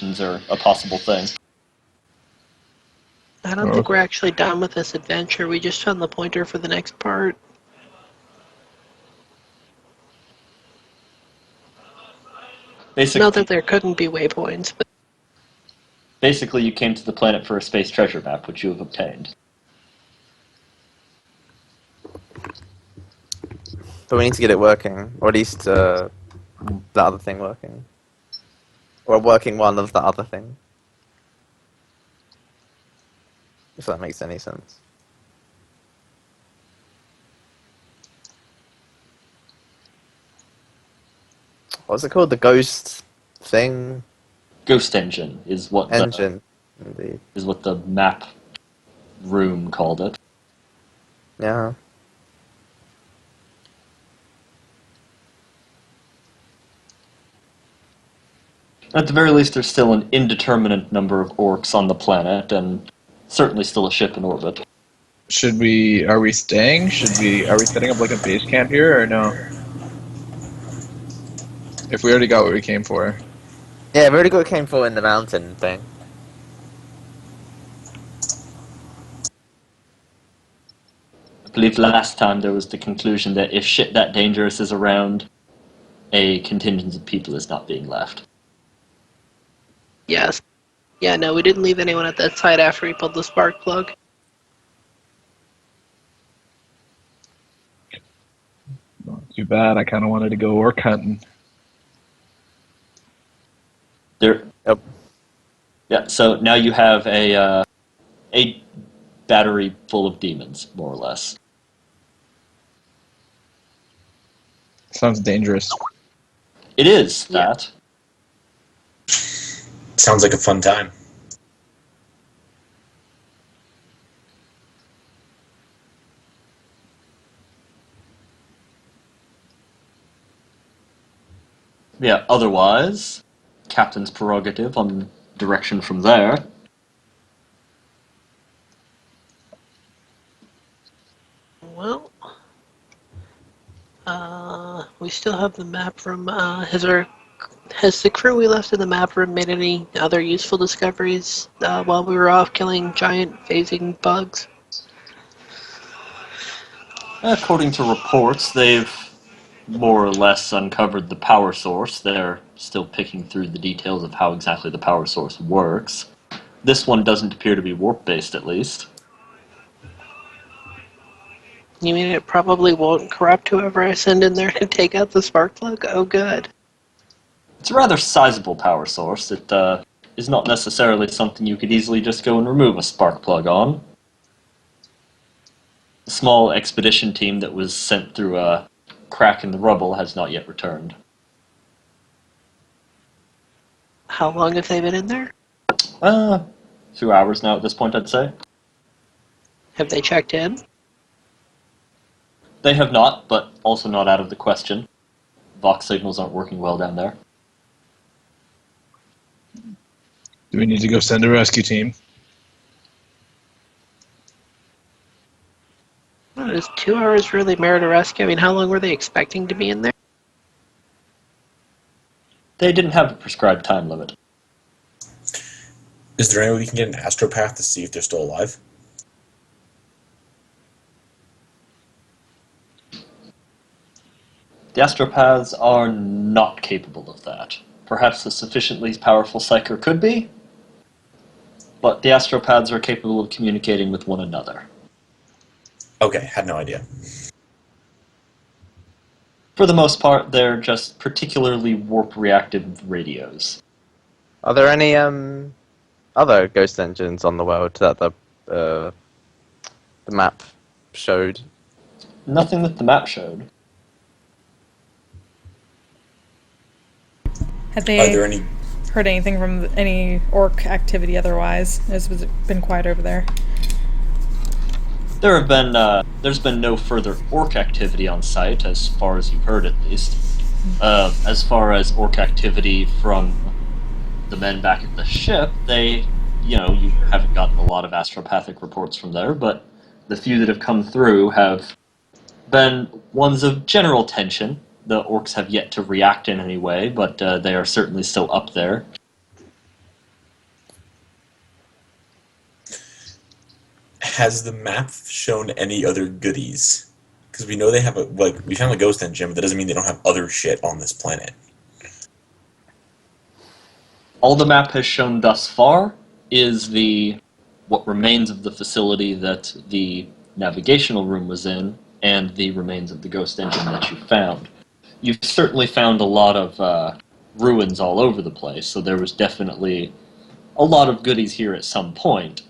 expeditions are a possible thing. I don't think we're actually done with this adventure. We just found the pointer for the next part. Basically, Not that there couldn't be waypoints, but... Basically, you came to the planet for a space treasure map, which you have obtained. But we need to get it working, or at least the other thing working. Or working one of the other thing. If that makes any sense. What's it called? The ghost thing? Ghost engine is what Engine, indeed. is what the map room called it. Yeah. At the very least, there's still an indeterminate number of orcs on the planet, and certainly still a ship in orbit. Are we staying? Are we setting up like a base camp here, or no? If we already got what we came for. Yeah, we already got what came for in the mountain thing. I believe last time there was the conclusion that if shit that dangerous is around, a contingent of people is not being left. Yes. Yeah, no, we didn't leave anyone at that site after we pulled the spark plug. Not too bad. I kind of wanted to go orc hunting. There. Yep. Yeah. So now you have a battery full of demons, more or less. Sounds dangerous. It is Yeah. that. Sounds like a fun time. Yeah. Otherwise, captain's prerogative on direction from there. Well, we still have the map room. Has the crew we left in the map room made any other useful discoveries while we were off killing giant phasing bugs? According to reports, they've more or less uncovered the power source. They're still picking through the details of how exactly the power source works. This one doesn't appear to be warp-based, at least. You mean it probably won't corrupt whoever I send in there to take out the spark plug? Oh, good. It's a rather sizable power source. It is not necessarily something you could easily just go and remove a spark plug on. The small expedition team that was sent through a crack in the rubble has not yet returned. How long have they been in there? 2 hours now at this point, I'd say. Have they checked in? They have not, but also not out of the question. Vox signals aren't working well down there. Do we need to go send a rescue team? Well, is 2 hours really merit a rescue? I mean, how long were they expecting to be in there? They didn't have a prescribed time limit. Is there any way we can get an astropath to see if they're still alive? The astropaths are not capable of that. Perhaps a sufficiently powerful psyker could be, but the astropaths are capable of communicating with one another. Okay, had no idea. For the most part, they're just particularly warp-reactive radios. Are there any other ghost engines on the world that the map showed? Nothing that the map showed. Had Are they there any? heard anything from any orc activity otherwise? It's been quiet over there. There's been no further orc activity on site, as far as you've heard at least. As far as orc activity from the men back at the ship, you haven't gotten a lot of astropathic reports from there, but the few that have come through have been ones of general tension. The orcs have yet to react in any way, but they are certainly still up there. Has the map shown any other goodies? Because we know they have we found a ghost engine, but that doesn't mean they don't have other shit on this planet. All the map has shown thus far is what remains of the facility that the navigational room was in, and the remains of the ghost engine that you found. You've certainly found a lot of ruins all over the place, so there was definitely a lot of goodies here at some point.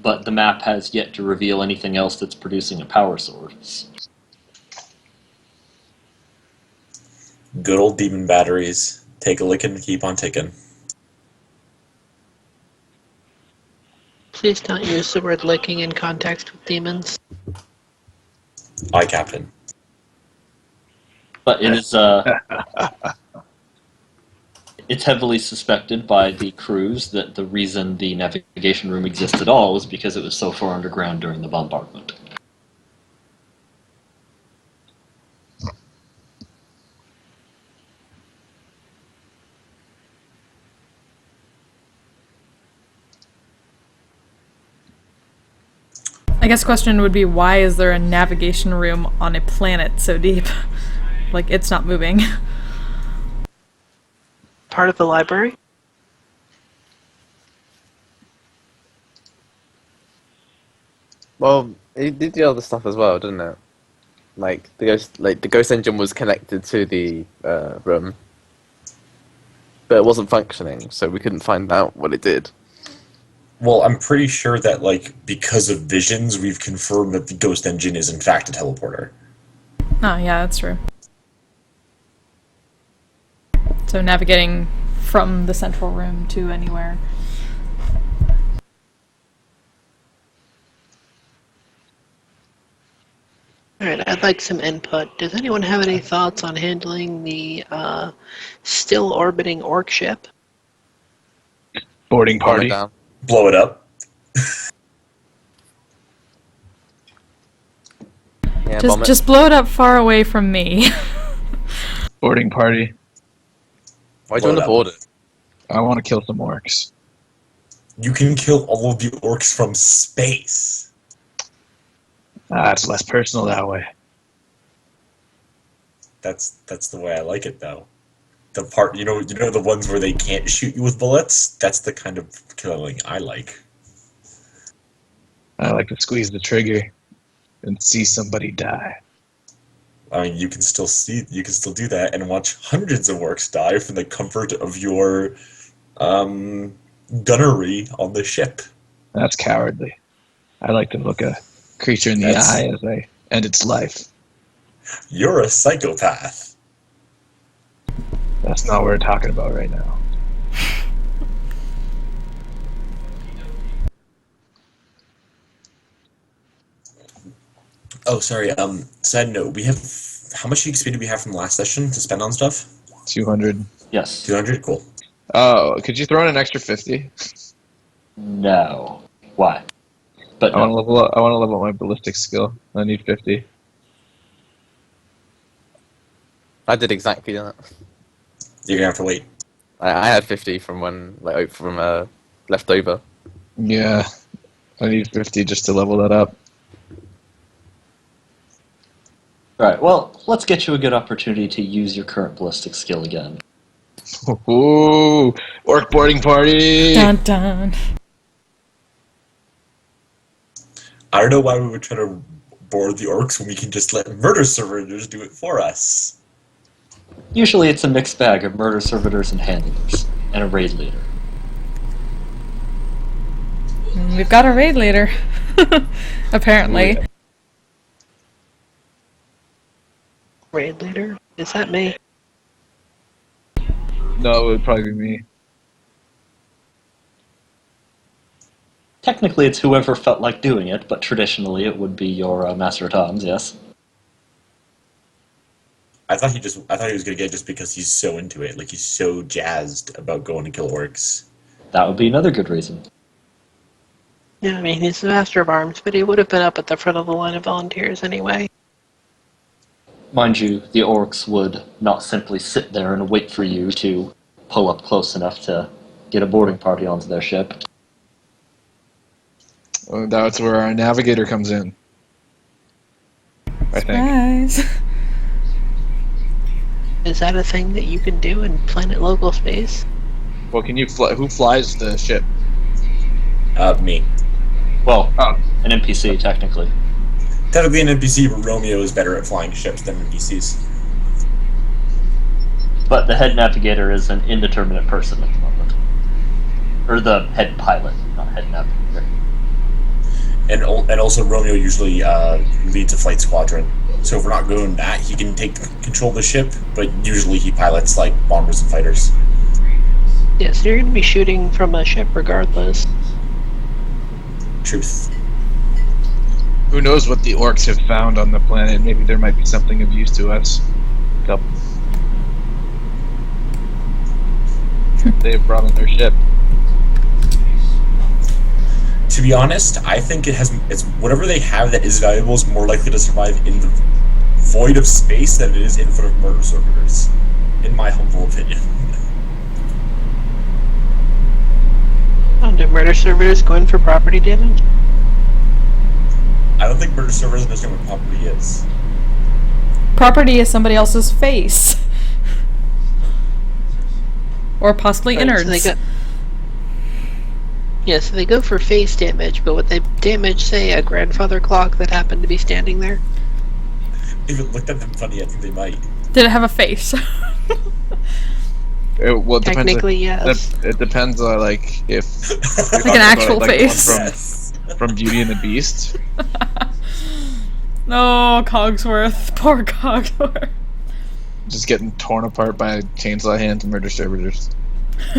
But the map has yet to reveal anything else that's producing a power source. Good old demon batteries. Take a lick and keep on ticking. Please don't use the word licking in context with demons. Aye, Captain. But it is it's heavily suspected by the crews that the reason the navigation room exists at all is because it was so far underground during the bombardment. I guess question would be, why is there a navigation room on a planet so deep? Like, it's not moving. Part of the library? Well, it did the other stuff as well, didn't it? Like the ghost engine was connected to the room, but it wasn't functioning, so we couldn't find out what it did. Well, I'm pretty sure that, because of visions, we've confirmed that the ghost engine is in fact a teleporter. Oh, yeah, that's true. So navigating from the central room to anywhere. Alright, I'd like some input. Does anyone have any thoughts on handling the still orbiting orc ship? Boarding Calm it party. down. Blow it up. Yeah, bomb it. Just blow it up far away from me. Boarding party. Why do you want to blow it board it? I want to kill some orcs. You can kill all of the orcs from space. It's less personal that way. That's the way I like it, though. The part, you know the ones where they can't shoot you with bullets? That's the kind of killing I like. I like to squeeze the trigger and see somebody die. I mean, you can still do that and watch hundreds of orcs die from the comfort of your gunnery on the ship. That's cowardly. I like to look a creature in the eye as I end its life. You're a psychopath. That's not what we're talking about right now. Oh, sorry. Side note: how much XP do we have from the last session to spend on stuff? 200. Yes. 200. Cool. Oh, could you throw in an extra 50? No. Why? But I no. want to level up my ballistic skill. I need 50. I did exactly that. You're gonna have to wait. I had 50 from left over. Yeah, I need 50 just to level that up. Alright, well, let's get you a good opportunity to use your current ballistic skill again. Ooh, orc boarding party! Dun dun. I don't know why we would try to board the orcs when we can just let murder servitors do it for us. Usually it's a mixed bag of murder servitors and handlers, and a raid leader. We've got a raid leader. Apparently. Raid leader? Is that me? No, it would probably be me. Technically it's whoever felt like doing it, but traditionally it would be your Master at Arms, yes? I thought he was gonna get it just because he's so into it. Like, he's so jazzed about going to kill orcs. That would be another good reason. Yeah, I mean, he's the Master of Arms, but he would have been up at the front of the line of volunteers anyway. Mind you, the orcs would not simply sit there and wait for you to pull up close enough to get a boarding party onto their ship. That's where our navigator comes in. I think. Guys. Is that a thing that you can do in planet local space? Well, can you who flies the ship? Me. Well, Oh. an NPC technically. Technically an NPC, but Romeo is better at flying ships than NPCs. But the head navigator is an indeterminate person at the moment. Or the head pilot, not head navigator. And also Romeo usually leads a flight squadron. So if we're not doing that, he can take control of the ship, but usually he pilots like bombers and fighters. Yeah, so you're going to be shooting from a ship regardless. Truth. Who knows what the orcs have found on the planet? Maybe there might be something of use to us. They've brought in their ship. To be honest, I think it's whatever they have that is valuable is more likely to survive in the void of space than it is in front of murder servitors, in my humble opinion. Oh, do murder servitors go in for property damage? I don't think murder servitors understand what property is. Property is somebody else's face. Or possibly Right, innards. so they go- Yeah, so they go for face damage, but would they damage, say, a grandfather clock that happened to be standing there? If it looked at them funny, I think they might. Did it have a face? Well, it depends. Technically, yes. It depends on like if Like an actual face. One Yes. from Beauty and the Beast. No, Cogsworth. Poor Cogsworth. Just getting torn apart by chainsaw hands and murder servitors.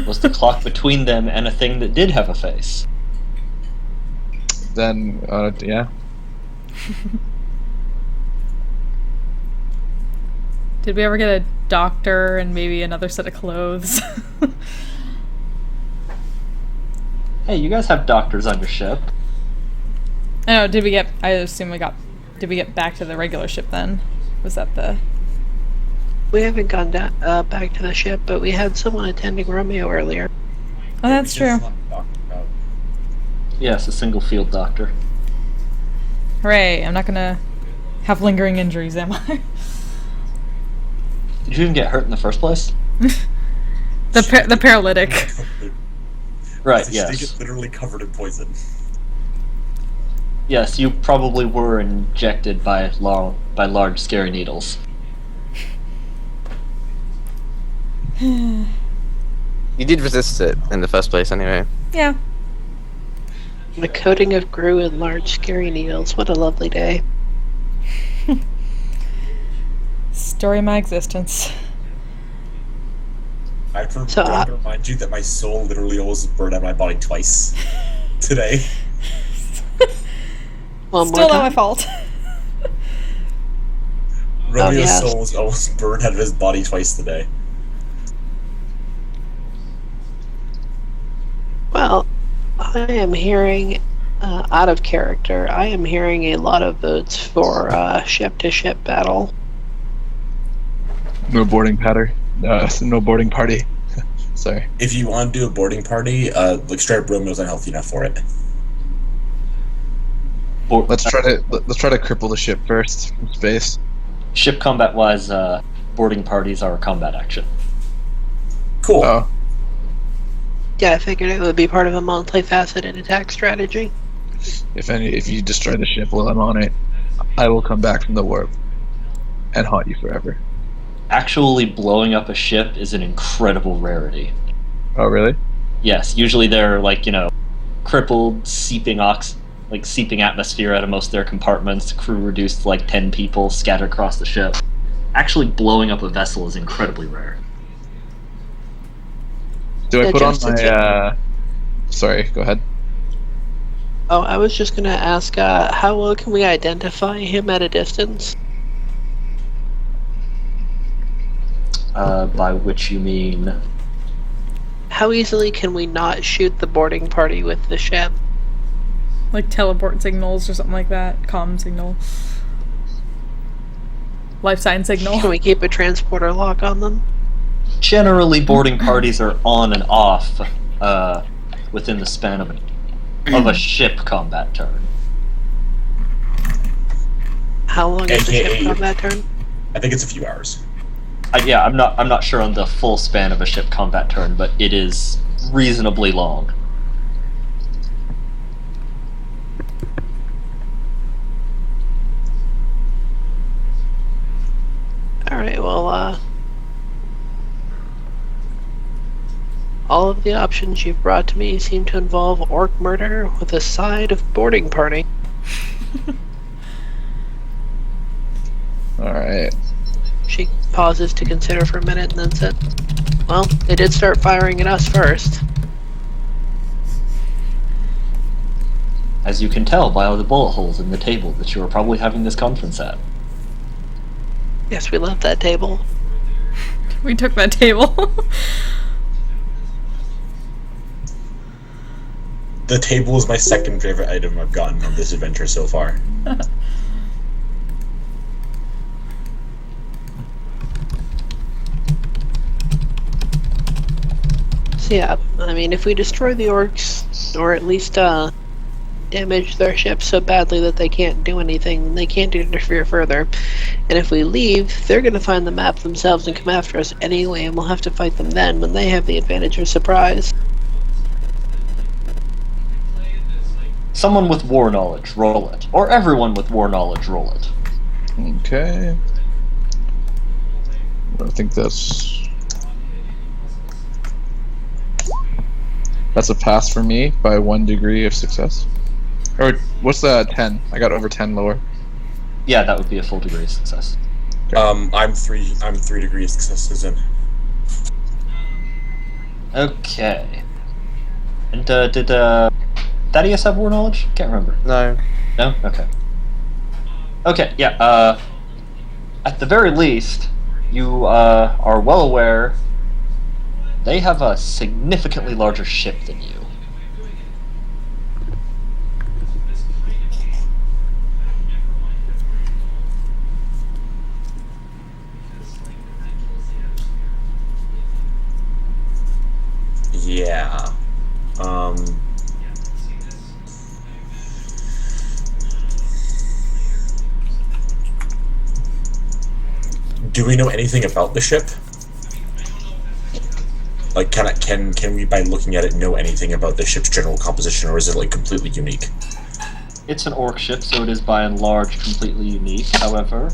Was the clock between them and a thing that did have a face? Then, yeah. Did we ever get a doctor and maybe another set of clothes? Hey, you guys have doctors on your ship. I know, did we get back to the regular ship then? Was that the... We haven't gone back to the ship, but we had someone attending Romeo earlier. Oh, that's We just true. talked about- Yes, a single field doctor. Hooray, I'm not gonna have lingering injuries, am I? Did you even get hurt in the first place? The paralytic. Right, They yes. get literally covered in poison. Yes, you probably were injected by large scary needles. You did resist it in the first place, anyway. Yeah. The coating of Gru and large scary needles. What a lovely day. Story of my existence. I So, want to remind you that my soul literally almost burned out of my body twice today. One Still more not my time. fault. Romeo's yes. soul was almost burned out of his body twice today. Well, I am hearing, out of character, I am hearing a lot of votes for ship-to-ship battle. No boarding pattern. No boarding party. Sorry. If you want to do a boarding party, like straight up Romeo's unhealthy enough for it. Let's try to cripple the ship first from space. Ship combat-wise, boarding parties are a combat action. Cool. Oh, Yeah, I figured it would be part of a multifaceted attack strategy. if you destroy the ship while I'm on it, I will come back from the warp and haunt you forever. Actually blowing up a ship is an incredible rarity. Oh, really? Yes, usually they're crippled, seeping atmosphere out of most of their compartments, crew reduced to 10 people scattered across the ship. Actually blowing up a vessel is incredibly rare. Do I Yeah, put on just my? Sorry, go ahead. Oh, I was just gonna ask, how well can we identify him at a distance? By which you mean... How easily can we not shoot the boarding party with the ship? Like teleport signals or something like that. Comm signal. Life sign signal. Can we keep a transporter lock on them? Generally, boarding parties are on and off within the span of of a ship combat turn. How long is the ship AKA combat turn? I think it's a few hours. Yeah, I'm not sure on the full span of a ship combat turn, but it is reasonably long. Alright, well, all of the options you've brought to me seem to involve orc murder with a side of boarding party. Alright. She pauses to consider for a minute and then said, well, they did start firing at us first. As you can tell by all the bullet holes in the table that you are probably having this conference at. Yes, we left that table. We took that table. The table is my second favorite item I've gotten on this adventure so far. So yeah, I mean, if we destroy the orcs, or at least damage their ship so badly that they can't do anything, they can't interfere further, and if we leave, they're going to find the map themselves and come after us anyway, and we'll have to fight them then when they have the advantage of surprise. Someone with war knowledge, roll it. Or everyone with war knowledge, roll it. Okay. I think that's a pass for me by 1 degree of success. Or what's the 10? I got over 10 lower. Yeah, that would be a full degree of success. I'm 3 degrees successes in. Okay. And did Thaddeus have war knowledge? Can't remember. No. No? Okay. Okay, yeah, at the very least, you are well aware they have a significantly larger ship than you. Yeah. Do we know anything about the ship? Like, can we, by looking at it, know anything about the ship's general composition, or is it, like, completely unique? It's an orc ship, so it is by and large completely unique. However,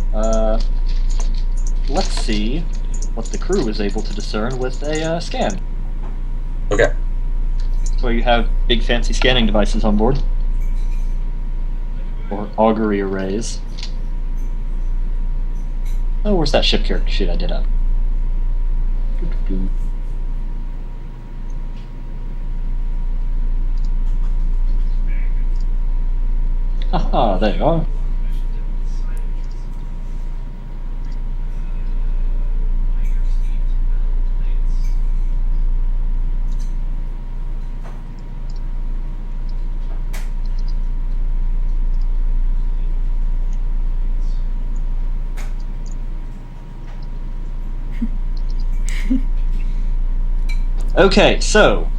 let's see what the crew is able to discern with a scan. Okay. So you have big fancy scanning devices on board. Or augury arrays. Oh, where's that ship character sheet I did up? Haha, there you are. Okay, so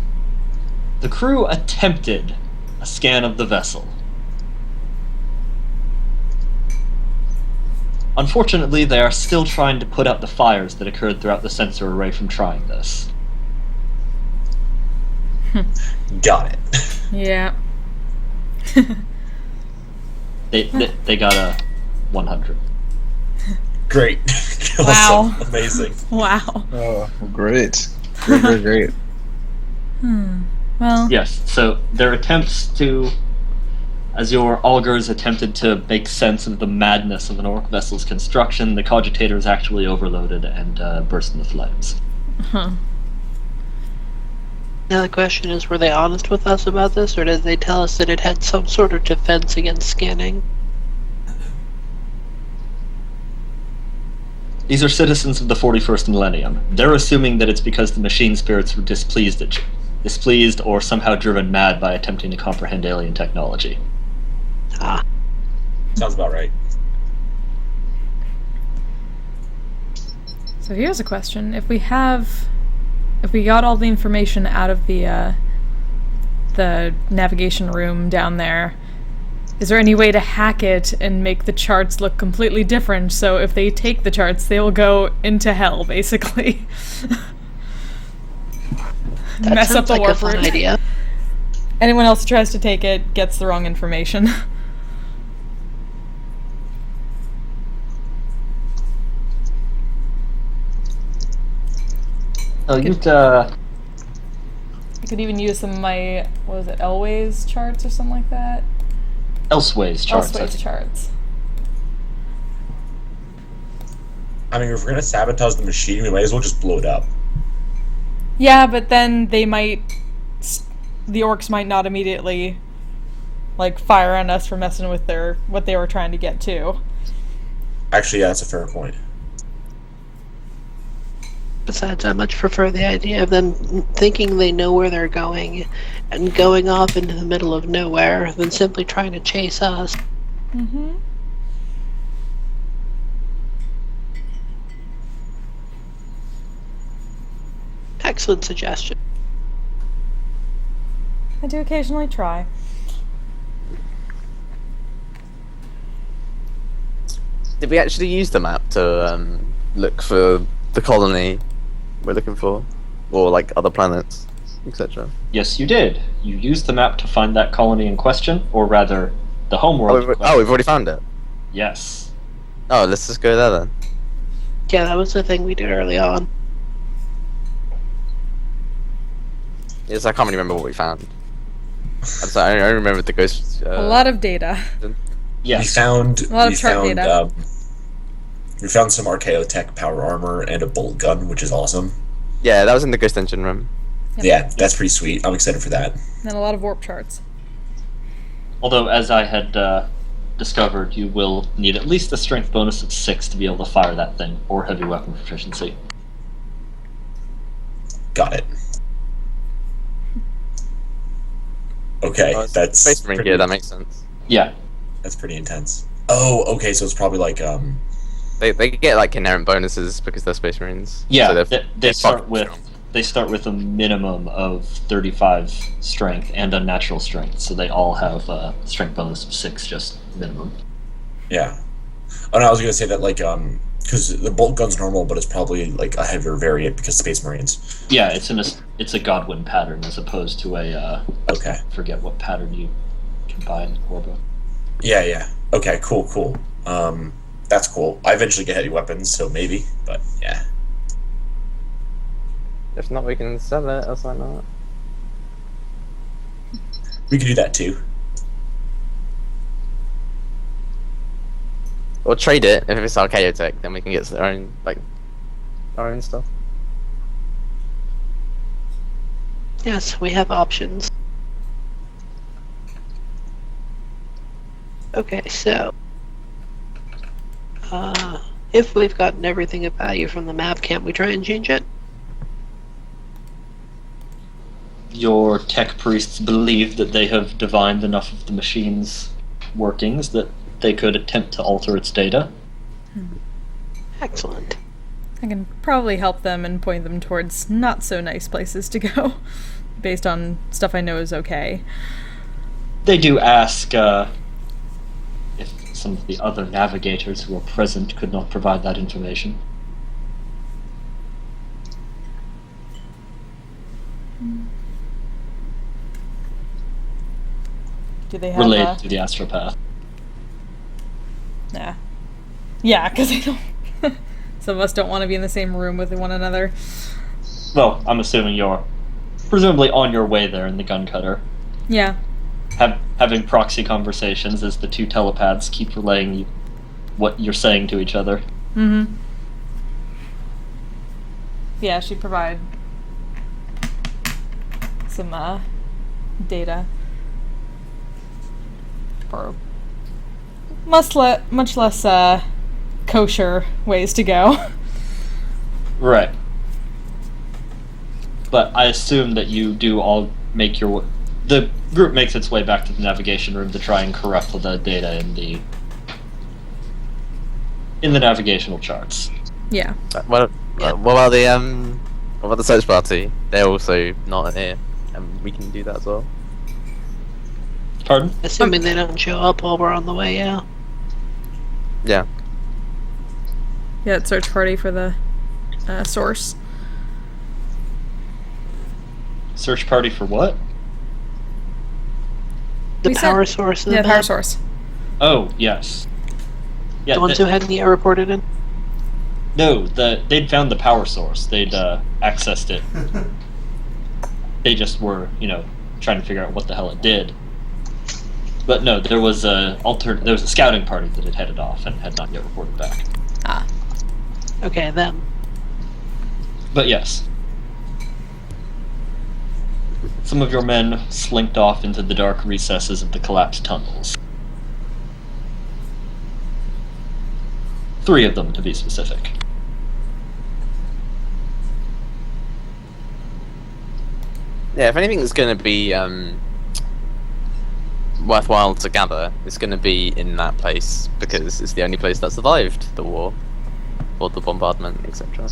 the crew attempted a scan of the vessel. Unfortunately, they are still trying to put out the fires that occurred throughout the sensor array from trying this. Got it. Yeah. They got a 100. Great. Wow. Awesome. Amazing. Wow. Oh, great. Great. Well. Yes, so their attempts to, as your augurs attempted to make sense of the madness of an orc vessel's construction, the cogitators actually overloaded and burst into flames. Huh. Now the question is, were they honest with us about this, or did they tell us that it had some sort of defense against scanning? These are citizens of the 41st millennium. They're assuming that it's because the machine spirits were displeased or somehow driven mad by attempting to comprehend alien technology. Ah. Sounds about right. So here's a question. If we got all the information out of the the navigation room down there. Is there any way to hack it and make the charts look completely different, so if they take the charts, they will go into hell, basically? That Mess up sounds the like a warp fun route. idea. Anyone else who tries to take it gets the wrong information. Oh, you'd, I could even use some of my, what was it, Elway's charts or something like that? Elseway's charts. Elsway's charts. I mean, if we're gonna sabotage the machine, we might as well just blow it up. Yeah, but then they might, the orcs might not immediately, like, fire on us for messing with what they were trying to get to. Actually, yeah, that's a fair point. Besides, I much prefer the idea of them thinking they know where they're going and going off into the middle of nowhere than simply trying to chase us. Mm-hmm. Excellent suggestion. I do occasionally try. Did we actually use the map to look for the colony we're looking for? Or, like, other planets, etc.? Yes, you did. You used the map to find that colony in question, or rather, the homeworld. in question. We've already found it? Yes. Oh, let's just go there then. Yeah, that was the thing we did early on. Yes, I can't really remember what we found. I'm sorry, I remember the ghost... A lot of data. Yes. We found A lot of chart data. We found some Archaeotech power armor and a bolt gun, which is awesome. Yeah, that was in the ghost engine room. Yep. Yeah, that's pretty sweet. I'm excited for that. And a lot of warp charts. Although, as I had discovered, you will need at least a strength bonus of 6 to be able to fire that thing, or heavy weapon proficiency. Got it. Okay, Oh, it's that's Space Marine pretty, gear, that makes sense. Yeah. that's pretty intense. Oh, okay, so it's probably like They get, like, inherent bonuses because they're Space Marines. Yeah, So they they're start fucking with strong. they start with a minimum of 35 strength and unnatural strength, so they all have a strength bonus of 6, just minimum. yeah. Oh no, I was gonna say that like because the bolt gun's normal, but it's probably like a heavier variant because Space Marines. Yeah, it's a Godwin pattern as opposed to a Okay. forget what pattern you combine Orbo. Yeah. Okay, cool. That's cool. I eventually get heavy weapons, so maybe, but yeah. If not, we can sell it, else why not? We could do that too. Or trade it, if it's Archaeotech, then we can get our own, like, our own stuff. Yes, we have options. Okay, so... if we've gotten everything of value from the map, can't we try and change it? Your tech priests believe that they have divined enough of the machine's workings that they could attempt to alter its data. Excellent. I can probably help them and point them towards not so nice places to go, based on stuff I know is okay. They do ask if some of the other navigators who are present could not provide that information. Do they have Related to the astropath. Nah. Yeah, because they don't... Some of us don't want to be in the same room with one another. Well, I'm assuming you're presumably on your way there in the gun cutter. Yeah. Having proxy conversations as the two telepaths keep relaying what you're saying to each other. Mm-hmm. Yeah, she provide some data for much less kosher ways to go. Right. But I assume that you do all make your way. The group makes its way back to the navigation room to try and corrupt the data in the navigational charts. Yeah. What about the search party? They're also not in here, and we can do that as well. Pardon? Assuming they don't show up while we're on the way, yeah. Yeah. Yeah, it's search party for the source. Search party for what? The We power sent- source. Yeah, power source. Oh, yes. Yeah, The ones who hadn't yet reported in. No, they'd found the power source. They'd accessed it. They just were, trying to figure out what the hell it did. But no, there was a scouting party that had headed off and had not yet reported back. Ah. Okay, them. But yes. Some of your men slinked off into the dark recesses of the collapsed tunnels. 3 of them, to be specific. Yeah, if anything that's going to be worthwhile to gather, it's going to be in that place, because it's the only place that survived the war, or the bombardment, etc.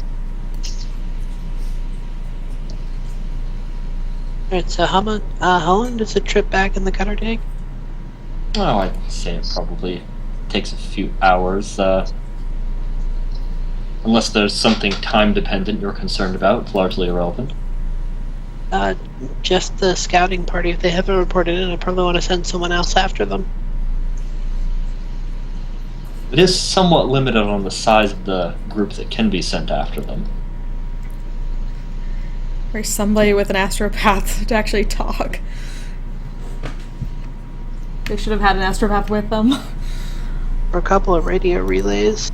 Alright, so how long does the trip back in the cutter take? Oh, I'd say it probably takes a few hours, unless there's something time-dependent you're concerned about. It's largely irrelevant. Just the scouting party. If they haven't reported in, I probably want to send someone else after them. It is somewhat limited on the size of the group that can be sent after them. Or somebody with an astropath to actually talk. They should have had an astropath with them. Or a couple of radio relays.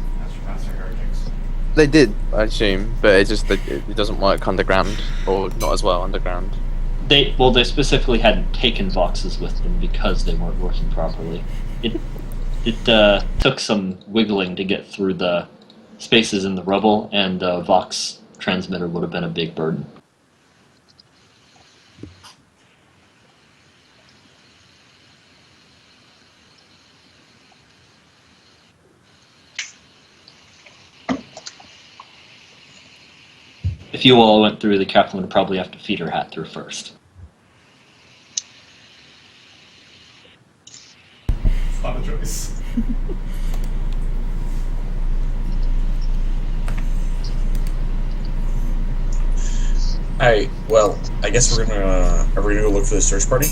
They did, I assume, but it doesn't work underground, or not as well underground. They specifically hadn't taken Voxes with them because they weren't working properly. It took some wiggling to get through the spaces in the rubble, and a Vox transmitter would have been a big burden. If you all went through, the captain would probably have to feed her hat through first. It's not a choice. Alright, well, I guess are we gonna go look for the search party?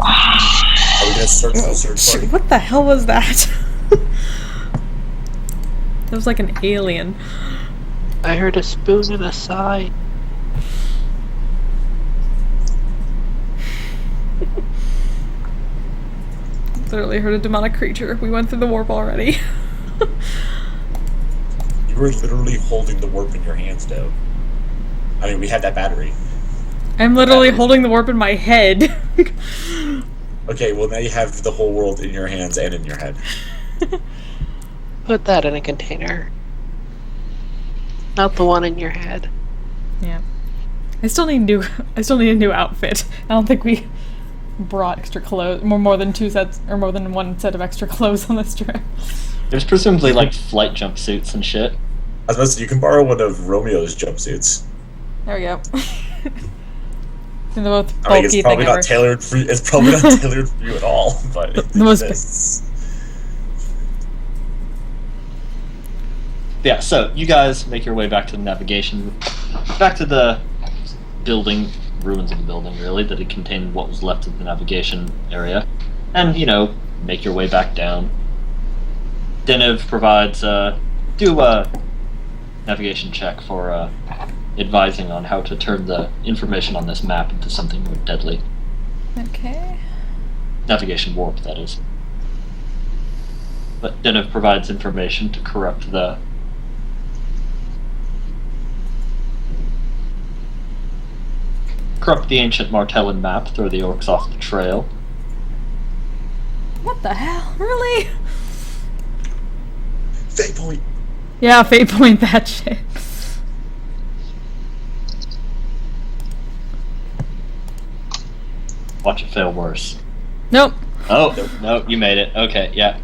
Are we gonna search for the search party? What the hell was that? That was like an alien. I heard a spoon and a sigh. Literally heard a demonic creature. We went through the warp already. You were literally holding the warp in your hands, though. I mean, we had that battery. I'm literally holding the warp in my head. Okay, well now you have the whole world in your hands and in your head. Put that in a container. Not the one in your head. Yeah. I still need a new outfit. I don't think we brought extra clothes, more than 2 sets, or more than 1 set of extra clothes on this trip. There's presumably like flight jumpsuits and shit. I was about to say, you can borrow one of Romeo's jumpsuits. There we go. And the most I mean, bulky it's probably thing not ever. tailored for you. It's probably not tailored for you at all, but it The most- exists. Yeah, so you guys make your way back to the navigation, back to the building, ruins of the building really, that had contained what was left of the navigation area, and, make your way back down. Zennith provides, do a navigation check for, advising on how to turn the information on this map into something more deadly. Okay. Navigation warp, that is. But Zennith provides information to corrupt the ancient Martellin map, throw the orcs off the trail. What the hell? Really? Fate point. Yeah, fate point that shit. Watch it fail worse. Nope. Oh, no, you made it. Okay, yeah.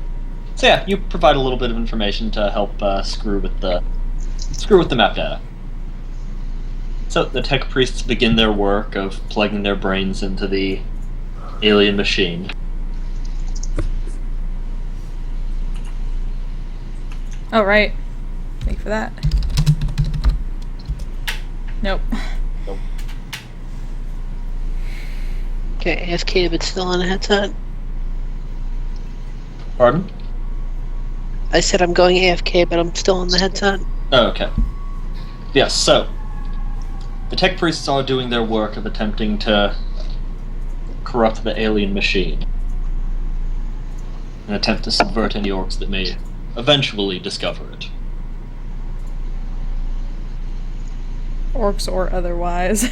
So yeah, you provide a little bit of information to help screw with the map data. So the tech priests begin their work of plugging their brains into the alien machine. Oh, right. Thank you for that. Nope. Okay, AFK, but still on a headset. Pardon? I said I'm going AFK, but I'm still on the headset. Oh, okay. Yes, so the tech priests are doing their work of attempting to corrupt the alien machine. An attempt to subvert any orcs that may eventually discover it. Orcs or otherwise.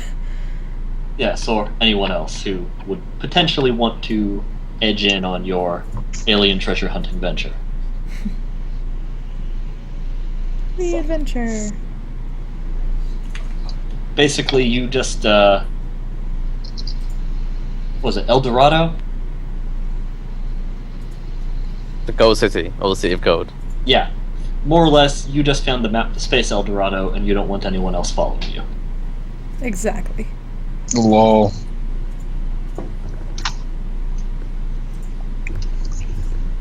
Yes, or anyone else who would potentially want to edge in on your alien treasure hunting venture. The adventure. Basically, you just, was it El Dorado? The Gold City, or the City of Gold. Yeah. More or less, you just found the map to Space El Dorado, and you don't want anyone else following you. Exactly. Lol.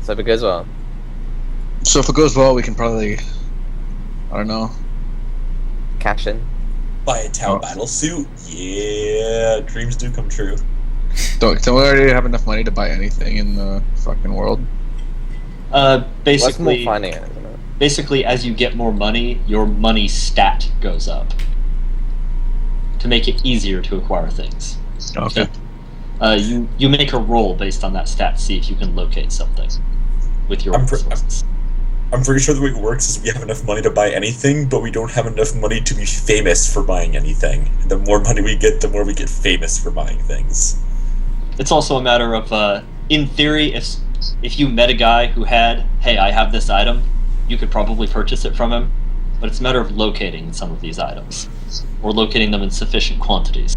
So if it goes well. So if it goes well, we can probably, I don't know. Cash in. Buy a Tau Oh. battle suit. Yeah, dreams do come true. Don't we already have enough money to buy anything in the fucking world? Well, it's more Basically, finding it, isn't it? basically, as you get more money, your money stat goes up. To make it easier to acquire things. Okay. You make a roll based on that stat to see if you can locate something with your resources. I'm pretty sure the way it works is we have enough money to buy anything, but we don't have enough money to be famous for buying anything. And the more money we get, the more we get famous for buying things. It's also a matter of, in theory, if you met a guy who had, hey, I have this item, you could probably purchase it from him, but it's a matter of locating some of these items, or locating them in sufficient quantities.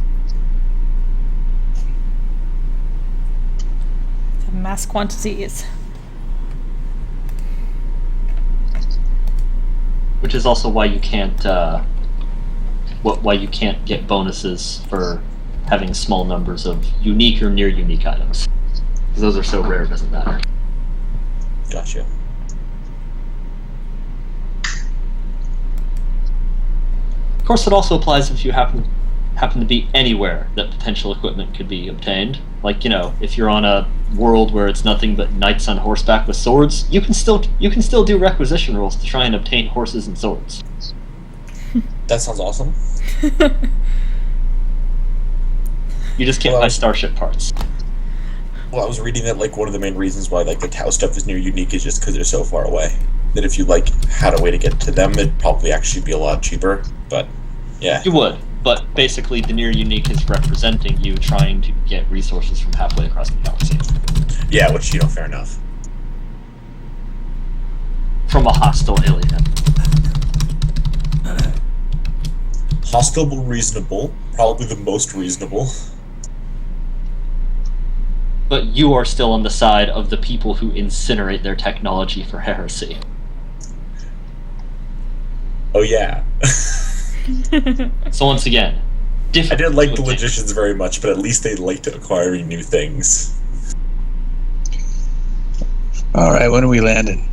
The mass quantities. Which is also why you can't, why you can't get bonuses for having small numbers of unique or near unique items. Because those are so rare, it doesn't matter. Gotcha. Of course, it also applies if you happen to be anywhere that potential equipment could be obtained. Like, if you're on a world where it's nothing but knights on horseback with swords, you can still do requisition rolls to try and obtain horses and swords. That sounds awesome. You just can't Well, buy starship parts. Well, I was reading that one of the main reasons why the Tau stuff is near unique is just because they're so far away. That if you had a way to get to them, it'd probably actually be a lot cheaper. But yeah. You would, but basically the near unique is representing you trying to get resources from halfway across the galaxy. Yeah, which fair enough. From a hostile alien. Hostile but reasonable, probably the most reasonable. But you are still on the side of the people who incinerate their technology for heresy. Oh yeah. So once again, I different. didn't like the looking. logicians very much, but at least they liked acquiring new things. Alright, when are we landing?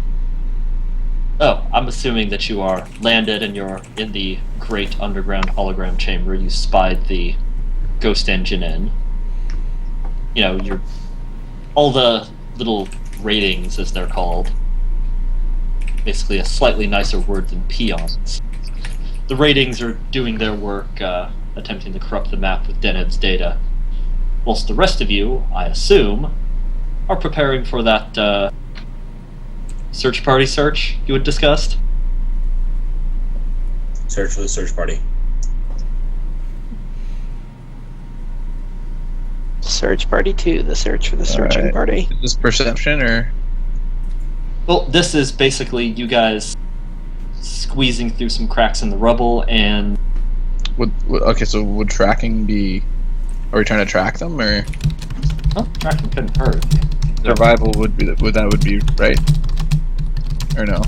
Oh, I'm assuming that you are landed and you're in the great underground hologram chamber. You spied the ghost engine in. You're all the little ratings, as they're called. Basically, a slightly nicer word than peons. The ratings are doing their work, attempting to corrupt the map with Denev's data, whilst the rest of you, I assume, are preparing for that search party search you had discussed. Search for the search party. Search party 2, the search for the searching Alright. party. Is this perception or? Well, this is basically you guys squeezing through some cracks in the rubble, and Okay, so would tracking be? Are we trying to track them or? tracking couldn't hurt. Survival would be right, or no?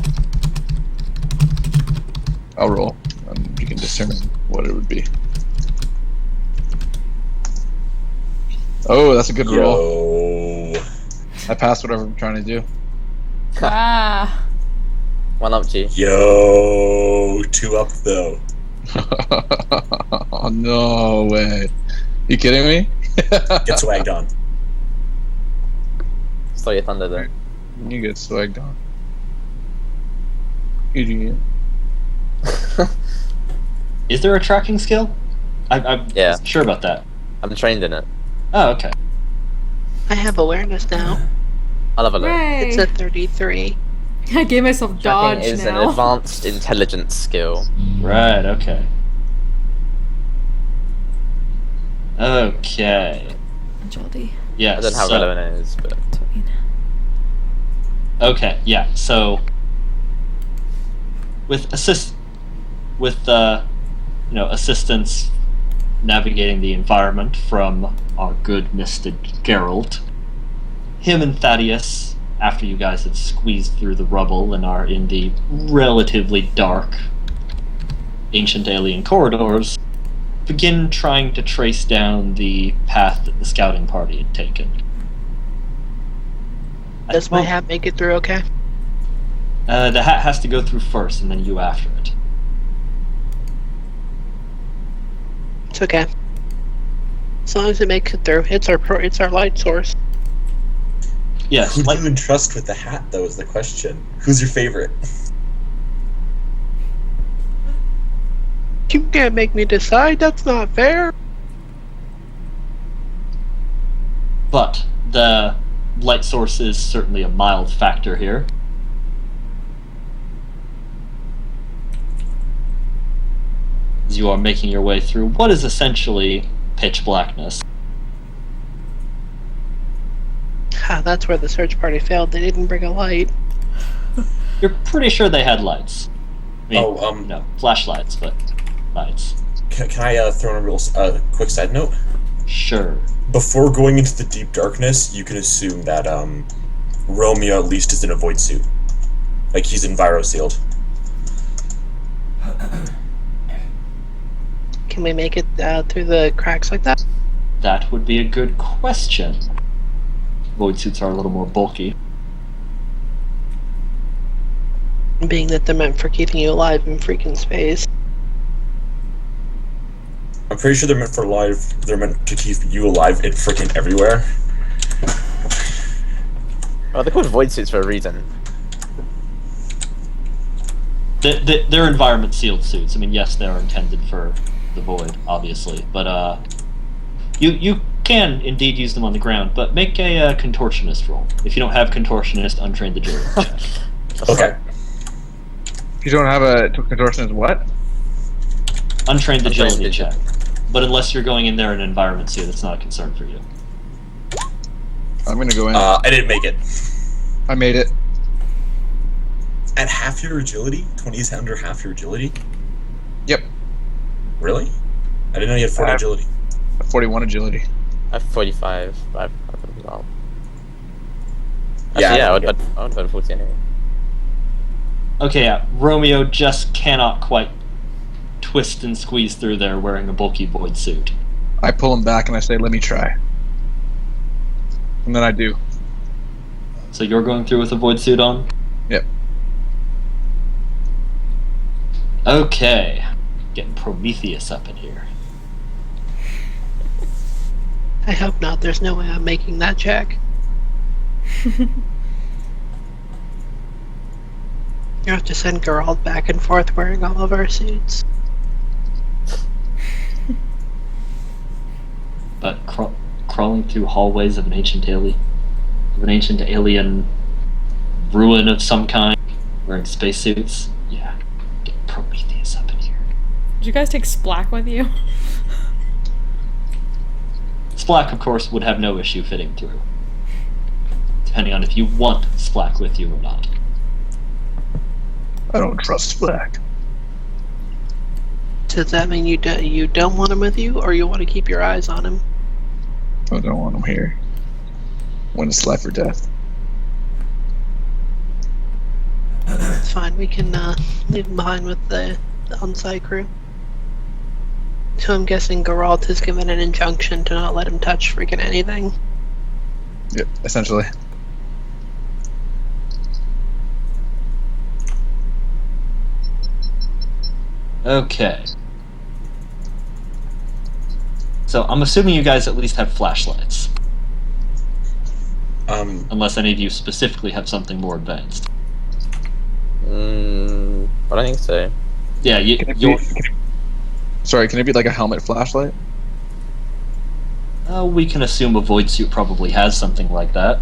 I'll roll, and you can determine what it would be. Oh, that's a good roll. I passed whatever I'm trying to do. Ah. One up, G. Yo, 2 up though. Oh, no way. You kidding me? Get swagged on. Stole your thunder there. You get swagged on. Idiot. Is there a tracking skill? I'm Yeah. sure about that. I'm trained in it. Oh, okay. I have awareness now. I'll have a look. Hooray! It's at 33. I gave myself Tracking dodge is now. an advanced intelligence skill. Right, okay. Okay. Agility. Yes. I don't know how so- relevant it is, but Okay, yeah. So with assistance navigating the environment from our good Mr. Geralt, him and Thaddeus, after you guys had squeezed through the rubble and are in the relatively dark ancient alien corridors, begin trying to trace down the path that the scouting party had taken. Does my hat make it through okay? The hat has to go through first, and then you after it. It's okay. As long as it makes it through. It's our light source. Yes, Who do like you entrust with the hat, though, is the question. Who's your favorite? You can't make me decide. That's not fair. but the light source is certainly a mild factor here. As you are making your way through what is essentially pitch blackness. That's where the search party failed. They didn't bring a light. You're pretty sure they had lights. I mean, Oh, no, flashlights, but lights. Can I throw in a real quick side note? Sure. Before going into the deep darkness, you can assume that Romeo at least is in a void suit. Like, he's enviro sealed. Can we make it through the cracks like that? That would be a good question. Void suits are a little more bulky. Being that they're meant for keeping you alive in freaking space. I'm pretty sure they're meant for life. They're meant to keep you alive in freaking everywhere. Oh, they're called void suits for a reason. They're environment sealed suits. I mean, yes, they are intended for the void, obviously, but you can indeed use them on the ground. But make a contortionist roll. If you don't have contortionist, untrained agility check. Okay. If you don't have a contortionist, what? Untrained agility Untrained check. But unless you're going in there in an environment suit, it's not a concern for you. I'm gonna go in. I didn't make it. I made it. At half your agility? 20 is under half your agility? Yep. Really? I didn't know you had 40 agility. 41 agility. I have 45. I've well. Yeah, Actually, yeah, I yeah. would vote 40 anyway. Okay, yeah. Romeo just cannot quite twist and squeeze through there wearing a bulky void suit. I pull him back and I say, let me try. And then I do. So you're going through with a void suit on? Yep. Okay. Getting Prometheus up in here. I hope not. There's no way I'm making that check. You have to send Geralt back and forth wearing all of our suits. But crawling through hallways of an ancient alien ruin of some kind, wearing spacesuits, yeah, get Prometheus up in here. Did you guys take Splack with you? Splack, of course, would have no issue fitting through, depending on if you want Splack with you or not. I don't trust Black. Does that mean you don't want him with you, or you want to keep your eyes on him? I don't want him here. When it's life or death. It's fine. We can leave him behind with the on-site crew. So I'm guessing Geralt has given an injunction to not let him touch freaking anything. Yep, essentially. Okay. So I'm assuming you guys at least have flashlights, unless any of you specifically have something more advanced. I don't think so. Yeah, Sorry, can it be like a helmet flashlight? we can assume a void suit probably has something like that.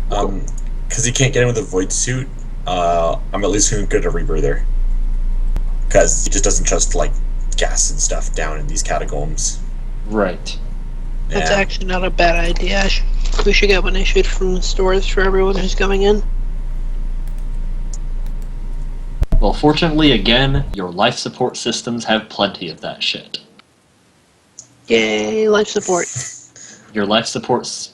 Because he can't get in with a void suit, I'm at least going to get a rebreather. Because he just doesn't trust, like, gas and stuff down in these catacombs. Right. That's Yeah. actually not a bad idea. We should get one issued from the stores for everyone who's coming in. Well, fortunately, again, your life support systems have plenty of that shit. Yay, life support. Your life supports...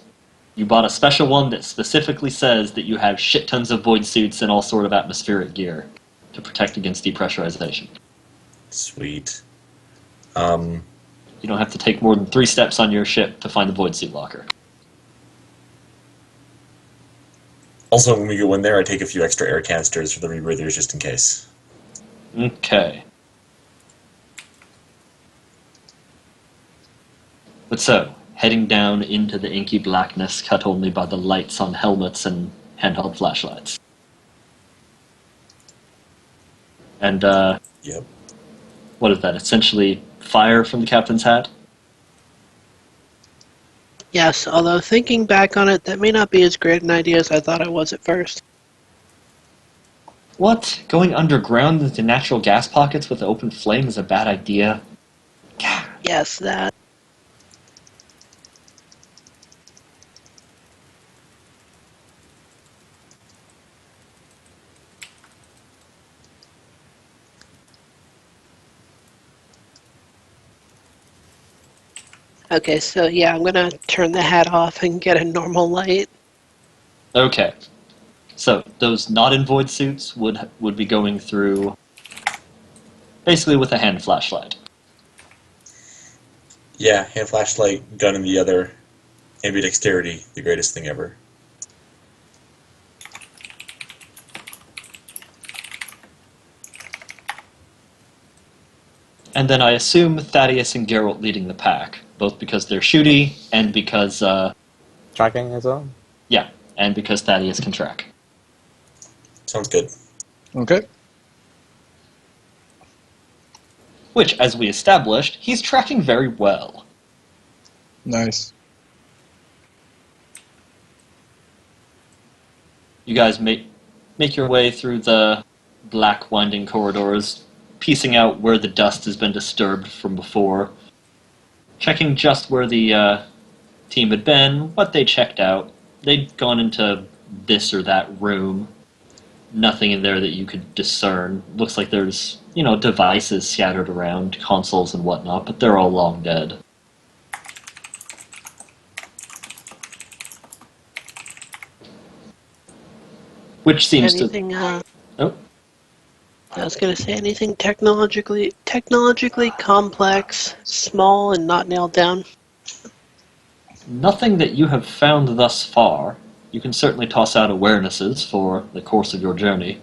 You bought a special one that specifically says that you have shit tons of void suits and all sort of atmospheric gear to protect against depressurization. Sweet. You don't have to take more than 3 steps on your ship to find the void suit locker. Also, when we go in there, I take a few extra air canisters for the rebreathers just in case. Okay. But so, heading down into the inky blackness cut only by the lights on helmets and handheld flashlights. And, Yep. what is that? Essentially fire from the captain's hat? Yes, although thinking back on it, that may not be as great an idea as I thought it was at first. What? Going underground into natural gas pockets with open flame is a bad idea? God. Yes, that. Okay, so yeah, I'm gonna turn the hat off and get a normal light. Okay. So, those not in void suits would be going through basically with a hand flashlight. Yeah, hand flashlight, gun in the other. Ambidexterity, the greatest thing ever. And then I assume Thaddeus and Geralt leading the pack, both because they're shooty and because, Tracking as well? yeah, and because Thaddeus can track. Sounds good. Okay. Which, as we established, he's tracking very well. Nice. You guys make your way through the black winding corridors, piecing out where the dust has been disturbed from before, checking just where the team had been, what they checked out. They'd gone into this or that room. Nothing in there that you could discern. Looks like there's, devices scattered around, consoles and whatnot, but they're all long dead. Which seems Anything, Oh. I was gonna say anything technologically complex, small, and not nailed down. Nothing that you have found thus far. You can certainly toss out awarenesses for the course of your journey.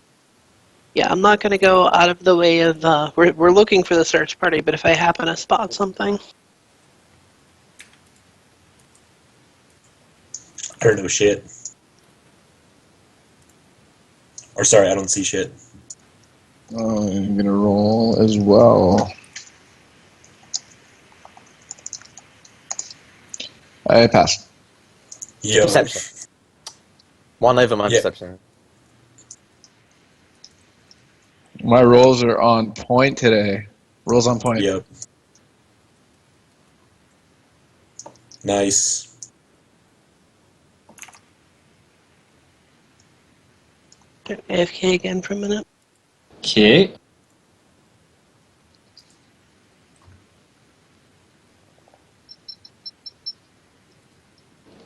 Yeah, I'm not gonna go out of the way of. We're looking for the search party, but if I happen to spot something, I don't know shit. Or sorry, I don't see shit. I'm gonna roll as well. I passed. Yo. Perception. 1 over my Yeah. perception. My rolls are on point today. Rolls on point. Yep. Nice. AFK again for a minute. Okay.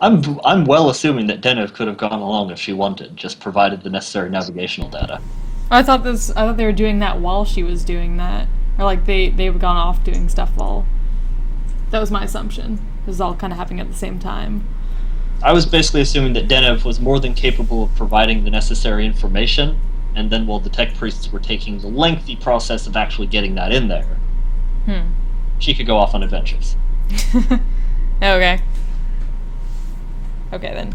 I'm well assuming that Zennith could have gone along if she wanted, just provided the necessary navigational data. I thought they were doing that while she was doing that, or like they've gone off doing stuff while. That was my assumption. It was all kind of happening at the same time. I was basically assuming that Zennith was more than capable of providing the necessary information, and then while the tech priests were taking the lengthy process of actually getting that in there, she could go off on adventures. Okay. Okay, then.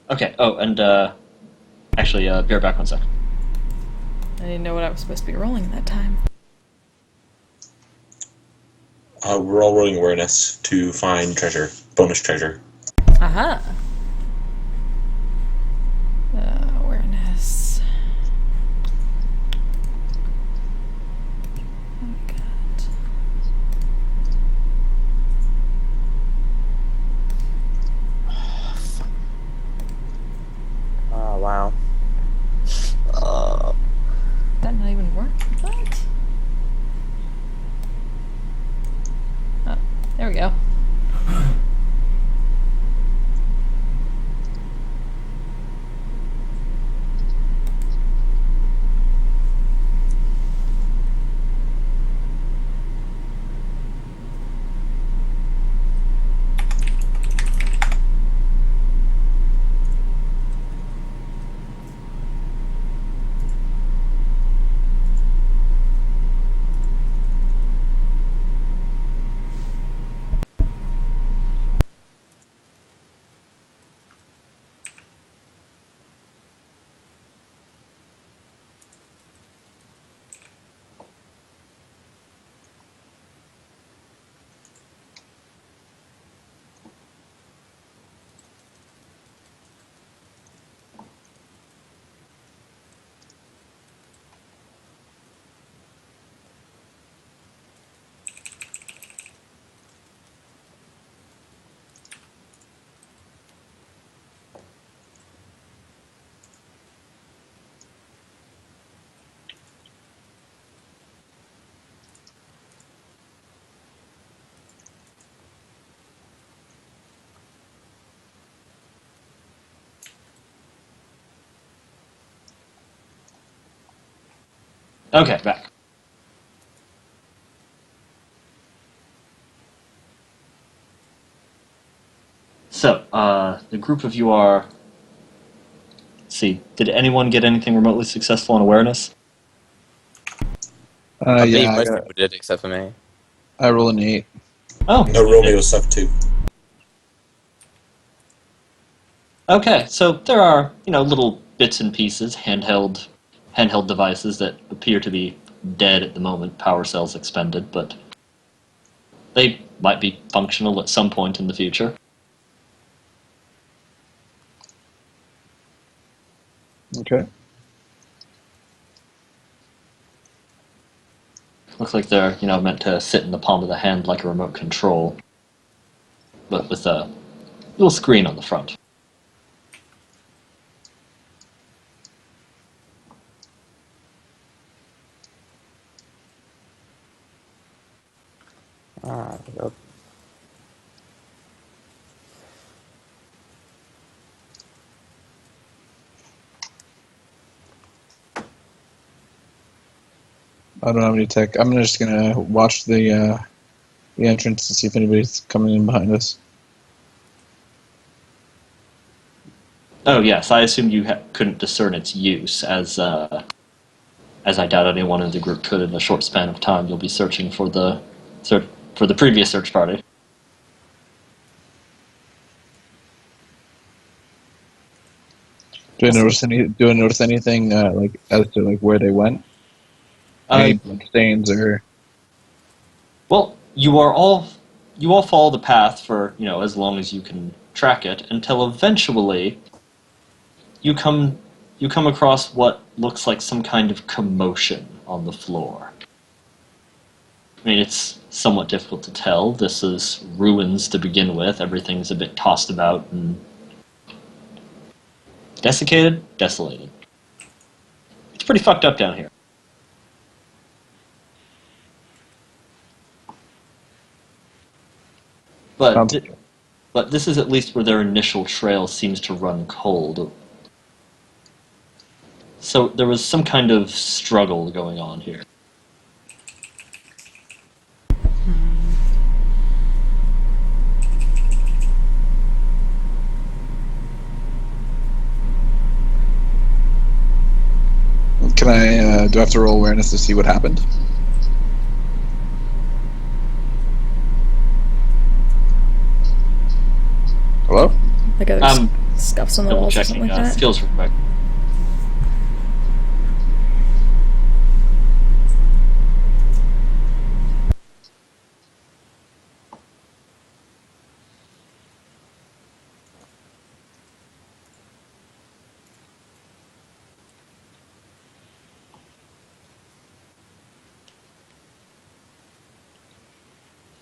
Okay, oh, and, actually, bear back 1 second. I didn't know what I was supposed to be rolling that time. We're all rolling awareness to find treasure. Bonus treasure. Aha! Awareness. Oh, God. Oh, wow. That not even work? What? Oh, there we go. Okay, back. So, the group of you are... Let's see, did anyone get anything remotely successful on awareness? I believe Yeah, most people did, except for me. I roll an 8. Oh, No, Romeo stuff too. okay, so there are, little bits and pieces, handheld devices that appear to be dead at the moment, power cells expended, but they might be functional at some point in the future. Okay. Looks like they're, meant to sit in the palm of the hand like a remote control, but with a little screen on the front. Ah, God. I don't have any tech. I'm just gonna watch the entrance to see if anybody's coming in behind us. Oh yes, I assume you couldn't discern its use, as I doubt anyone in the group could in a short span of time. You'll be searching for the previous search party. Do I notice anything like as to like where they went? Any blood stains or? Well, you all follow the path for as long as you can track it until eventually you come across what looks like some kind of commotion on the floor. I mean, it's somewhat difficult to tell. This is ruins to begin with. Everything's a bit tossed about and desiccated, desolated. It's pretty fucked up down here. But this is at least where their initial trail seems to run cold. So there was some kind of struggle going on here. Can I? Do I have to roll awareness to see what happened? Hello? Like other scuffs on the Double walls or checking something like that. skills real quick.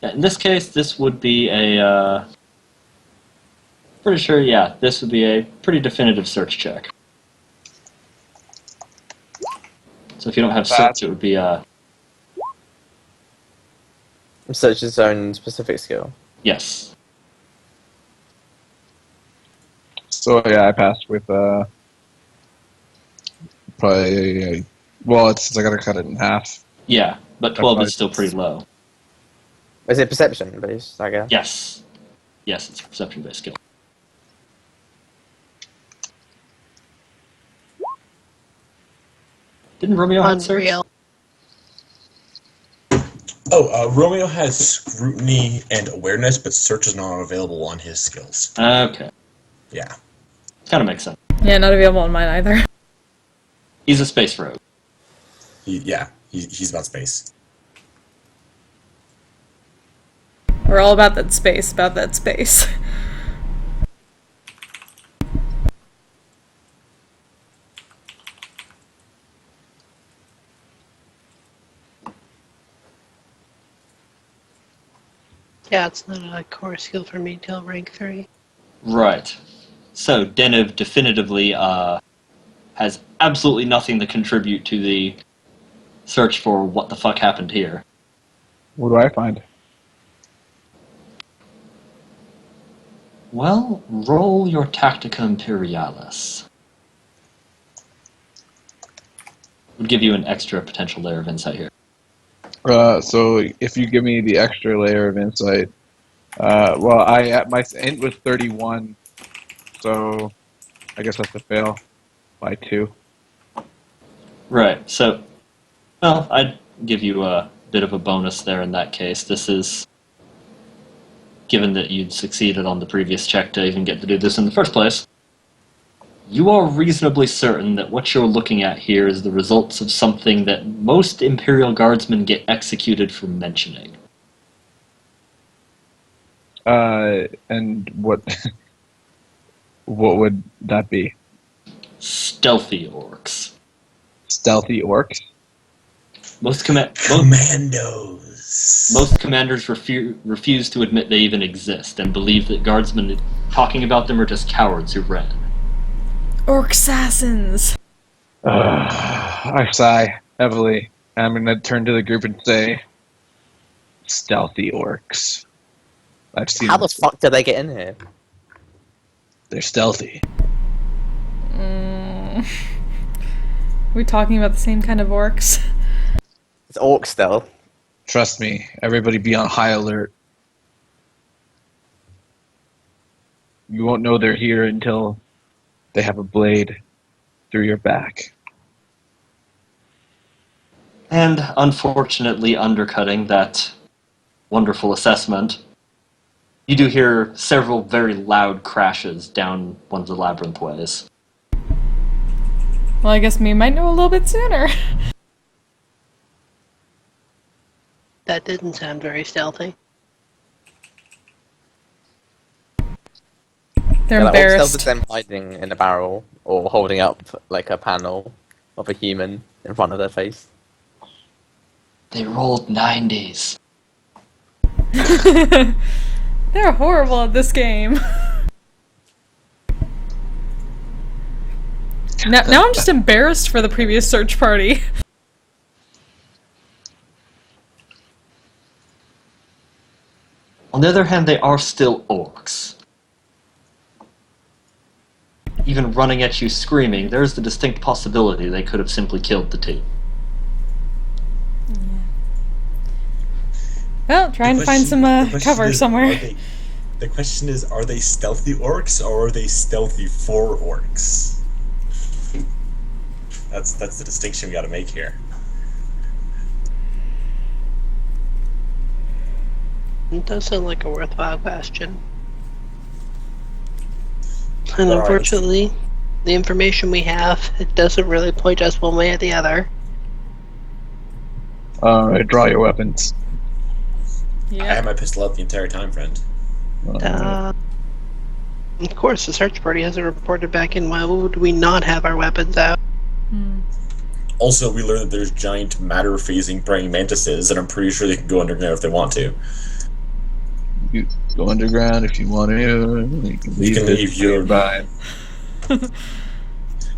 Yeah, in this case, this would be a. Pretty sure, yeah, this would be a pretty definitive search check. So if you don't have search, it would be Search his own specific skill. yes. So yeah, I passed with probably. Well, it's I gotta cut it in half. Yeah, but 12 is still pretty low. Is it perception based, I guess? Yes. Yes, it's a perception-based skill. Didn't Romeo have search? Unreal. Oh, Romeo has scrutiny and awareness, but search is not available on his skills. Okay. Yeah. Kind of makes sense. Yeah, not available on mine either. He's a space rogue. He's about space. We're all about that space, about that space. Yeah, it's not a core skill for me till rank 3. Right. So, Deniv definitively has absolutely nothing to contribute to the search for what the fuck happened here. What do I find? Well, roll your Tactica Imperialis. Would give you an extra potential layer of insight here. So if you give me the extra layer of insight, well, my int was 31, so I guess that's a fail by 2. Right, so, well, I'd give you a bit of a bonus there in that case. This is, given that you'd succeeded on the previous check to even get to do this in the first place, you are reasonably certain that what you're looking at here is the results of something that most Imperial Guardsmen get executed for mentioning. And what what would that be? Stealthy orcs. Stealthy orcs? Most Commandos. most commanders refuse to admit they even exist and believe that guardsmen talking about them are just cowards who ran. Orc assassins! I sigh heavily. I'm going to turn to the group and say, stealthy orcs. I've seen How the this. fuck did they get in here? They're stealthy. Are we talking about the same kind of orcs? It's orc stealth. Trust me, everybody be on high alert. You won't know they're here until they have a blade through your back. And unfortunately, undercutting that wonderful assessment, you do hear several very loud crashes down one of the labyrinth ways. Well, I guess me might know a little bit sooner. That didn't sound very stealthy. They're Yeah, like, orc stealth embarrassed. is them hiding in a barrel or holding up like a panel of a human in front of their face. They rolled 90s. They're horrible at this game. Now I'm just embarrassed for the previous search party. On the other hand, they are still orcs. Even running at you screaming, there's the distinct possibility they could have simply killed the team. Well, trying to find some The question cover is, somewhere. The question is, are they stealthy orcs or are they stealthy for orcs? That's the distinction we got to make here. It does sound like a worthwhile question. And Alright, unfortunately, the information we have, it doesn't really point us one way or the other. Alright, draw your weapons. I Yeah. had my pistol out the entire time, friend. Of course, the search party hasn't reported back in. Why would we not have our weapons out? Also, we learned that there's giant matter-phasing praying mantises, and I'm pretty sure they can go underground if they want to. You go underground if you want to. You can leave your... Bye.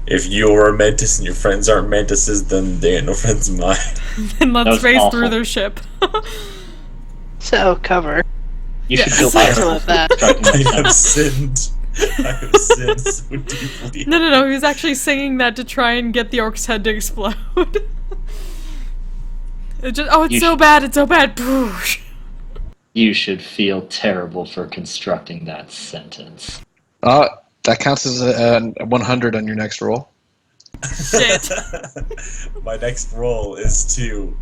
If you're a mantis and your friends aren't mantises, then they ain't no friends of mine. And That let's was race awful. through their ship. So, cover. You Yeah. should feel Something terrible like for that. constructing I that have sentence. sinned. I have sinned so deeply. No, he was actually singing that to try and get the orc's head to explode. It's You so should- bad, it's so bad. Boosh. You should feel terrible for constructing that sentence. That counts as a 100 on your next roll. Shit. My next roll is to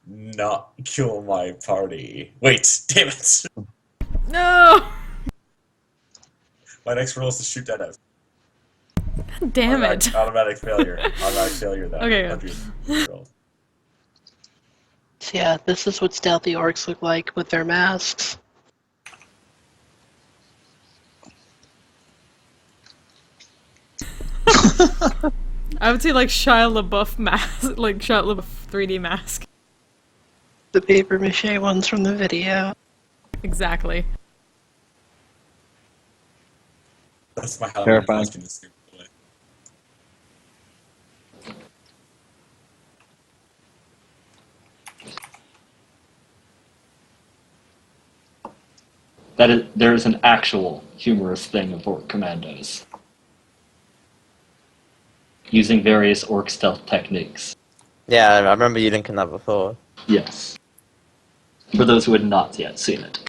not kill my party. Wait, damn it! No! My next roll is to shoot that out. Damn it. Automatic failure. Automatic failure, though. Okay. 100 roll. So yeah, this is what stealthy orcs look like with their masks. I would say like Shia LaBeouf mask, like Shia LaBeouf 3D mask. The paper mache ones from the video. Exactly. That's my Halloween Terrifying. costume. this year, by the way. There is an actual humorous thing of orc commandos. Using various orc stealth techniques. Yeah, I remember you linking that before. Yes. For those who had not yet seen it.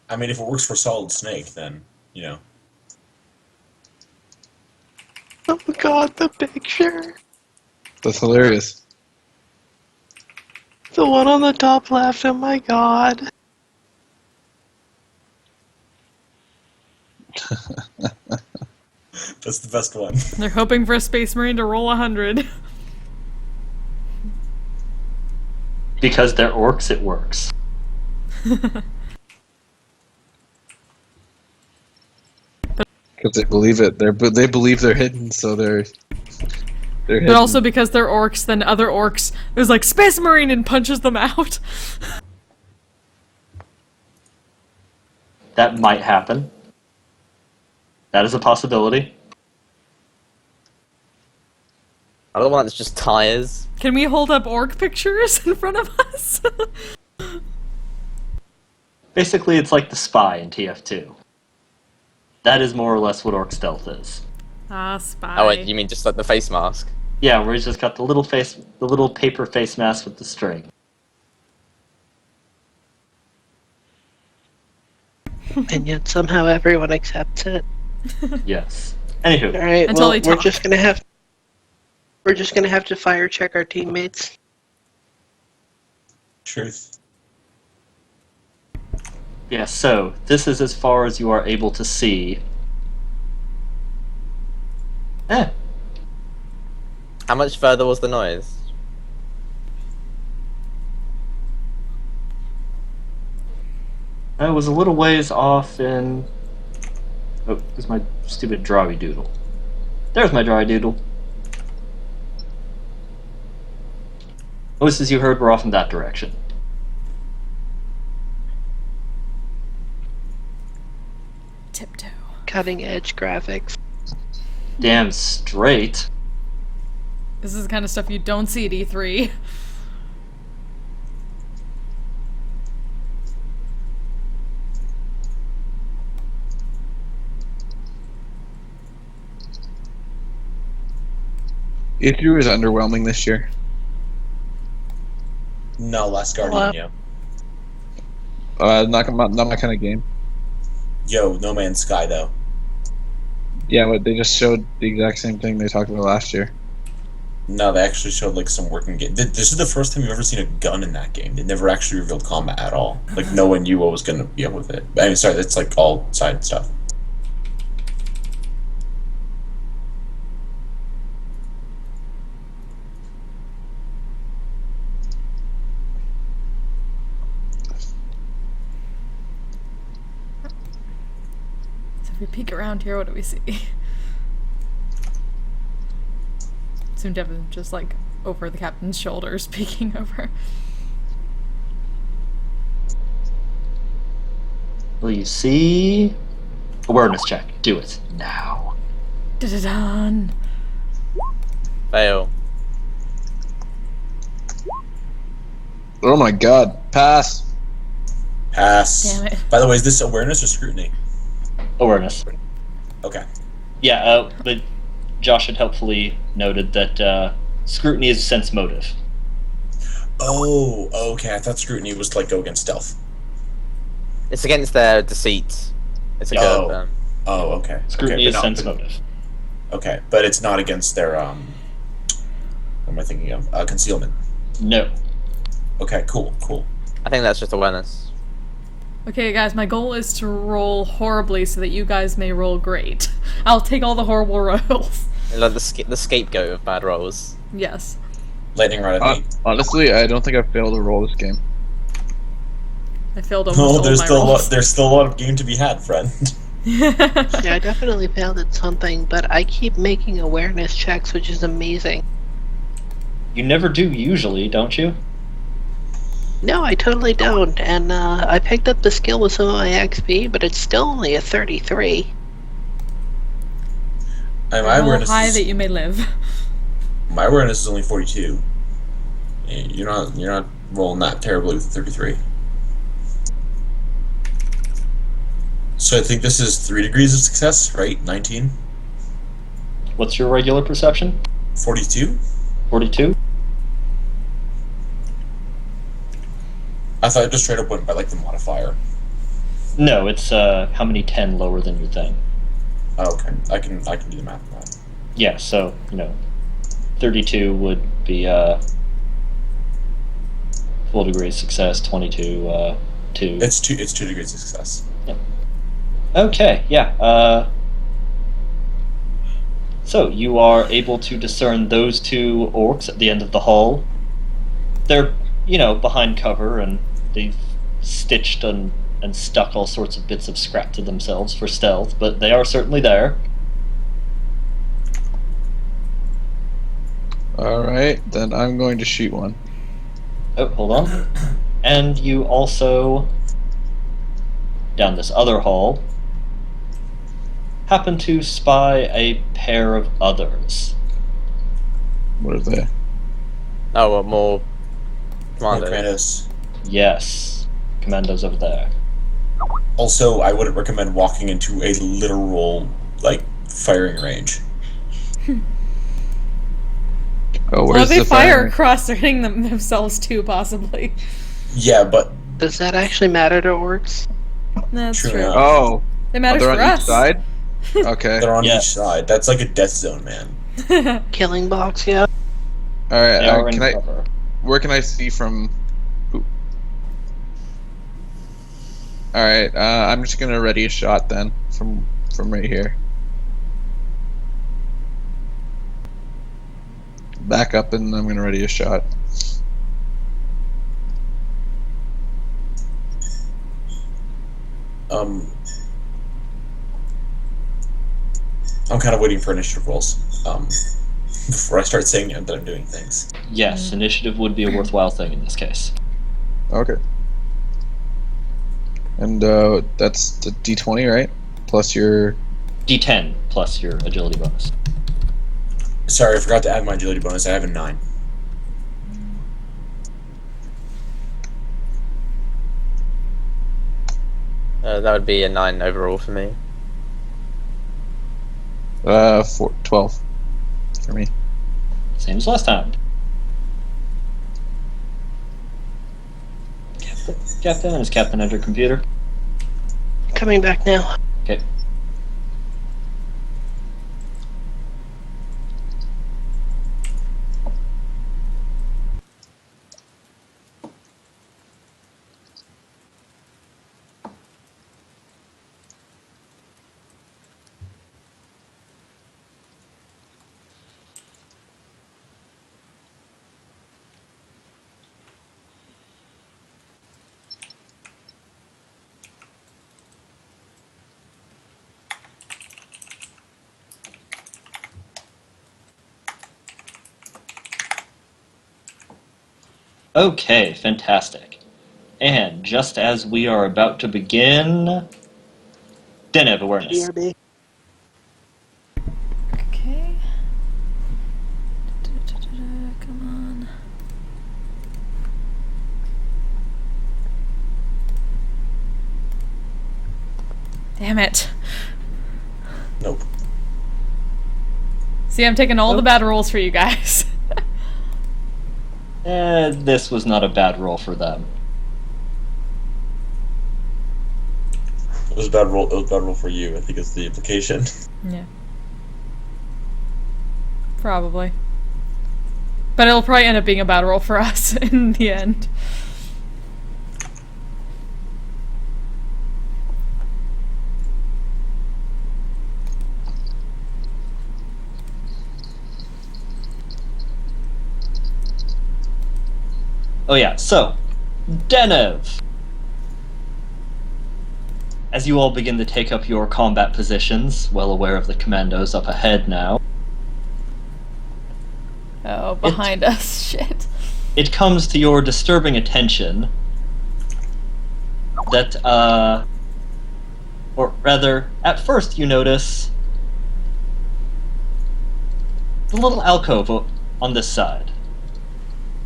I mean, if it works for Solid Snake, then, you know. Oh god, the picture. That's hilarious. The one on the top left, oh my god. That's the best one. They're hoping for a Space Marine to roll 100. Because they're orcs, it works. Because they believe it. They believe they're hidden, so they're hidden. But also because they're orcs, then other orcs, there's like Space Marine and punches them out. That might happen. That is a possibility. Another one that's just tires. Can we hold up orc pictures in front of us? Basically, it's like the spy in TF2. That is more or less what orc stealth is. Ah, spy. Oh wait, you mean just like the face mask? Yeah, where he's just got the little paper face mask with the string. And yet somehow everyone accepts it. Yes. Anywho, Alright, Until well, they we're talk. just gonna have to fire check our teammates. Truth. yeah, so this is as far as you are able to see. How much further was the noise? I was a little ways off in... Oh, there's my stupid drawy doodle. There's my drawy doodle. Voices you heard were off in that direction. Tiptoe. Cutting edge graphics. Damn straight. This is the kind of stuff you don't see at E3. E3 was underwhelming this year. No, Last Guardian, Hello? yo. Not my kind of game. Yo, No Man's Sky, though. Yeah, but they just showed the exact same thing they talked about last year. No, they actually showed like some working game. This is the first time you've ever seen a gun in that game. They never actually revealed combat at all. Like no one knew what was going to be up with it. I mean, sorry, that's like all side stuff. So if we peek around here, what do we see? Soon Devin just like over the captain's shoulders, peeking over. Will you see? Awareness check. Do it now. Da-da-dun. Fail. Oh my god. Pass. Pass. Damn it. By the way, is this awareness or scrutiny? Awareness. Okay. Yeah, but Josh had helpfully noted that scrutiny is a sense motive. Oh, okay. I thought scrutiny was like go against stealth. It's against their deceit. It's a Oh. good. Oh, okay. Scrutiny okay, is but sense not- motive. Okay, but it's not against their What am I thinking of? Concealment. No. Okay, cool. I think that's just awareness. Okay, guys, my goal is to roll horribly so that you guys may roll great. I'll take all the horrible rolls. Like the scapegoat of bad rolls. Yes. Lightning rod at me. Honestly, I don't think I've failed to roll this game. I failed almost No, all there's my still rolls. there's still a lot of game to be had, friend. Yeah, I definitely failed at something, but I keep making awareness checks, which is amazing. You never do usually, don't you? No, I totally don't. And I picked up the skill with some of my XP, but it's still only a 33. My Roll awareness high is, that you may live. my awareness is only 42. You're not rolling that terribly with 33. So I think this is 3 degrees of success, right? 19? What's your regular perception? 42? 42? I thought I just straight up went by like the modifier. No, it's how many 10 lower than your thing. Oh, okay. I can do the math on that. Yeah, so, 32 would be full degree of success, 22, 2. It's 2 degrees of success. Okay, yeah. So you are able to discern those two orcs at the end of the hall. They're, behind cover, and they've stitched and stuck all sorts of bits of scrap to themselves for stealth, but they are certainly there. Alright, then I'm going to shoot one. Oh, hold on. And you also, down this other hall, happen to spy a pair of others. What are they? Oh, what more? More Commandos. Kratos. Yes, commandos over there. Also, I wouldn't recommend walking into a literal, firing range. Oh, Well, where's if they the fire fire? across, they're hitting themselves too, possibly. Yeah, but Does that actually matter to orcs? That's True true. enough. Oh, It matters they're for on each us. side? Okay. they're on Yeah. each side. That's like a death zone, man. Killing box, yeah. Alright, They are in can I? cover. Where can I see from? Who? Alright, I'm just gonna ready a shot then from right here. Back up, and I'm gonna ready a shot. I'm kind of waiting for initiative rolls. Before I start saying that I'm doing things. Yes, initiative would be a worthwhile thing in this case. Okay. And that's the D20, right? Plus your. D10 plus your agility bonus. Sorry, I forgot to add my agility bonus. I have a 9. That would be a 9 overall for me. 12 for me. Same as last time. Captain, is Captain at your computer? Coming back now. Okay. Okay, fantastic. And just as we are about to begin, Denev awareness. BRB. Okay. Come on. Damn it. Nope. See, I'm taking all the bad rolls for you guys. This was not a bad roll for them. It was a bad roll. It was a bad roll for you. I think is the implication. Yeah. Probably. But it'll probably end up being a bad roll for us in the end. Oh yeah, so, Denev! As you all begin to take up your combat positions, well aware of the commandos up ahead now, Oh, behind us. Shit. it comes to your disturbing attention that, or rather, at first you notice the little alcove on this side.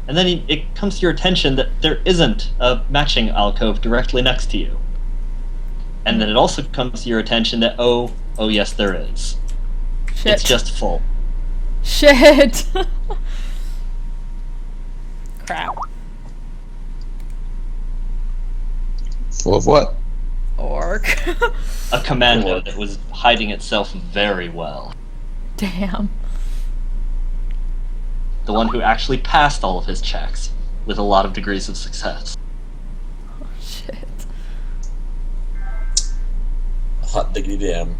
And then it comes to your attention that there isn't a matching alcove directly next to you. And then it also comes to your attention that, oh yes, there is. Shit. It's just full. Shit. Crap. Full of what? Orc. A commando that was hiding itself very well. Damn. The one who actually passed all of his checks with a lot of degrees of success. Oh, shit. Hot diggity damn.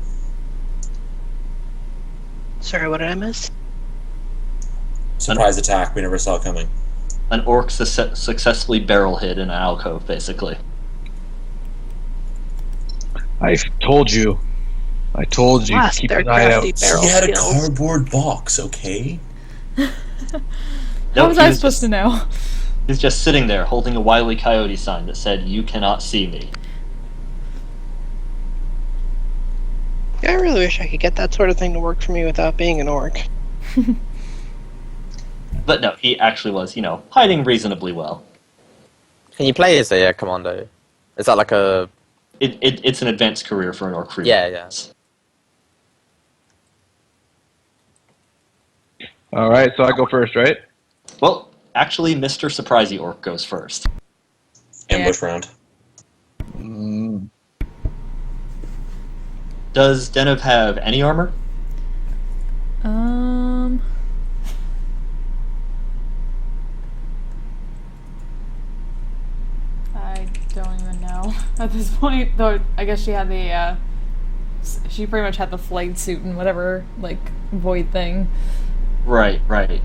Sorry, what did I miss? Surprise attack we never saw coming. An orc successfully barrel hid in an alcove, basically. I told you. I told you. Blast Keep their an eye out. crafty barrel He had a skills. cardboard box, okay? How was he I supposed just, to know? He's just sitting there holding a Wile E. Coyote sign that said, "You cannot see me." I really wish I could get that sort of thing to work for me without being an orc. But no, he actually was, hiding reasonably well. Can you play as a commando? Is that like a... It's an advanced career for an orc recruit. Yeah. Alright, so I go first, right? Well, actually, Mr. Surprisey Orc goes first. Ambush round. Mm, Does Denev have any armor? I don't even know at this point. Though I guess she had the, she pretty much had the flight suit and whatever, like, void thing. Right. Grab.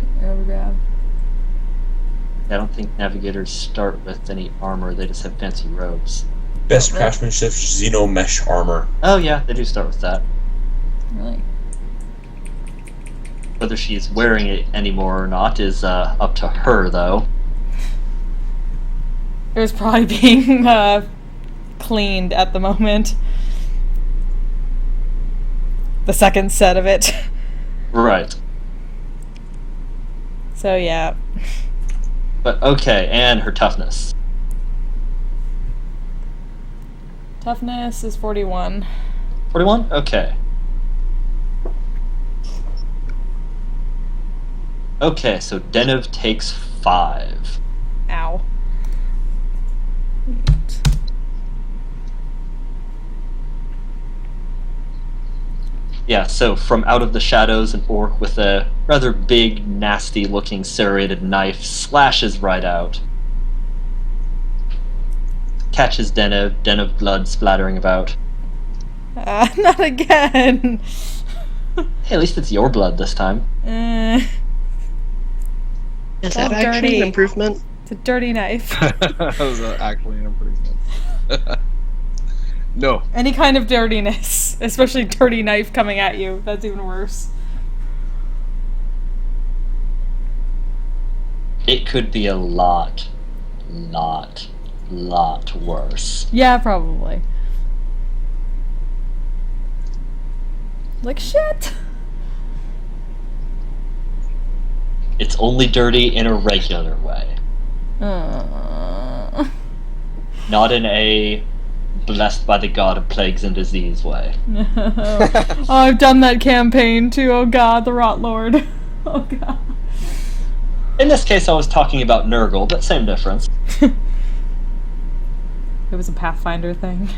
I don't think navigators start with any armor, they just have fancy robes. Best Right. craftsmanship, Xeno mesh armor. Oh yeah, they do start with that. Really? Whether she's wearing it anymore or not is up to her, though. It was probably being cleaned at the moment. The second set of it. Right. So yeah. But okay, and her toughness. Toughness is 41. 41? Okay. Okay, so Denev takes 5. Ow. Yeah, so from out of the shadows, an orc with a rather big, nasty-looking serrated knife slashes right out. Catches Denev blood splattering about. Not again. Hey, at least it's your blood this time. Is that Oh, actually dirty. an improvement? It's a dirty knife. that was actually an improvement. No. Any kind of dirtiness, especially dirty knife coming at you, that's even worse. It could be a lot lot worse. Yeah, probably. Like, shit! It's only dirty in a regular way. Not in a blessed by the god of plagues and disease way. Oh, I've done that campaign too. Oh god, the Rot Lord. Oh god. In this case, I was talking about Nurgle, but same difference. It was a Pathfinder thing.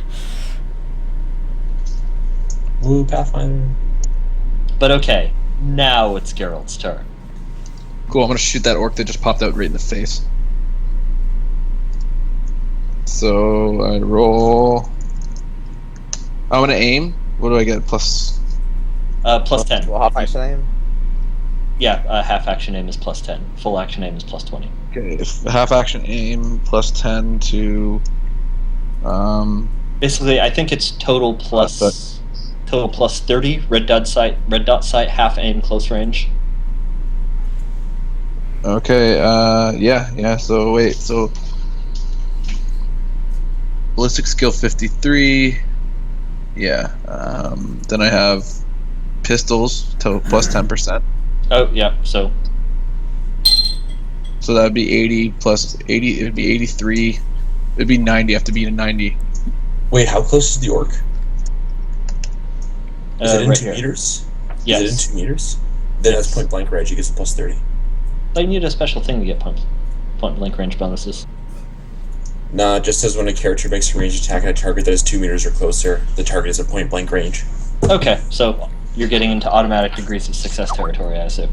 Woo, Pathfinder. But okay, now it's Geralt's turn. Cool, I'm gonna shoot that orc that just popped out right in the face. So I roll. I'm gonna aim. What do I get? Plus. Plus 10. What half action aim? Yeah, half action aim is plus 10. Full action aim is plus 20. Okay, if half action aim plus 10 to. Basically, I think it's total plus 30. Red dot sight, half aim, close range. Okay, yeah, so wait, so ballistic skill 53, yeah, then I have pistols to plus 10%, Oh, yeah, so so that would be 80 plus 80, it would be 83, it would be 90, I have to beat a 90. Wait, how close is the orc? Is it in right 2 here. meters? Yes. Is it in 2 meters? Then that's point blank range, he gets a plus 30. I need a special thing to get point blank range bonuses. Nah, it just says when a character makes a ranged attack at a target that is 2 meters or closer, the target is at point blank range. Okay, so you're getting into automatic degrees of success territory, I assume.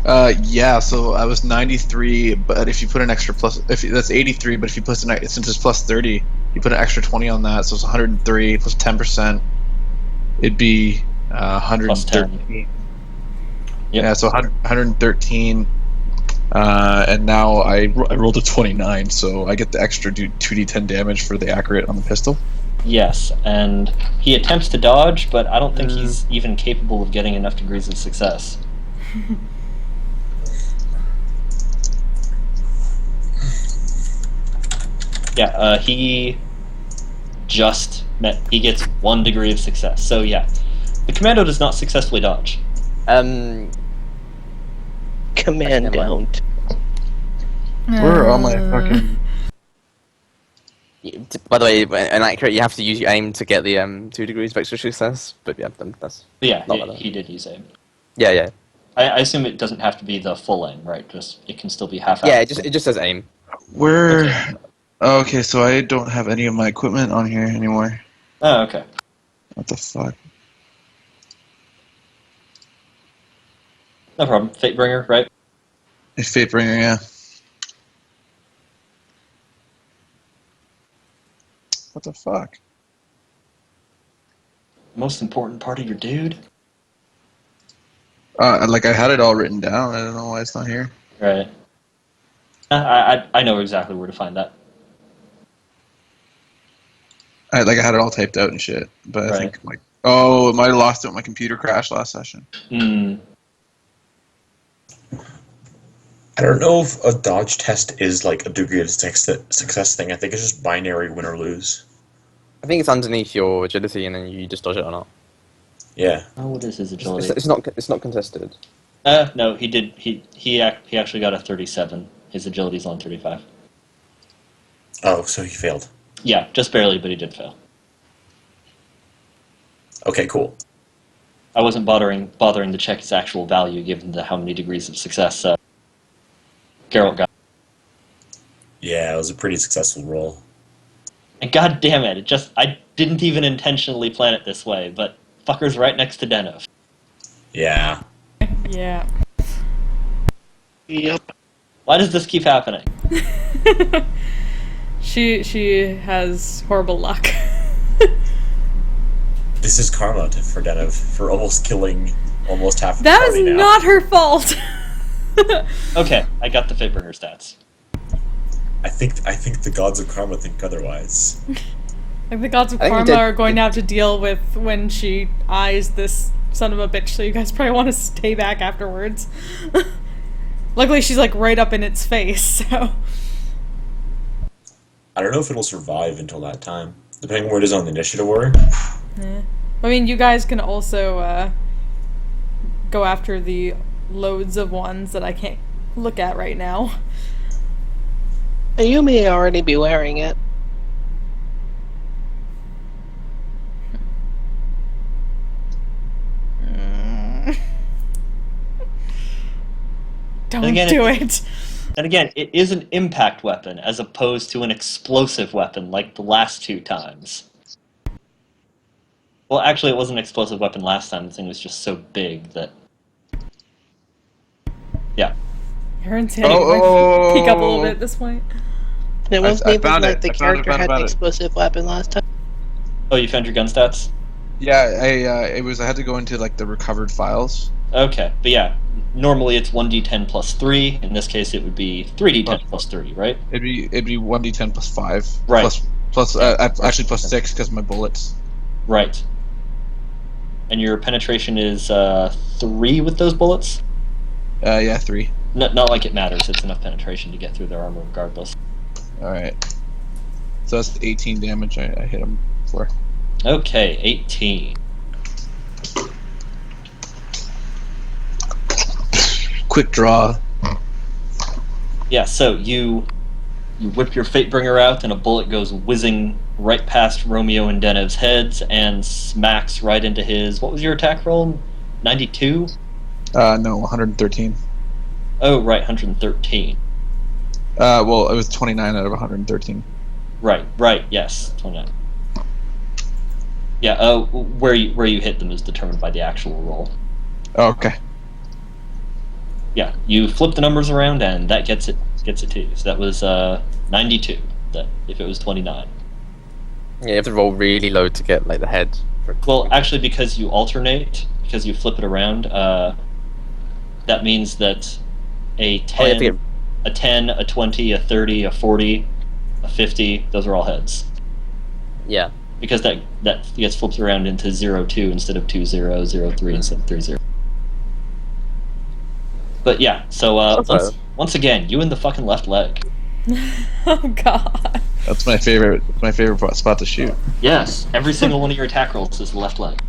Yeah, so I was 93, but if you put an extra plus, that's 83, but if you put since it's plus 30, you put an extra 20 on that, so it's 103 plus 10%, it'd be 113. Yep. Yeah, so 113, and now I rolled a 29, so I get the extra 2d10 damage for the accurate on the pistol. Yes, and he attempts to dodge, but I don't think he's even capable of getting enough degrees of success. Yeah, he gets 1 degree of success. So yeah, the commando does not successfully dodge. Command don't. Where are my fucking... By the way, inaccurate, you have to use your aim to get the 2 degrees of extra success, but yeah, that's... But yeah, Not bad. he did use aim. Yeah. I assume it doesn't have to be the full aim, right? It can still be half. Yeah, out. it just says aim. Where... Okay. Okay, so I don't have any of my equipment on here anymore. Oh, okay. What the fuck? No problem. Fatebringer, right? A Fatebringer, yeah. What the fuck? Most important part of your dude. Like I had it all written down. I don't know why it's not here. Right. I know exactly where to find that. I had it all typed out and shit, but I Right. think like, oh, I might have lost it when my computer crashed last session. Hmm. I don't know if a dodge test is like a degree of success thing. I think it's just binary win or lose. I think it's underneath your agility, and then you just dodge it or not. Yeah. Oh, what is his agility? It's not contested. No, he did. He actually got a 37. His agility's on 35. Oh, so he failed. Yeah, just barely, but he did fail. Okay, cool. I wasn't bothering to check his actual value given how many degrees of success Geralt got. Yeah, it was a pretty successful roll. And god damn it, I didn't even intentionally plan it this way, but fucker's right next to Zennith. Yeah. Yeah. Yep. Why does this keep happening? She has horrible luck. This is karma for Zennith for almost killing almost half the That party is now. not her fault. Okay, I got the Fatebringer stats. I think the gods of karma think otherwise. Like the gods of I think karma we did- are going to have to deal with when she eyes this son of a bitch, so you guys probably want to stay back afterwards. Luckily she's like right up in its face, so... I don't know if it'll survive until that time, depending where it is on the initiative order. Yeah. I mean, you guys can also go after the loads of ones that I can't look at right now. You may already be wearing it. Don't again, do it. And again, it is an impact weapon as opposed to an explosive weapon like the last 2 times. Well, actually, it was an explosive weapon last time. The thing was just so big that... Yeah. Aaron's head might peek up a little bit at this point. It wasn't I even found like it. the I found character had it. an explosive weapon last time. Oh, you found your gun stats? Yeah, I had to go into like the recovered files. Okay, but yeah, normally it's 1d10 plus 3. In this case, it would be 3d10 plus 3, right? It'd be 1d10 plus 5. Right. Plus actually plus 6 because my bullets. Right. And your penetration is 3 with those bullets? Yeah, 3. Not like it matters. It's enough penetration to get through their armor regardless. All right. So that's 18 damage. I hit him for. Okay, 18. Quick draw. Yeah, so you whip your Fatebringer out, and a bullet goes whizzing right past Romeo and Denev's heads and smacks right into his... What was your attack roll? 92? No, 113. Oh, right, 113. Well, it was 29 out of 113. Right, yes, 29. Yeah, where you hit them is determined by the actual roll. Oh, okay. Yeah, you flip the numbers around, and that gets it to you. So that was 92. That if it was 29. Yeah, you have to roll really low to get like the head. Well, actually, because you alternate, because you flip it around, that means that a 10, a 10, a 20, a 30, a 40, a 50, those are all heads. Yeah. Because that gets flipped around into 0-2 instead of 2-0, 0-3 instead of 3-0. But yeah, so once again, you in the fucking left leg. Oh god. That's my favorite. My favorite spot to shoot. Yes, every single one of your attack rolls is the left leg.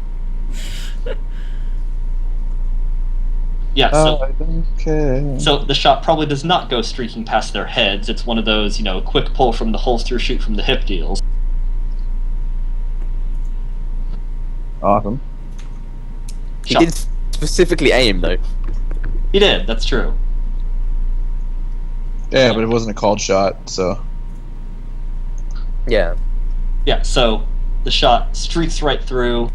Yeah, so I don't care. so the shot probably does not go streaking past their heads. It's one of those, quick pull from the holster, shoot from the hip deals. Awesome. He did specifically aim though. He did, that's true. Yeah, but it wasn't a called shot, so. Yeah. Yeah, so the shot streaks right through,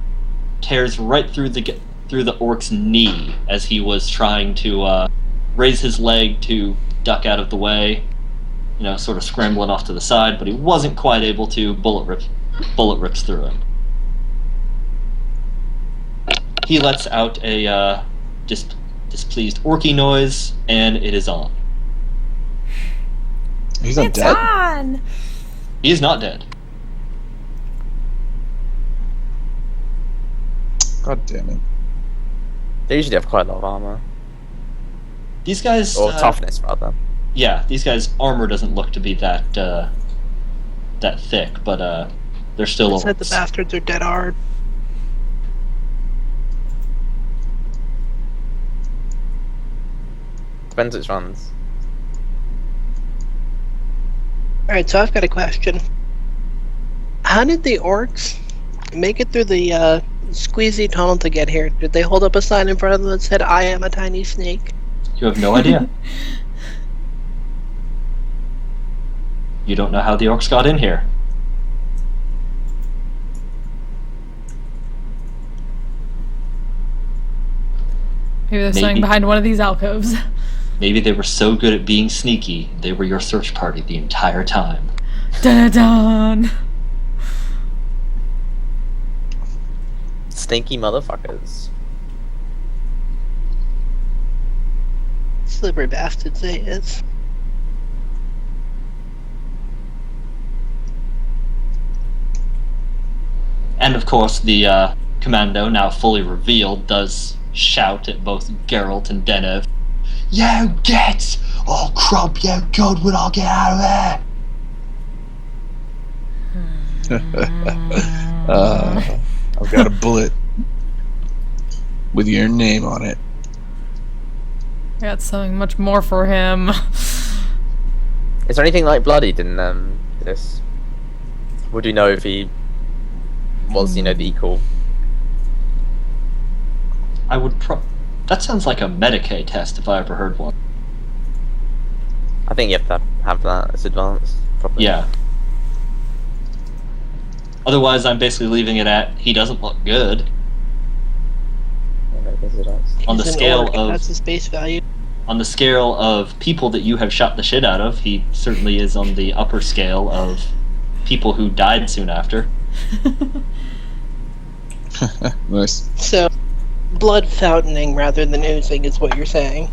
tears right through the orc's knee as he was trying to raise his leg to duck out of the way, sort of scrambling off to the side, but he wasn't quite able to. Bullet rips through him. He lets out a displeased orky noise, and it is on. He's not dead. On! He is not dead. God damn it. They usually have quite a lot of armor. These guys... Or toughness, rather. Yeah, these guys' armor doesn't look to be that thick, but they're still... Said the bastards are dead hard. Depends which ones. Alright, so I've got a question. How did the orcs make it through the squeezy tunnel to get here? Did they hold up a sign in front of them that said, "I am a tiny snake"? You have no idea. You don't know how the orcs got in here. Maybe they're staying behind one of these alcoves. Maybe they were so good at being sneaky, they were your search party the entire time. Dun-dun-dun! Stinky motherfuckers. Slippery bastards they is. And of course, the commando, now fully revealed, does shout at both Geralt and Denev. Yo, get! Oh, crap, yo, God, when I get out of there! I've got a bullet with your name on it. I got something much more for him. Is there anything like bloodied in this? Would you know if he was, the equal? I would that sounds like a Medicaid test if I ever heard one. I think you have to have that as advanced. Probably. Yeah. Otherwise, I'm basically leaving it at he doesn't look good. Yeah, I guess it does. On the He's an scale orc, of that's his base value. on the scale of people that you have shot the shit out of, he certainly is on the upper scale of people who died soon after. Nice. So, blood fountaining rather than oozing is what you're saying.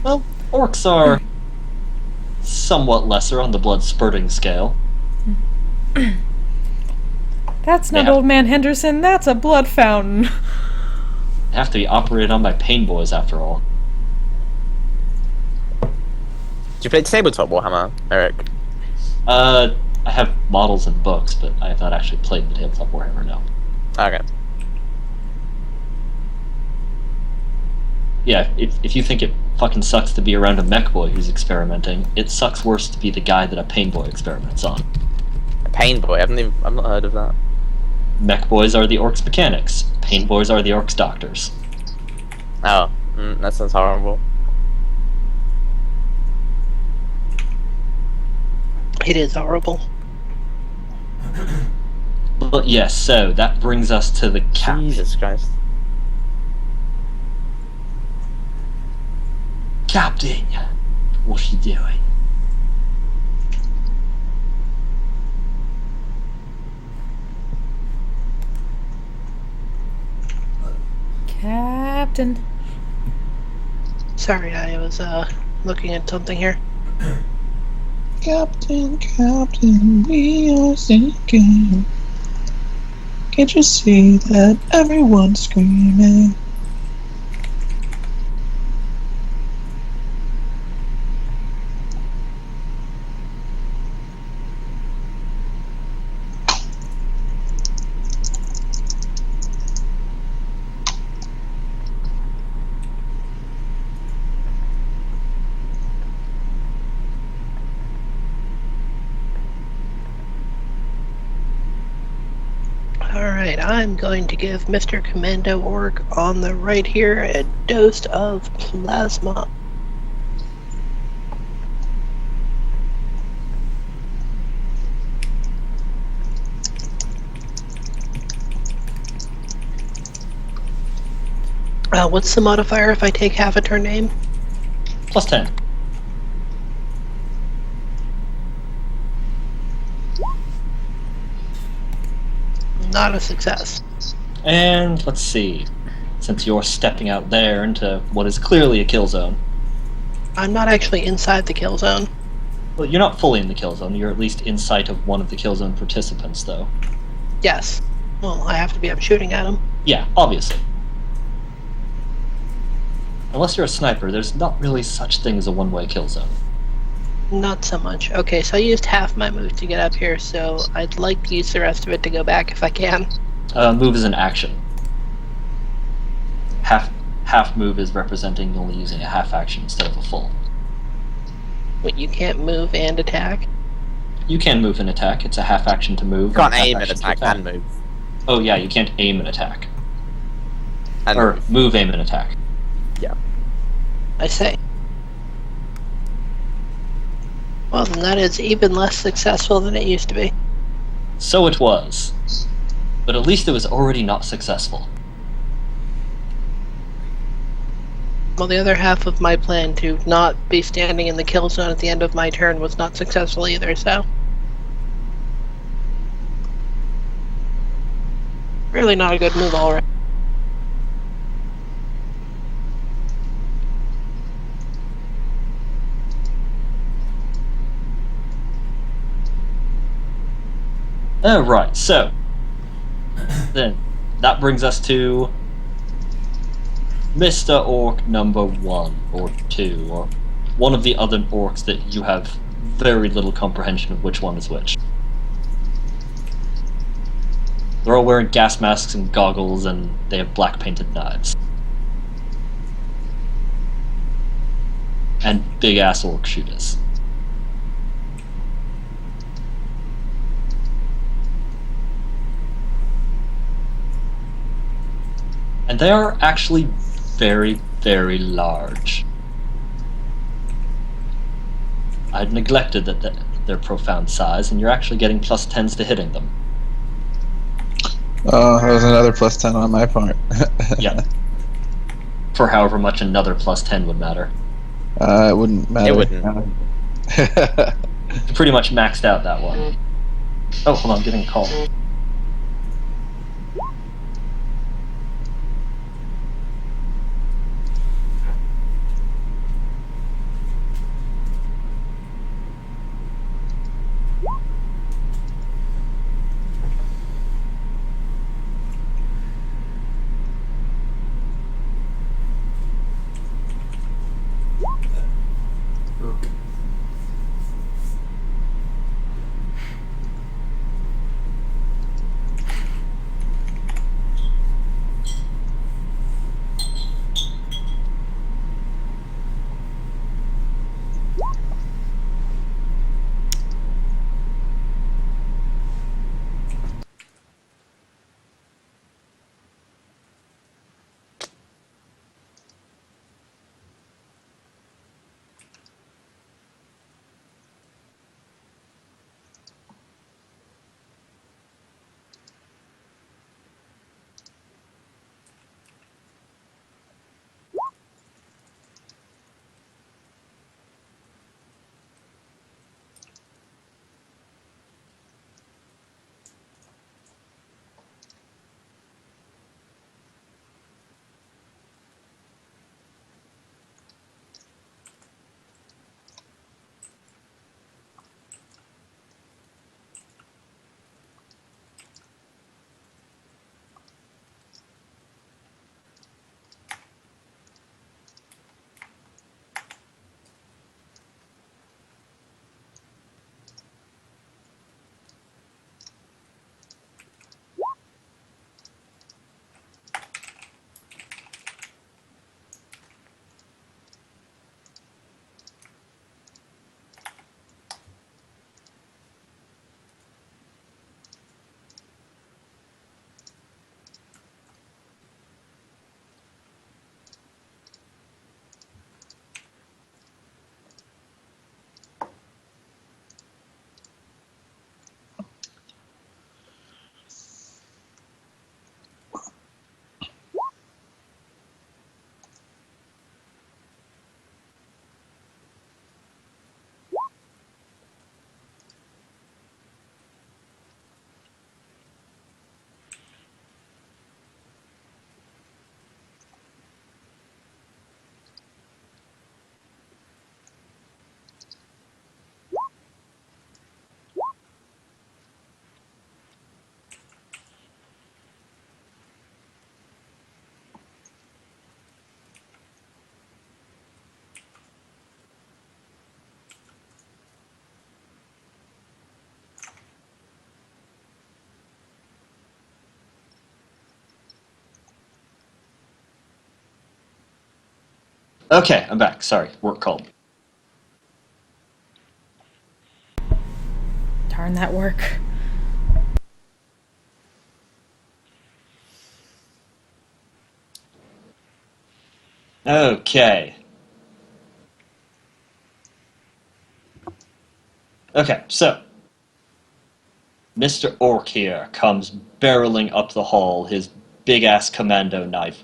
Well, orcs are somewhat lesser on the blood spurting scale. That's not Yeah. Old Man Henderson, that's a blood fountain. They have to be operated on by pain boys after all. Do you play tabletop Warhammer, Eric? I have models and books, but I have not actually played the tabletop Warhammer, no. Okay. Yeah, if you think it fucking sucks to be around a mech boy who's experimenting, it sucks worse to be the guy that a pain boy experiments on. A pain boy. I've not heard of that. Mech boys are the orcs' mechanics. Pain boys are the orcs' doctors. Oh, that sounds horrible. It is horrible. But yes, so that brings us to the captain. Jesus Christ. Captain, what's he doing? Captain. Sorry, I was looking at something here. Captain, Captain, we are sinking. Can't you see that everyone's screaming? Alright, I'm going to give Mr. Commando Orc on the right here a dose of plasma. What's the modifier if I take half a turn name? Plus 10. Not a success. And let's see. Since you're stepping out there into what is clearly a kill zone. I'm not actually inside the kill zone. Well, you're not fully in the kill zone. You're at least in sight of one of the kill zone participants, though. Yes. Well, I have to be up shooting at him. Yeah, obviously. Unless you're a sniper, there's not really such thing as a one-way kill zone. Not so much. Okay, so I used half my move to get up here, so I'd like to use the rest of it to go back if I can. Move is an action. Half move is representing only using a half action instead of a full. But you can't move and attack? You can move and attack. It's a half action to move. You can't and a half aim and action to attack and move. Oh yeah, you can't aim and attack. And Or move. move, aim, and attack. Yeah. I say. Well, then that is even less successful than it used to be. So it was. But at least it was already not successful. Well, the other half of my plan to not be standing in the kill zone at the end of my turn was not successful either, so... Really not a good move already. Right, so... Then, that brings us to... Mr. Orc number 1, or 2, or one of the other orcs that you have very little comprehension of which one is which. They're all wearing gas masks and goggles, and they have black painted knives. And big-ass orc shooters. And they are actually very, very large. I'd neglected their profound size, and you're actually getting plus 10s to hitting them. Oh, that was another plus 10 on my part. Yeah. For however much another plus 10 would matter. It wouldn't matter. It wouldn't. You pretty much maxed out that one. Oh, hold on, I'm getting a call. Okay. Okay, I'm back. Sorry, work called. Darn that work. Okay. Okay, so Mr. Orc here comes barreling up the hall, his big-ass commando knife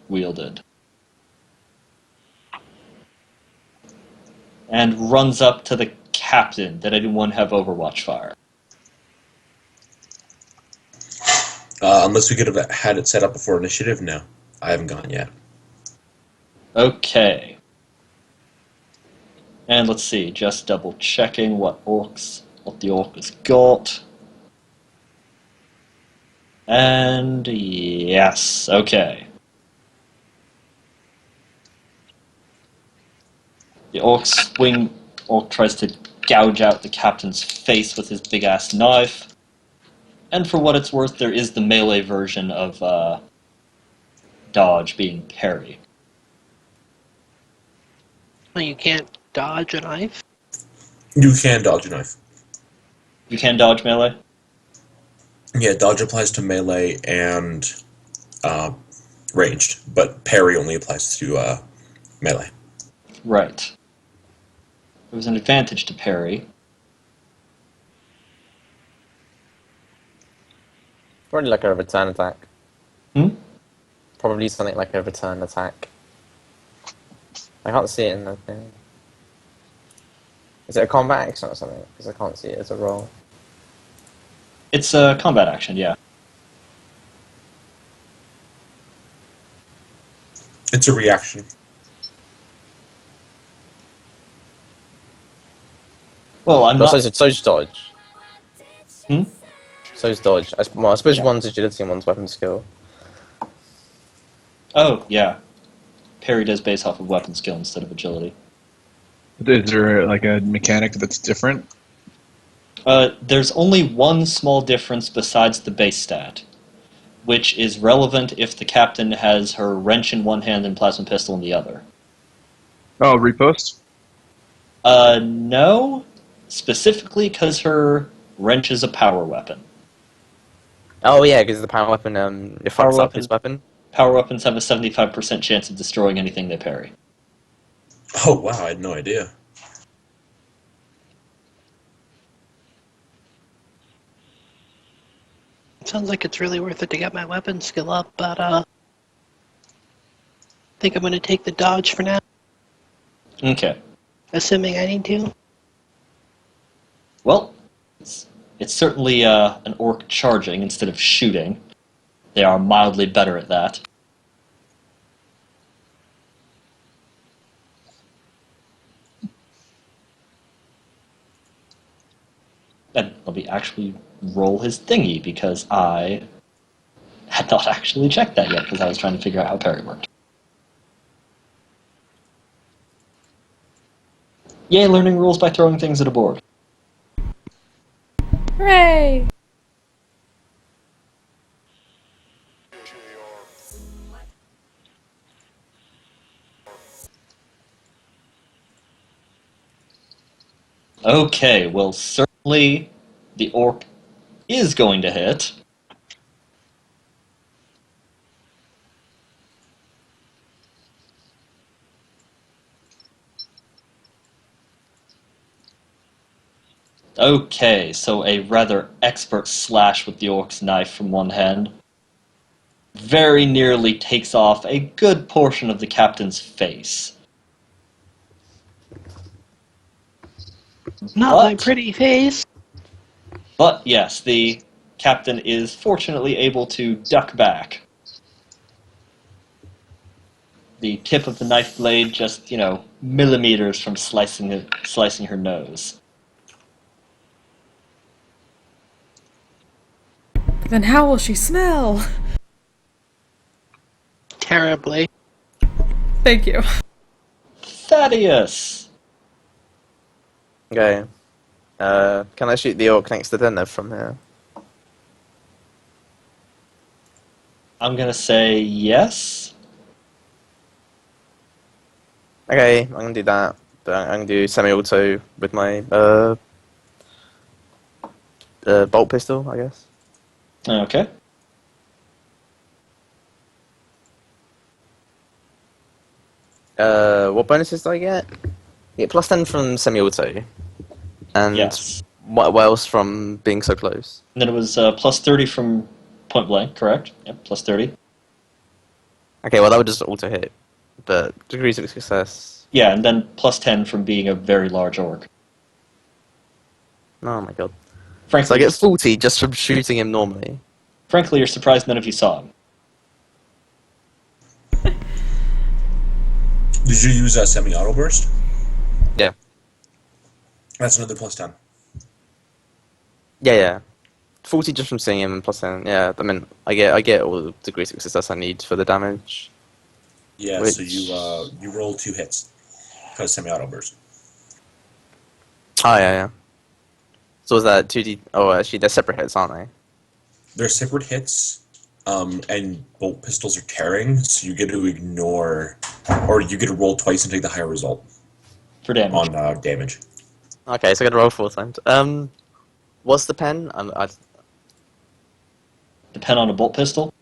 wielded. And runs up to the captain. Did anyone have Overwatch fire? Unless we could have had it set up before initiative, no. I haven't gone yet. Okay. And let's see, just double checking what the orc has got. And yes, okay. The orc tries to gouge out the captain's face with his big ass knife. And for what it's worth, there is the melee version of dodge being parry. Well, you can't dodge a knife. You can dodge a knife. You can dodge melee? Yeah, dodge applies to melee and ranged, but parry only applies to melee. Right. There was an advantage to parry. Probably like a return attack. Hmm? Probably something like a return attack. I can't see it in the thing. Is it a combat action or something? Because I can't see it as a roll. It's a combat action, yeah. It's a reaction. Well, I'm But not... so's dodge. Hmm? So's dodge. I suppose Yeah. one's agility and one's weapon skill. Oh, yeah. Parry does base off of weapon skill instead of agility. Is there like a mechanic that's different? There's only one small difference besides the base stat, which is relevant if the captain has her wrench in one hand and plasma pistol in the other. Oh, repost? No. Specifically because her wrench is a power weapon. Oh yeah, because the power weapon it Power fucks up weapon. his weapon. Power weapons have a 75% chance of destroying anything they parry. Oh wow, I had no idea. Sounds like it's really worth it to get my weapon skill up, but I think I'm gonna take the dodge for now, Okay. assuming I need to. Well, it's certainly an orc charging instead of shooting. They are mildly better at that. And let me actually roll his thingy, because I had not actually checked that yet, because I was trying to figure out how parry worked. Yay, learning rules by throwing things at a board. Hooray! Okay, well, certainly the orc is going to hit. Okay, so a rather expert slash with the orc's knife from one hand very nearly takes off a good portion of the captain's face. Not my pretty face. But yes, the captain is fortunately able to duck back. The tip of the knife blade just, millimeters from slicing her nose. Then how will she smell? Terribly. Thank you. Thaddeus! Okay. Can I shoot the orc next to Zennith from here? I'm gonna say yes. Okay, I'm gonna do that. But I'm gonna do semi-auto with my bolt pistol, I guess. Okay. What bonuses do I get? Yeah, plus 10 from semi-auto. And Yes. what else from being so close? And then it was plus 30 from point blank, correct? Yep, plus 30. Okay, well that would just auto hit. But degrees of success. Yeah, and then plus 10 from being a very large orc. Oh my god. Frankly, So I get 40 just from shooting him normally. frankly, you're surprised none of you saw him. Did you use a semi-auto burst? Yeah. That's another plus 10. Yeah. 40 just from seeing him and plus 10. Yeah, I mean, I get all the degrees of success I need for the damage. Yeah, Which- so you roll 2 hits because semi-auto burst. Oh, yeah. So is that 2D... Oh, actually, they're separate hits, aren't they? they're separate hits, and bolt pistols are tearing, so you get to ignore, or you get to roll twice and take the higher result For damage. on damage. Okay, so I gotta roll 4 times. What's the pen? Depend on a bolt pistol.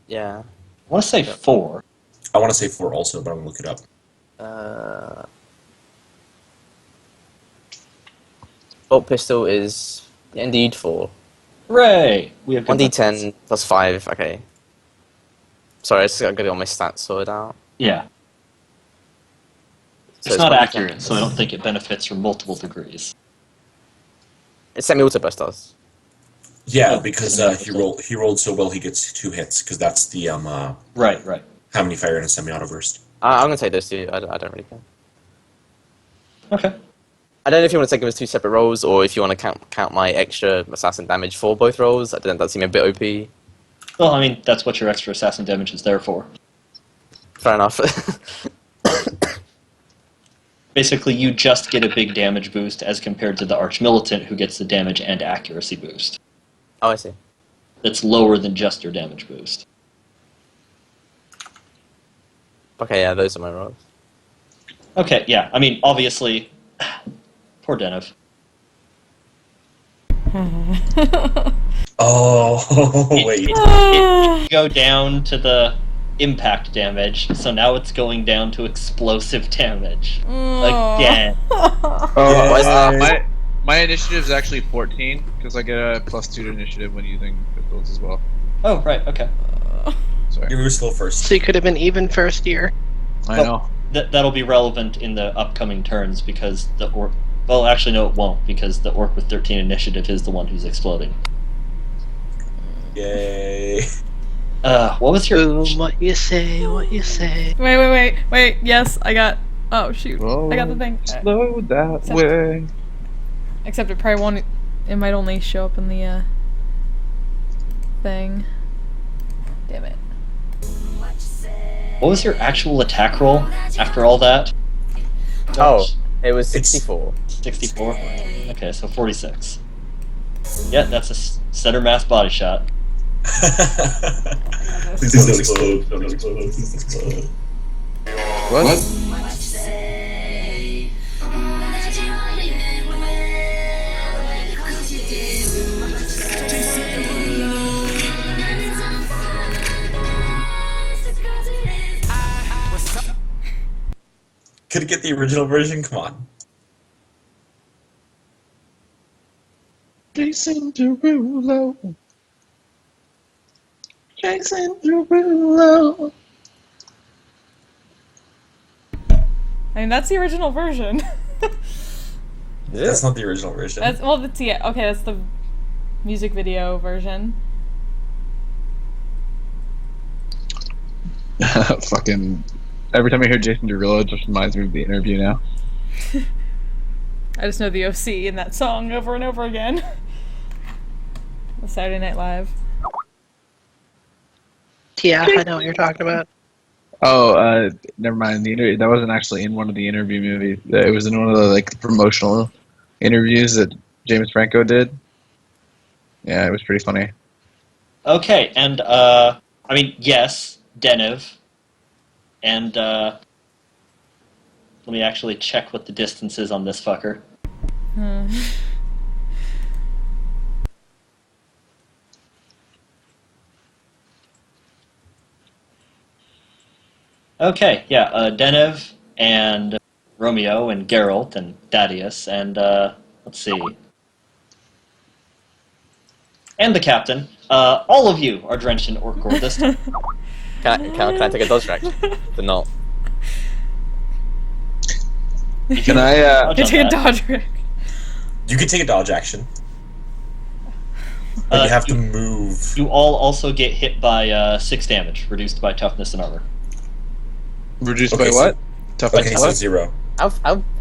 Yeah. I want to say 4. I want to say 4 also, but I'm gonna look it up. Bolt pistol is indeed 4. Hooray! We have good 1d10 plus 5. Okay. Sorry, I just gotta get all my stats sorted out. Yeah. So It's not 1d10. accurate, so I don't think it benefits from multiple degrees. It's semi-auto burst does. Yeah, Oh, because semi-auto. he rolled so well, he gets 2 hits because that's the Right. how many fire in a semi-auto burst. I'm gonna take those 2. I don't really care. Okay. I don't know if you want to take them as 2 separate rolls, or if you want to count my extra assassin damage for both rolls. I don't. That seems a bit OP. Well, I mean, that's what your extra assassin damage is there for. Fair enough. Basically, you just get a big damage boost as compared to the Arch-Militant, who gets the damage and accuracy boost. Oh, I see. That's lower than just your damage boost. Okay, yeah, those are my rolls. Okay, yeah. I mean, obviously, poor Zennith. Oh, wait. It go down to the impact damage, so now it's going down to explosive damage. Again. Why is that? My initiative is actually 14 because I get a +2 to initiative when using pistols as well. Oh, right, okay. Sorry. You were slow first. So you could have been even first year. I know. That'll be relevant in the upcoming turns because the orc... Well, actually, no, it won't, because the orc with 13 initiative is the one who's exploding. Yay. What was your... Boom, what you say, what you say. Wait. Yes, I got. Oh shoot! Whoa, I got the thing. Slow that Except- way. Except it probably won't. It might only show up in the thing. Damn it. What was your actual attack roll after all that? Oh, it was It's- 64. 64? Okay, so 46. Yeah, that's a center mass body shot. Please don't explode. Don't explode. Please don't explode. What? Could it get the original version? Come on. Jason Derulo. Jason Derulo. I mean, that's the original version. That's not the original version. That's yeah. Okay, that's the music video version. Fucking. Every time I hear Jason Derulo, it just reminds me of the interview now. I just know the OC in that song over and over again. The Saturday Night Live. Yeah, I know what you're talking about. Oh, never mind. That wasn't actually in one of the interview movies. It was in one of the promotional interviews that James Franco did. Yeah, it was pretty funny. Okay, and, I mean, yes, Zennith. And, let me actually check what the distance is on this fucker. Okay, yeah, Zennith and Romeo and Geralt and Thaddeus and, let's see. And the captain. All of you are drenched in orc gore this time. Can I take a dodge action? The not. Can I, You take a dodge. You can take a dodge action. But you have to move. You all also get hit by 6 damage, reduced by toughness and armor. reduced Okay, by so- what? Toughness Okay, so what? 0.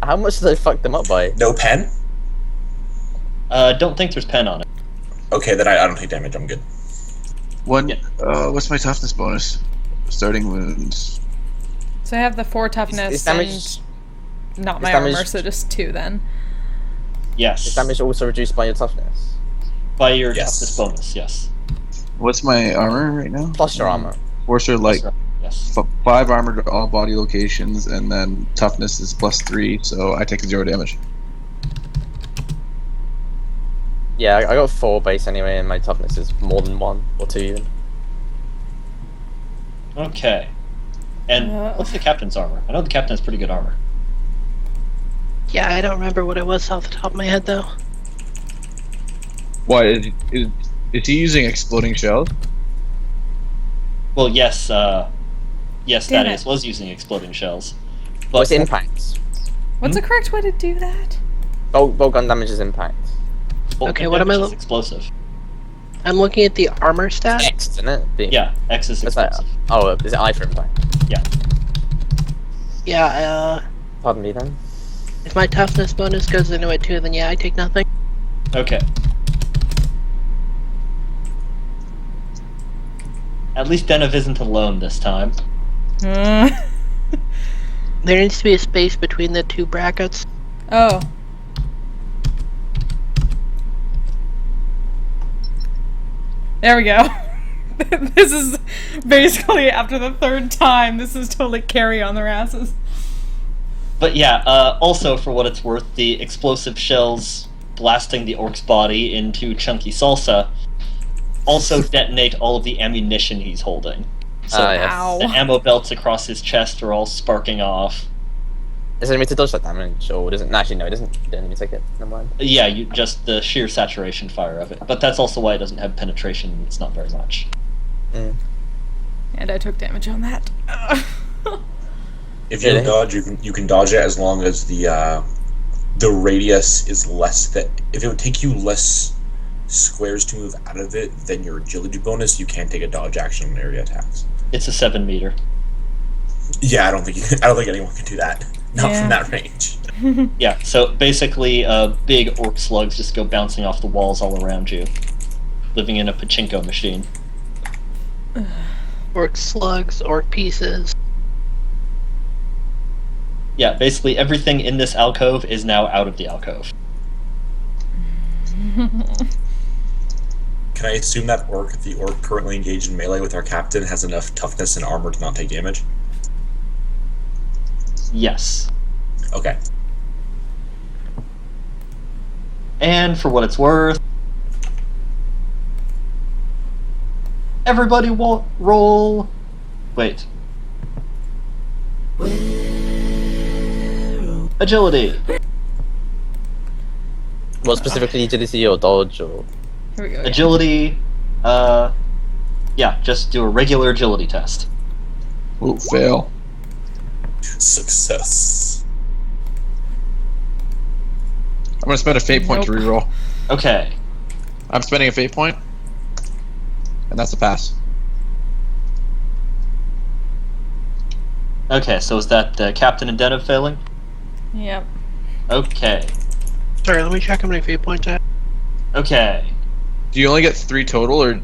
How much did I fuck them up by? No pen? Don't think there's pen on it. Okay, then I don't take damage. I'm good. One. Yeah. What's my toughness bonus? Starting wounds. So I have the 4 toughness Is damage and not is my damage- armor, so just 2 then. Yes. Is damage also reduced by your toughness? By your Yes. toughness bonus, yes. What's my armor right now? Plus your armor. Forcer, like, Yes. 5 armor to all body locations, and then toughness is +3, so I take 0 damage. Yeah, I got 4 base anyway, and my toughness is more than 1 or 2 even. Okay. And what's the captain's armor? I know the captain has pretty good armor. Yeah, I don't remember what it was off the top of my head though. Why is he using exploding shells? Well, yes, yes, Damn Thaddeus it. was using exploding shells. Well, it's impact. What's the correct way to do that? Bolt gun damage is impact. Bolt Okay, gun what am I damage is lo- explosive. I'm looking at the armor stat. X, isn't it? Yeah, X is What's that? explosive. Oh, is it I for impact? Yeah, Pardon me then. if my toughness bonus goes into it too, then yeah, I take nothing. Okay. At least Zennith isn't alone this time. Uh, There needs to be a space between the 2 brackets. oh. There we go. This is basically after the 3rd time. This is totally carry on their asses. But yeah, also for what it's worth, the explosive shells blasting the orc's body into chunky salsa also detonate all of the ammunition he's holding. So Yes. Ow. the ammo belts across his chest are all sparking off. Does it need to dodge that damage, or doesn't? No, actually, no, it doesn't. You don't need to take it. Never mind. Yeah, you just the sheer saturation fire of it. But that's also why it doesn't have penetration. It's not very much. And I took damage on that. If you Really? dodge, you can dodge it as long as the radius is less that. If it would take you less squares to move out of it than your agility bonus, you can take a dodge action on area attacks. It's a 7 meter. Yeah, I don't think anyone can do that. Not Yeah. from that range. Yeah, so basically, big orc slugs just go bouncing off the walls all around you, living in a pachinko machine. Orc slugs, orc pieces. Yeah, basically everything in this alcove is now out of the alcove. Can I assume that the orc currently engaged in melee with our captain has enough toughness and armor to not take damage? Yes. Okay. And for what it's worth, everybody roll. Wait. Agility. What specifically agility or dodge or? Here we go. again. Agility. Yeah, just do a regular agility test. Ooh, fail. Success. I'm gonna spend a fate point to Nope. reroll. Okay. I'm spending a fate point, and that's a pass. Okay, so is that Captain and Zennith failing? Yep. Okay. Sorry, let me check how many fate points I have. Okay. Do you only get 3 total, or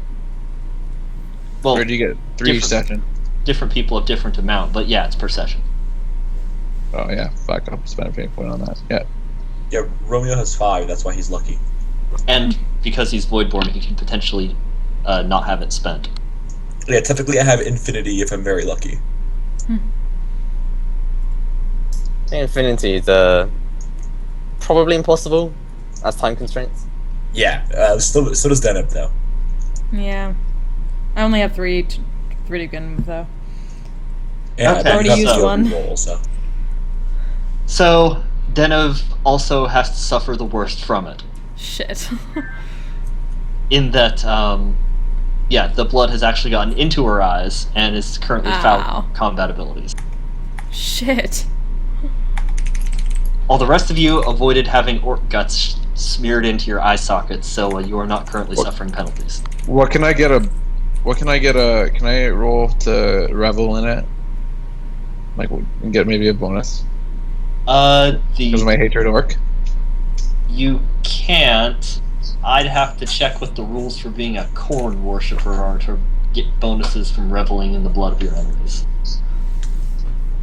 Well, do you get 3 each different. session? different people have different amount, but yeah, it's per session. Oh yeah, fuck, I'll spend a fate point on that. Yeah. Yeah, Romeo has 5, that's why he's lucky. And because he's Voidborn, he can potentially not have it spent. Yeah, technically I have infinity if I'm very lucky. Infinity is probably impossible as time constraints. Yeah, so does Zennith though. Yeah. I only have 3 to begin with, though. Yeah, Okay, but already you have used to go one. reroll, so. So, Zennith also has to suffer the worst from it. Shit. In that, yeah, the blood has actually gotten into her eyes and is currently Ow. foul combat abilities. Shit. All the rest of you avoided having orc guts smeared into your eye sockets, so you are not currently suffering penalties. What can I get a? Can I roll to revel in it? Like, and get maybe a bonus because of my hatred orc. You can't. I'd have to check what the rules for being a corn worshipper are to get bonuses from reveling in the blood of your enemies.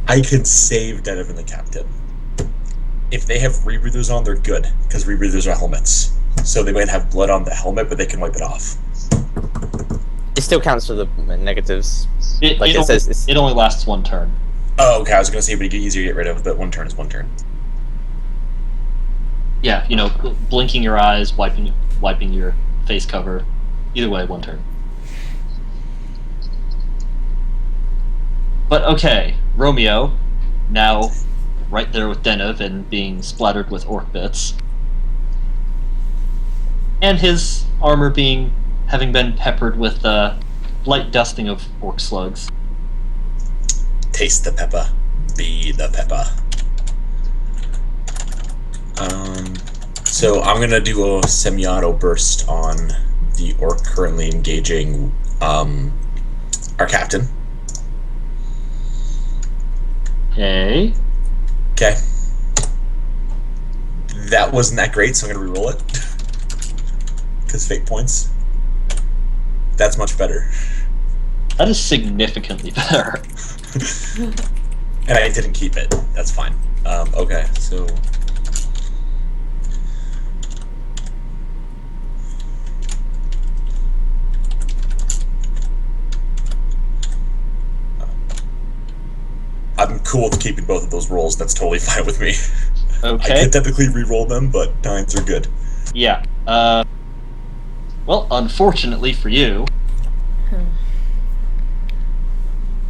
I could save Zennith and the captain. If they have rebreathers on, they're good, because rebreathers are helmets. So they might have blood on the helmet, but they can wipe it off. It still counts for the negatives. It, Like it, it only, says, it's, it only lasts one turn. Oh, okay. I was gonna say, but it'd get easier to get rid of. But one turn is one turn. Yeah, blinking your eyes, wiping your face cover. Either way, one turn. But okay, Romeo, now right there with Zennith and being splattered with orc bits. And his armor having been peppered with light dusting of orc slugs. Taste the pepper. Be the pepper. So I'm gonna do a semi-auto burst on the orc currently engaging our captain. Okay. Okay. That wasn't that great, so I'm gonna re-roll it. Because fate points. That's much better. That is significantly better. And I didn't keep it. That's fine. Okay, so... I'm cool with keeping both of those rolls. That's totally fine with me. Okay. I could typically re-roll them, but 9s are good. Yeah. Well, unfortunately for you,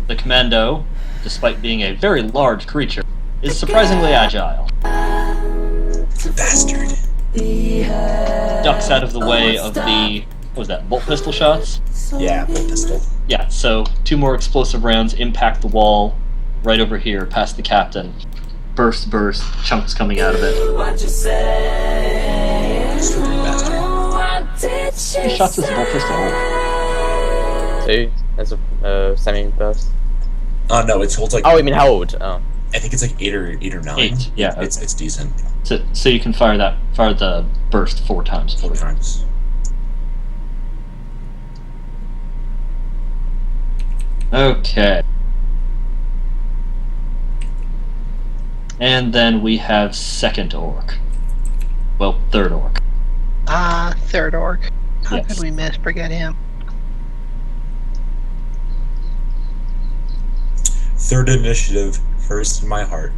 the commando, despite being a very large creature, is surprisingly agile. Bastard. Ducks out of the way of the, what was that, bolt pistol shots? Yeah, the pistol. Yeah, so 2 more explosive rounds impact the wall right over here past the captain. Burst, chunks coming out of it. Stupid bastard. 3 shots with the bolt pistol. 2. There's a semi-burst. No, it holds like... Oh, I mean, how old? Oh. I think it's like 8 or 9. 8, yeah. It's decent. So you can fire the burst 4 times. 4 times. Okay. And then we have second orc. Well, third orc. Third orc. How Yes. could we forget him? Third initiative, first in my heart.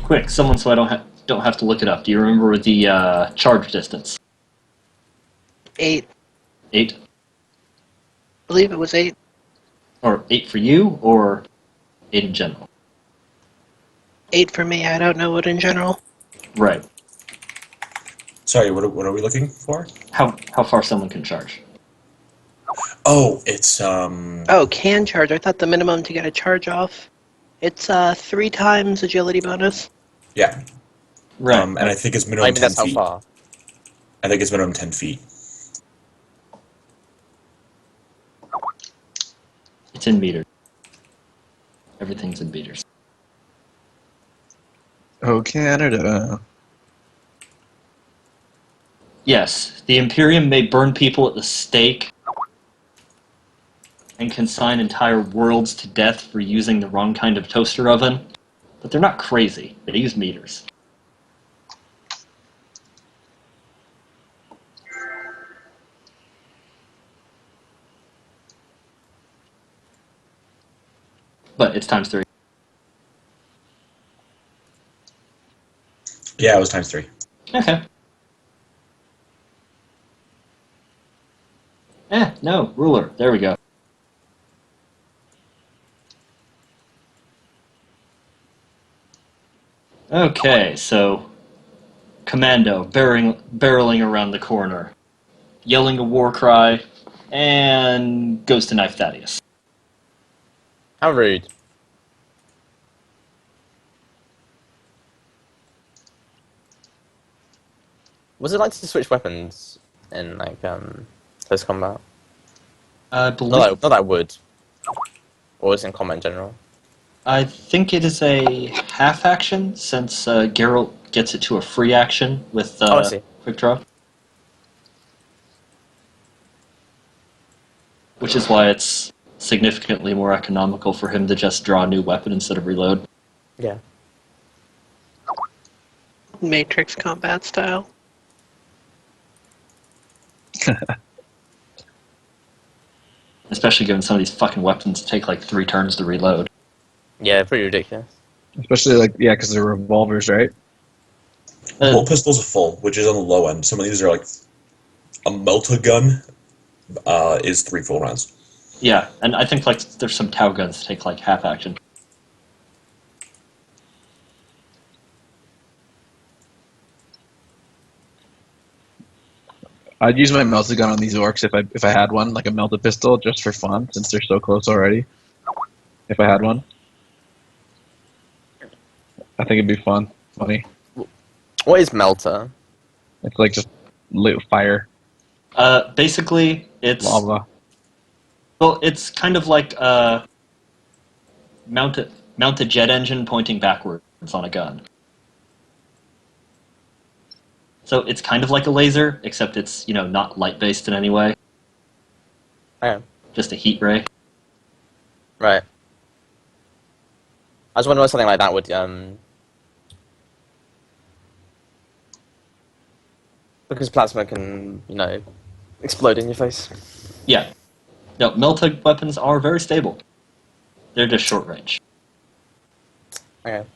Quick, someone, so I don't have to look it up. Do you remember the charge distance? 8. 8, I believe it was 8. or 8 for you, or 8 in general? 8 for me. I don't know what in general. Right. Sorry, what are we looking for? How far someone can charge? Oh, it's Oh, can charge. I thought the minimum to get a charge off. It's 3 times agility bonus. yeah. Right. And I think it's I minimum mean, 10 that's how feet. far. I think it's minimum 10 feet. It's in meters. Everything's in meters. Oh, Canada. Yes, the Imperium may burn people at the stake and consign entire worlds to death for using the wrong kind of toaster oven, but they're not crazy. They use meters. But it's times 3. Yeah, it was times 3. Okay. No, ruler. There we go. Okay, so Commando barreling around the corner, yelling a war cry, and goes to knife Thaddeus. How rude. Was it like to switch weapons in like close combat? I Not believe. that I would. Or is in combat in general. I think it is a half action since Geralt gets it to a free action with I see. quick draw. Which is why it's significantly more economical for him to just draw a new weapon instead of reload. Yeah. Matrix combat style. Especially given some of these fucking weapons take like 3 turns to reload. Yeah, pretty ridiculous. Especially like because they're revolvers, right? Bolt pistols are full, which is on the low end. Some of these are like a melta gun is 3 full rounds. Yeah, and I think like there's some Tau guns that take like half action. I'd use my melted gun on these orcs if I had one, like a melted pistol, just for fun, since they're so close already. If I had one, I think it'd be funny. What is melter? It's like just lit fire, Basically, it's lava. well, it's kind of like mount a jet engine pointing backwards on a gun. So it's kind of like a laser, except it's not light based in any way. Okay. Just a heat ray. Right. I was wondering why something like that would because plasma can explode in your face. Yeah. No, melta weapons are very stable. They're just short range. Okay.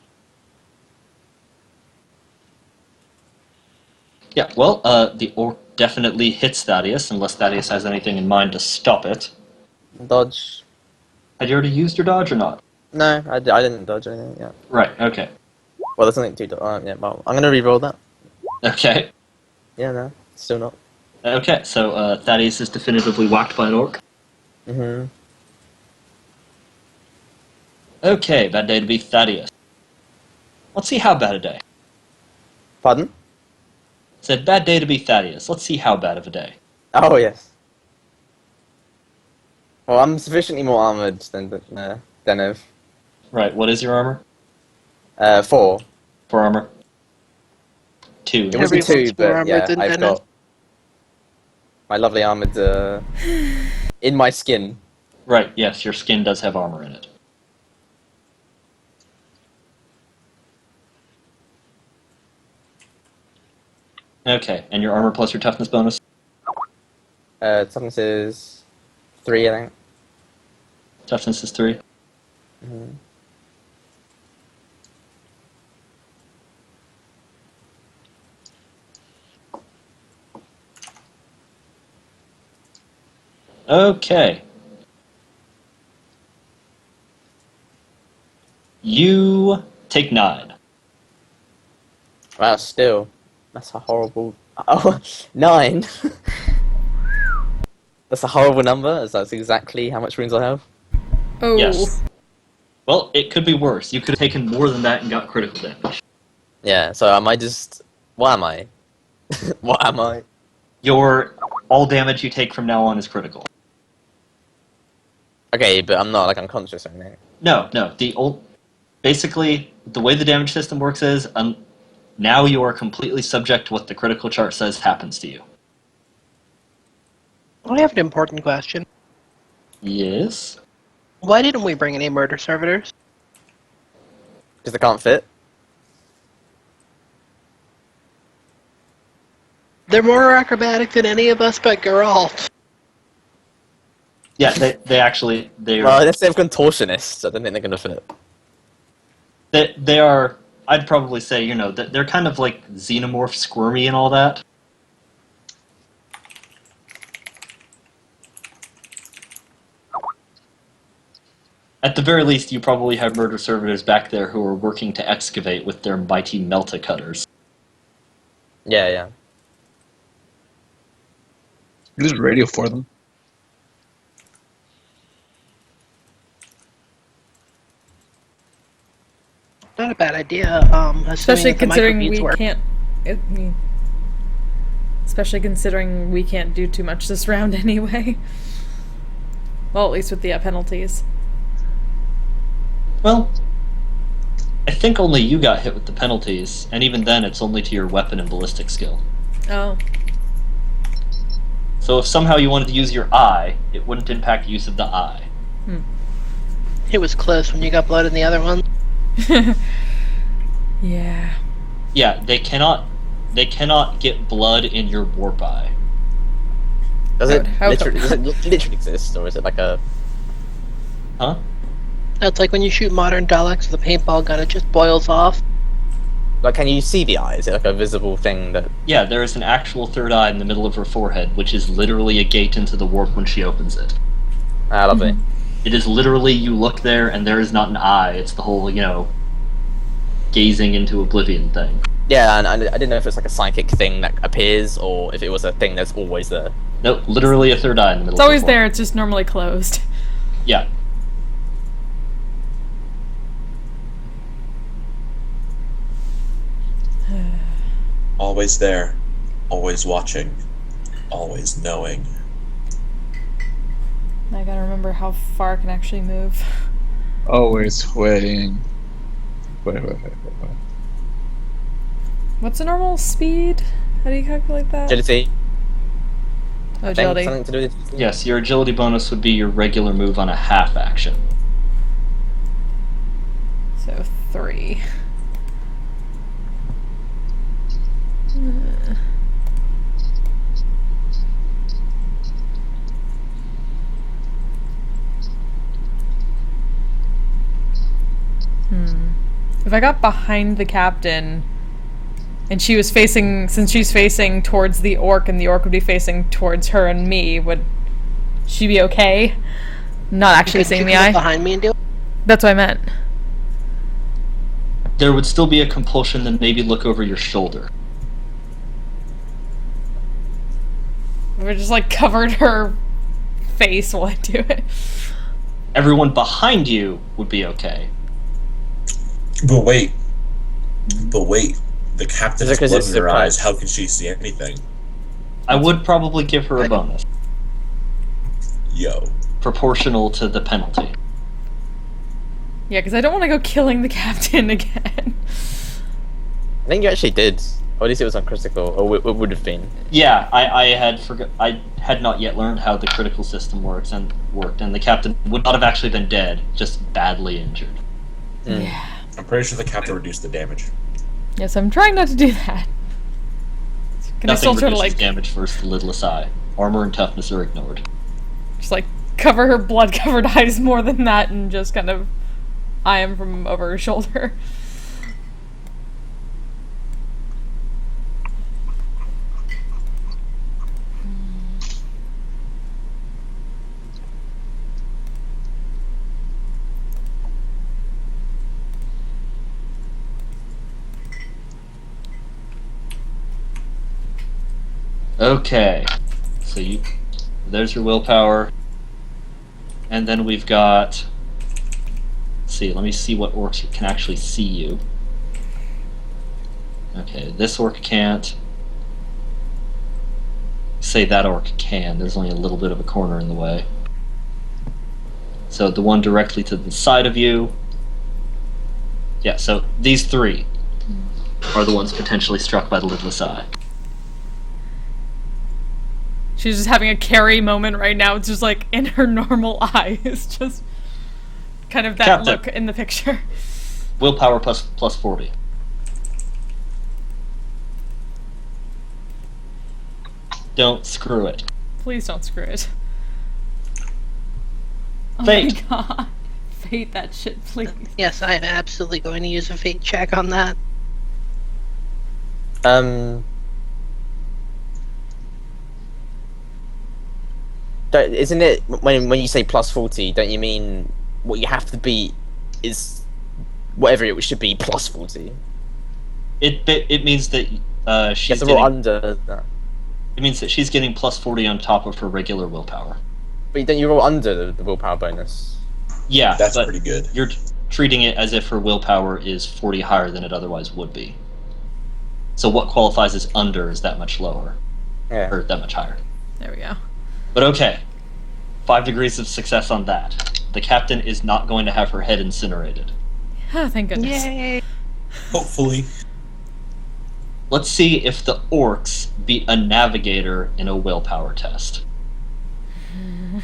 Yeah, well, the orc definitely hits Thaddeus, unless Thaddeus has anything in mind to stop it. Dodge. Had you already used your dodge or not? No, I didn't dodge anything yet. Right, okay. Well, there's something to dodge. Yeah, well, I'm gonna re-roll that. Okay. Yeah, no, still not. Okay, so Thaddeus is definitively whacked by an orc. Mm-hmm. Okay, bad day to be Thaddeus. Let's see how bad a day. Pardon? Said bad day to be Thaddeus. Let's see how bad of a day. Oh, yes. Well, I'm sufficiently more armoured than Zennith. Right, what is your armor? 4. 4 armor? 2. It wasn't Everyone's 2, more but armoured yeah, than I've Zennith. got my lovely armoured in my skin. Right, yes, your skin does have armor in it. Okay, and your armor plus your toughness bonus? Toughness is 3, I think. Toughness is 3. Mm-hmm. Okay. You take 9. Wow, still. That's a horrible... Oh, 9! That's a horrible number, as that's exactly how much wounds I have. Oh. Yes. Well, it could be worse. You could have taken more than that and got critical damage. Yeah, so am I just... What am I? What am I? All damage you take from now on is critical. Okay, but I'm not, like, unconscious or anything. No. Basically, the way the damage system works is, now you are completely subject to what the critical chart says happens to you. I have an important question. Yes? Why didn't we bring any murder servitors? Because they can't fit? They're more acrobatic than any of us but Geralt. Yeah, they're Well, unless they have contortionists, I don't think they're gonna fit. they are. I'd probably say that they're kind of like xenomorph, squirmy, and all that. At the very least, you probably have murder servitors back there who are working to excavate with their mighty melta cutters. Yeah, yeah. Use radio for them. Not a bad idea. Especially assuming that the considering microbeads we work. can't. Especially considering we can't do too much this round anyway. Well, at least with the penalties. Well, I think only you got hit with the penalties, and even then it's only to your weapon and ballistic skill. Oh. So if somehow you wanted to use your eye, it wouldn't impact use of the eye. It was close when you got blood in the other one. Yeah. Yeah, they cannot get blood in your warp eye. Does it How come? literally exist, or is it like a? Huh? That's like when you shoot modern Daleks with a paintball gun, it just boils off. Like, can you see the eye? Is it like a visible thing that? Yeah, there is an actual third eye in the middle of her forehead, which is literally a gate into the warp when she opens it. Ah, lovely. It is literally, you look there and there is not an eye. It's the whole, gazing into oblivion thing. Yeah, and I didn't know if it's like a psychic thing that appears, or if it was a thing that's always there. Nope, literally a third eye in the middle. It's always there. It's just normally closed. Yeah. Always there, always watching, always knowing. I gotta remember how far I can actually move. Always waiting. Wait. What's a normal speed? How do you calculate that? Agility. Oh, I think agility. something to do with agility? Yes, your agility bonus would be your regular move on a half action. So 3. If I got behind the captain and she was facing, since she's facing towards the orc and the orc would be facing towards her and me, would she be okay? Not actually seeing the eye? Behind me and do it? That's what I meant. There would still be a compulsion to maybe look over your shoulder. We just like covered her face while I do it. Everyone behind you would be okay. But wait. The captain Is it has 'cause blood it's in her surprise? eyes. How can she see anything? I would probably give her a bonus, Yo. proportional to the penalty. Yeah, because I don't want to go killing the captain again. I think you actually did. Or at least it was uncritical, or it would have been. Yeah, I had not yet learned how the critical system worked, and the captain would not have actually been dead, just badly injured. Yeah. I'm pretty sure the captain reduced the damage. Yes, I'm trying not to do that. Can I Nothing still try to reduces like damage versus the lidless eye. Armor and toughness are ignored. just like cover her blood-covered eyes more than that, and just kind of eye him from over her shoulder? Okay, so there's your willpower, and then we've got. Let's see, let me see what orcs can actually see you. Okay, this orc can't. Say that orc can. There's only a little bit of a corner in the way. So the one directly to the side of you. Yeah, so these three are the ones potentially struck by the lidless eye. She's just having a Carrie moment right now. It's just like in her normal eyes, just kind of that Captain. look in the picture. Willpower plus 40. Don't screw it. Please don't screw it. Oh Fate. my god. Fate that shit, please. Yes, I am absolutely going to use a fate check on that. Isn't it when you say plus 40? Don't you mean what you have to be is whatever it should be plus 40? It means that You she's have to roll getting, under that. it means that she's getting plus 40 on top of her regular willpower. But don't you roll under the willpower bonus? Yeah, That's but pretty good. you're treating it as if her willpower is 40 higher than it otherwise would be. So what qualifies as under is that much lower, Yeah. or that much higher. There we go. But okay, 5 degrees of success on that. The captain is not going to have her head incinerated. Oh, thank goodness. Yay! Hopefully. Let's see if the orcs beat a navigator in a willpower test.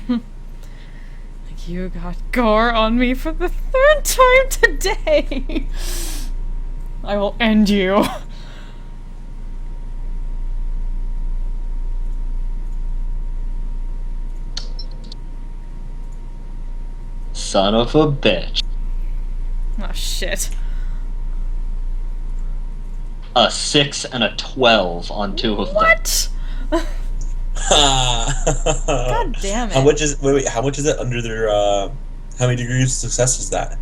Like, you got gore on me for the 3rd time today. I will end you. son of a bitch. Oh shit. A 6 and a 12 on 2 of them. What? God damn it. How much is how much is it under their how many degrees of success is that?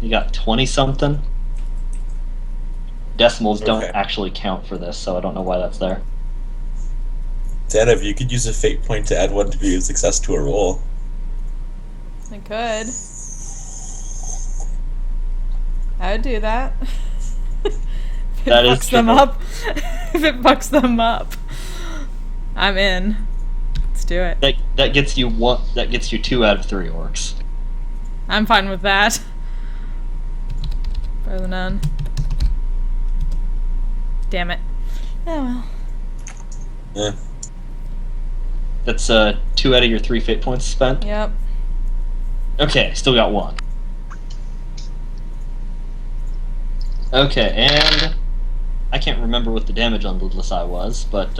You got 20 something. Decimals don't Okay. actually count for this, so I don't know why that's there. Zennith, you could use a fate point to add 1 degree of success to a roll. I could. I would do that. If it That is fucks them true. up. If it fucks them up. I'm in. Let's do it. That gets you one. That gets you 2 out of 3 orcs. I'm fine with that. Better than none. Damn it. Oh well. Eh. That's 2 out of your 3 fate points spent. Yep. Okay, still got 1. Okay, and I can't remember what the damage on Lidless Eye was, but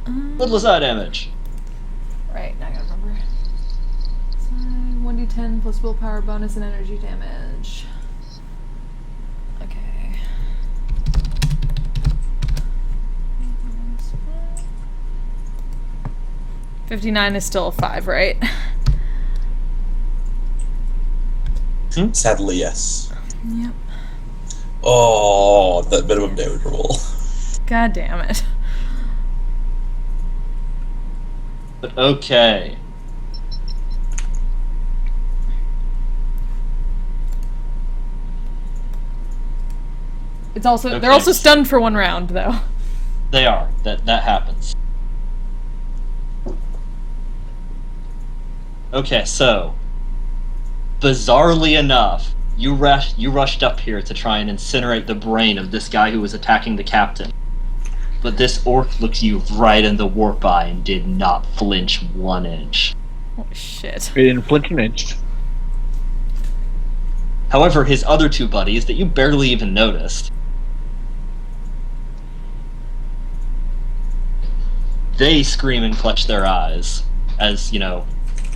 Lidless Eye damage. Right, now I gotta remember. 1d10 plus willpower bonus and energy damage. Okay. 59 is still a 5, right? Sadly, yes. Yep. Oh, that minimum damage roll. God damn it. But okay. It's also they're Okay. also stunned for 1 round though. They are. That happens. Okay, so bizarrely enough, you rushed up here to try and incinerate the brain of this guy who was attacking the captain. But this orc looked you right in the warp eye and did not flinch 1 inch. Holy shit. He didn't flinch an inch. However, his other 2 buddies that you barely even noticed, they scream and clutch their eyes as,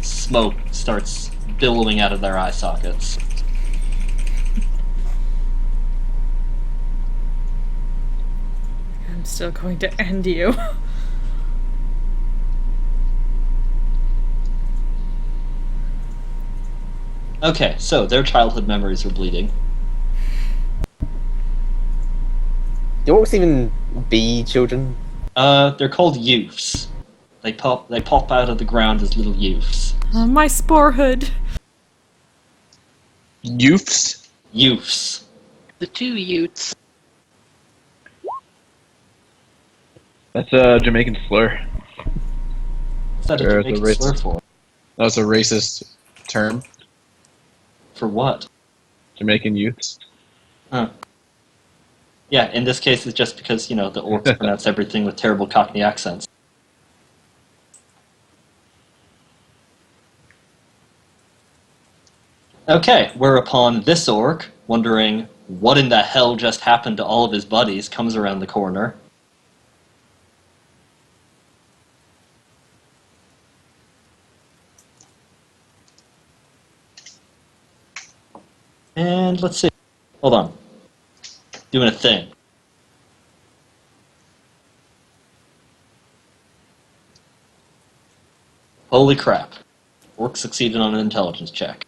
smoke starts billowing out of their eye sockets. I'm still going to end you. Okay, so their childhood memories are bleeding. Do orcs even be children? They're called youths. They pop out of the ground as little youths. My spore hood. Youths? Youths. The 2 Utes. That's a Jamaican slur. What's that a Sure, it's a Jamaican racist. slur for? That's a racist term. For what? Jamaican youths. Huh. Yeah, in this case it's just because, the orcs pronounce everything with terrible Cockney accents. Okay, whereupon this orc, wondering what in the hell just happened to all of his buddies, comes around the corner. And let's see. Hold on. Doing a thing. Holy crap. Orc succeeded on an intelligence check.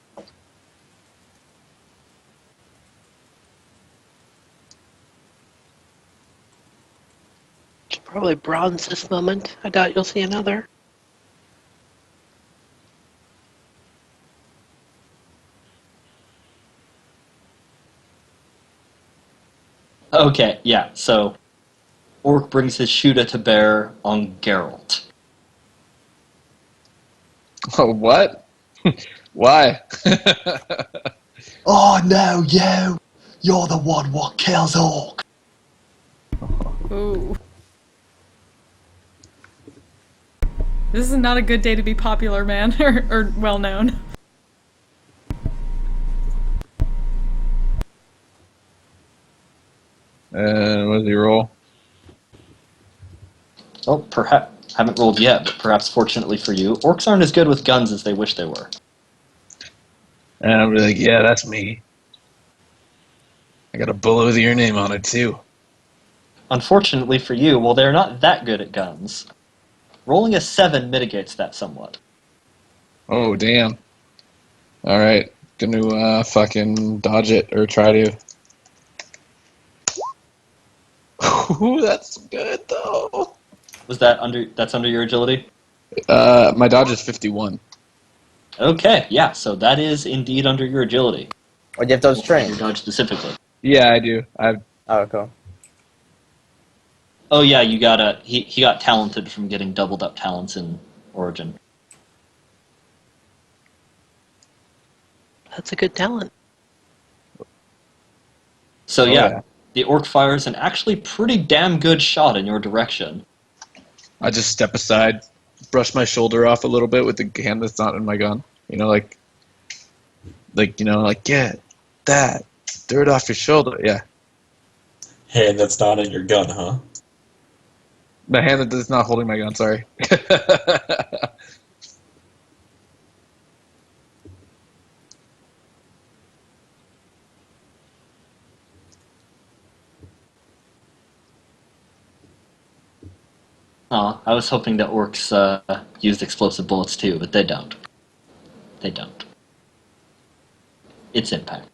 Should probably bronze this moment. I doubt you'll see another. Okay, yeah, so Orc brings his Shuda to bear on Geralt. Oh, what? Why? Oh no, you! You're the one what kills Orc! Ooh. This is not a good day to be popular, man, or well known. What does he roll? Well, perhaps haven't rolled yet, but perhaps fortunately for you, orcs aren't as good with guns as they wish they were. And I'll be like, yeah, that's me. I got a bullet with your name on it, too. Unfortunately for you, well, they're not that good at guns. Rolling a 7 mitigates that somewhat. Oh, damn. Alright. Gonna fucking dodge it, or try to. Ooh, that's good, though. That's under your agility? My dodge is 51. Okay, yeah, so that is indeed under your agility. Or do you have dodge Your train? dodge specifically. Yeah, I do. Oh, cool. Oh yeah, he got talented from getting doubled up talents in Origin. That's a good talent. So yeah, yeah. the orc fires an actually pretty damn good shot in your direction. I just step aside, brush my shoulder off a little bit with the hand that's not in my gun. You know, like get that. Throw it off your shoulder. Yeah. Hand that's not in your gun, huh? The hand that's not holding my gun, sorry. I was hoping that orcs used explosive bullets too, but they don't. They don't. It's impact.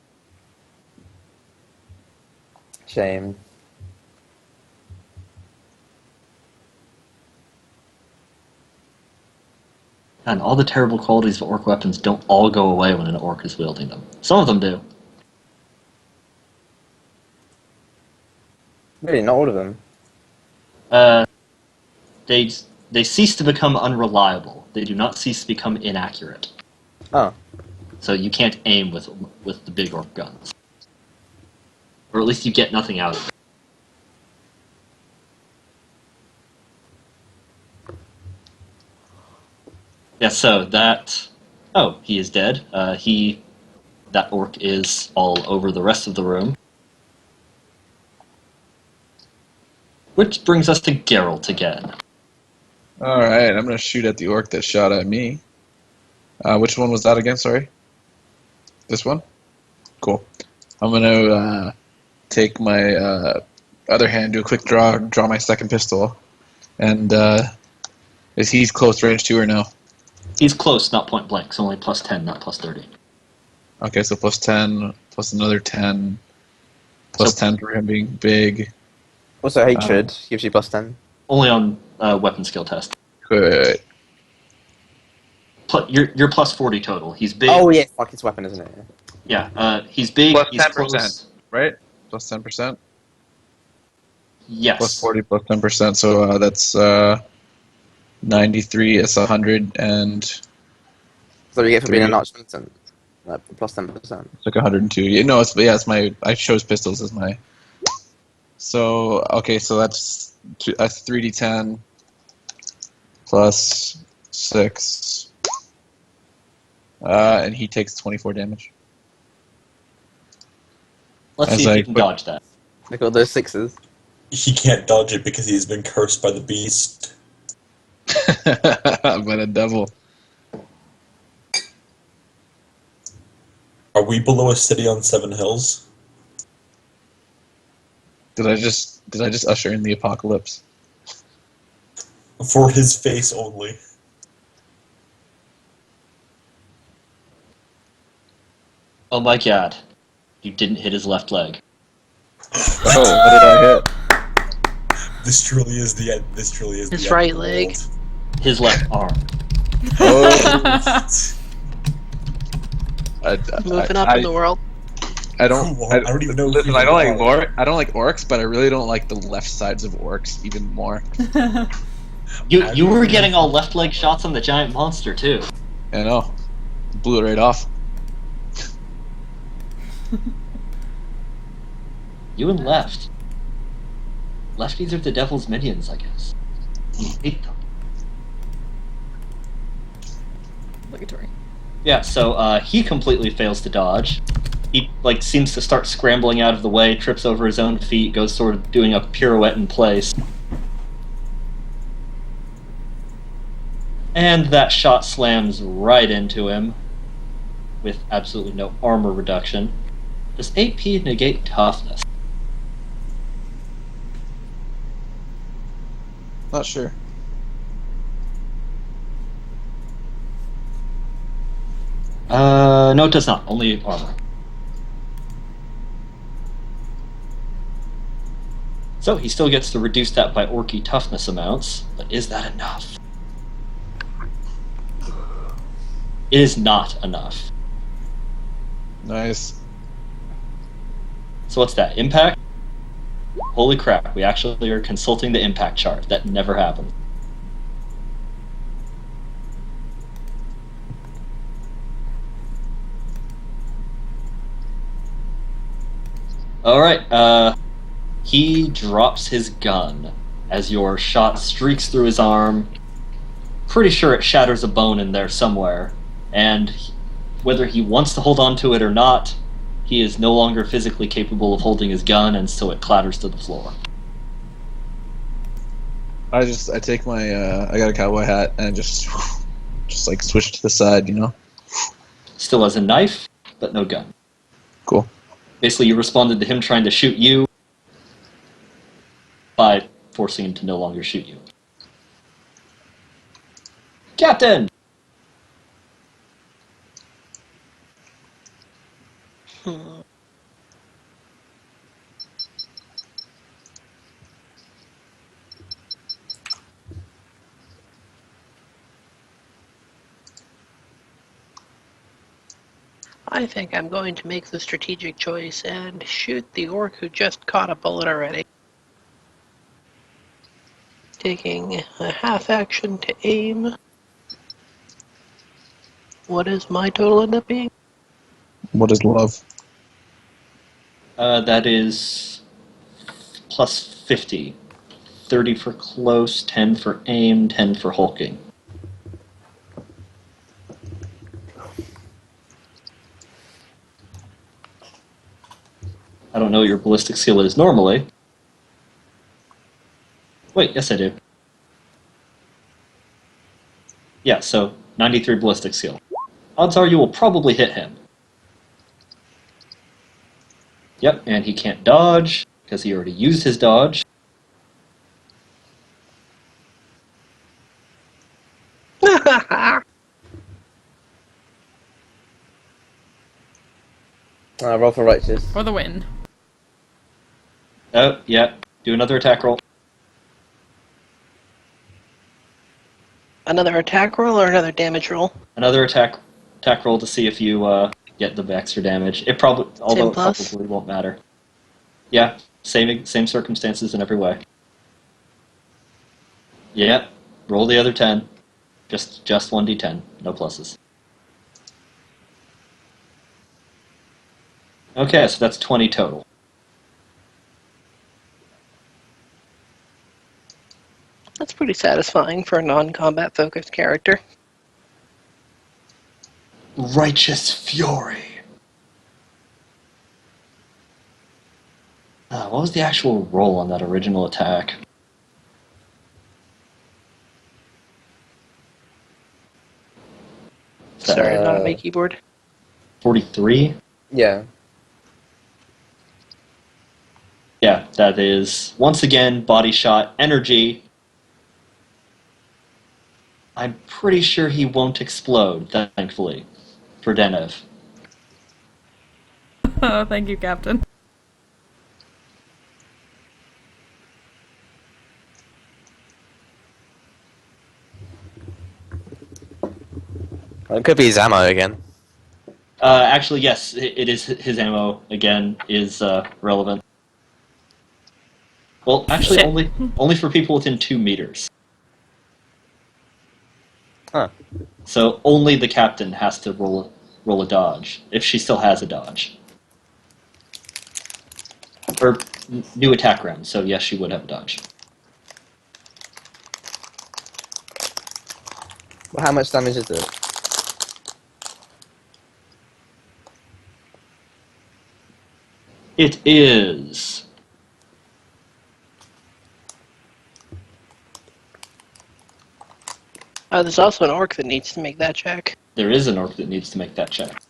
Shame. And all the terrible qualities of orc weapons don't all go away when an orc is wielding them. Some of them do. Really, not all of them. They cease to become unreliable. They do not cease to become inaccurate. Oh. So you can't aim with the big orc guns. Or at least you get nothing out of it. Yeah, so that... Oh, he is dead. That orc is all over the rest of the room. Which brings us to Geralt again. Alright, I'm gonna shoot at the orc that shot at me. Which one was that again, sorry? This one? Cool. I'm gonna take my other hand, do a quick draw my second pistol. And is he close range too or no? He's close, not point blank. It's only plus 10, not plus 30. Okay, so plus 10, plus another 10, plus 10 for him being big. Also, hatred gives you plus 10. Only on weapon skill test. Good. You're plus 40 total. He's big. Oh, yeah, fuck, it's weapon, isn't it? Yeah, he's big. Plus He's 10%, close. right? Plus 10%? Yes. Plus 40, plus 10%, so that's 93, it's 100, and it's So you get for being an Three. arch militant. Plus 10%. like 102. Yeah, no, it's my. I chose pistols as my. So okay, so that's 3d10 plus 6, and he takes 24 damage. Let's As see if I you can put- dodge that. Look at all those sixes. He can't dodge it because he's been cursed by the beast. By the devil. Are we below a city on 7 hills? Did I just usher in the apocalypse? For his face only. Oh my god. You didn't hit his left leg. Oh, what did I hit? This truly is the end. This truly is His the end right of the leg. world. His left arm. Oh, Moving up in the world. I don't. Well, I don't even know. Listen, who I don't you like are. I don't like orcs, but I really don't like the left sides of orcs even more. You were getting all left leg shots on the giant monster too. I know. Blew it right off. You and left. Lefties are the devil's minions, I guess. You hate them. Obligatory. Yeah, so he completely fails to dodge. He seems to start scrambling out of the way, trips over his own feet, goes sort of doing a pirouette in place. And that shot slams right into him. with absolutely no armor reduction. Does AP negate toughness? Not sure. No, it does not. Only armor. So he still gets to reduce that by orky toughness amounts, but is that enough? It is not enough. Nice. So what's that? Impact? Holy crap, we actually are consulting the impact chart. That never happened. Alright, he drops his gun as your shot streaks through his arm. Pretty sure it shatters a bone in there somewhere. And whether he wants to hold on to it or not, he is no longer physically capable of holding his gun, and so it clatters to the floor. I take my I got a cowboy hat and just like switch to the side, you know. Still has a knife, but no gun. Cool. Basically, you responded to him trying to shoot you by forcing him to no longer shoot you. Captain! I think I'm going to make the strategic choice and shoot the orc who just caught a bullet already. Taking a half action to aim. What does my total end up being? What is love? That is plus 50. 30 for close, 10 for aim, 10 for hulking. I don't know what your ballistic skill is normally. Wait, yes I do. Yeah, so 93 ballistic skill. Odds are you will probably hit him. Yep, and he can't dodge, because he already used his dodge. Roll for righteous. For the win. Oh, yeah. Do another attack roll. Another attack roll or another damage roll? Another attack roll to see if you get the extra damage. Although it probably won't matter. Yeah, same circumstances in every way. Yeah, roll the other 10. Just 1d10, no pluses. Okay, so that's 20 total. That's pretty satisfying for a non-combat focused character. Righteous Fury. What was the actual roll on that original attack? Sorry, I'm not on my keyboard. 43? Yeah. Yeah, that is, once again, body shot, energy. I'm pretty sure he won't explode, thankfully, for Zennith. Oh, thank you, Captain. It could be his ammo again. Actually, yes, it is his ammo, again, is relevant. Well, actually, Shit. only for people within 2 meters. Huh. So only the captain has to roll a dodge, if she still has a dodge. Or new attack round, so yes, she would have a dodge. Well, how much damage is it? It is... There's also an orc that needs to make that check. There is an orc that needs to make that check.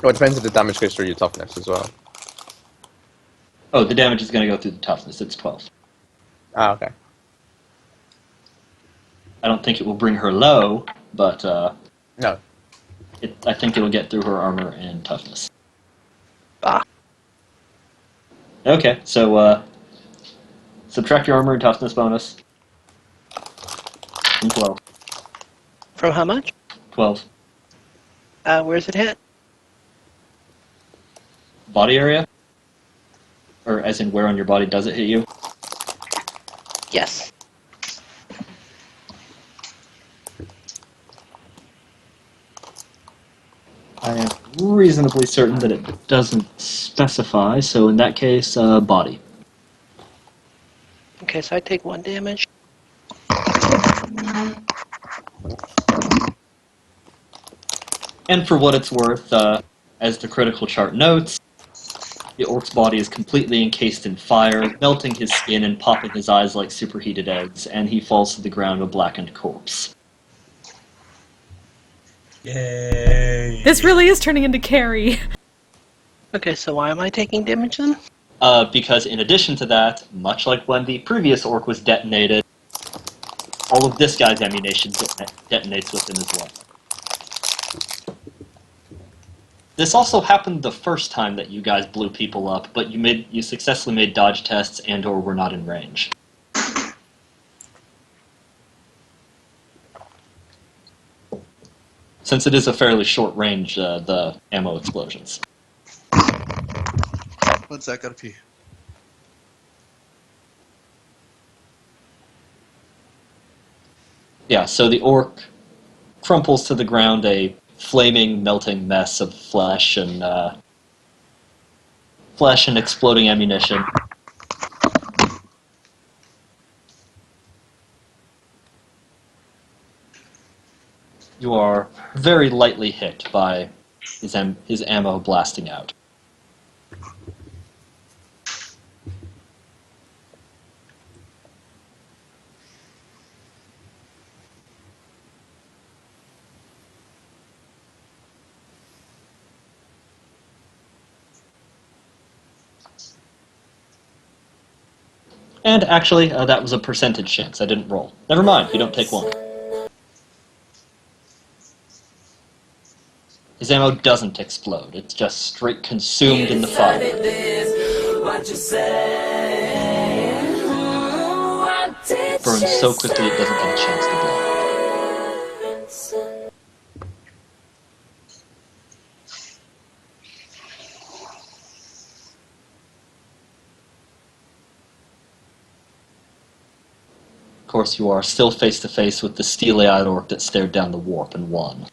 Well, it depends if the damage goes through your toughness as well. Oh, the damage is going to go through the toughness. It's 12. Ah, okay. I don't think it will bring her low, but No. I think it'll get through her armor and toughness. Ah. Okay, so subtract your armor and toughness bonus from 12. From how much? 12. Where's it hit? Body area? Or as in where on your body does it hit you? Yes. I am reasonably certain that it doesn't specify, so in that case, body. Okay, so I take 1 damage. And for what it's worth, as the critical chart notes, the orc's body is completely encased in fire, melting his skin and popping his eyes like superheated eggs, and he falls to the ground a blackened corpse. Yay! This really is turning into Carrie. Okay, so why am I taking damage then? Because in addition to that, much like when the previous orc was detonated, all of this guy's ammunition detonates with him as well. This also happened the first time that you guys blew people up, but you successfully made dodge tests and/or were not in range. Since it is a fairly short range, the ammo explosions. One sec, gotta pee. Yeah, so the orc crumples to the ground, a flaming, melting mess of flesh and exploding ammunition. You are very lightly hit by his ammo blasting out. And actually, that was a percentage chance. I didn't roll. Never mind, you don't take 1. His ammo doesn't explode. It's just straight consumed in the fire. Burns so quickly it doesn't get a chance to blow. Of course, you are still face to face with the steely-eyed orc that stared down the warp and won.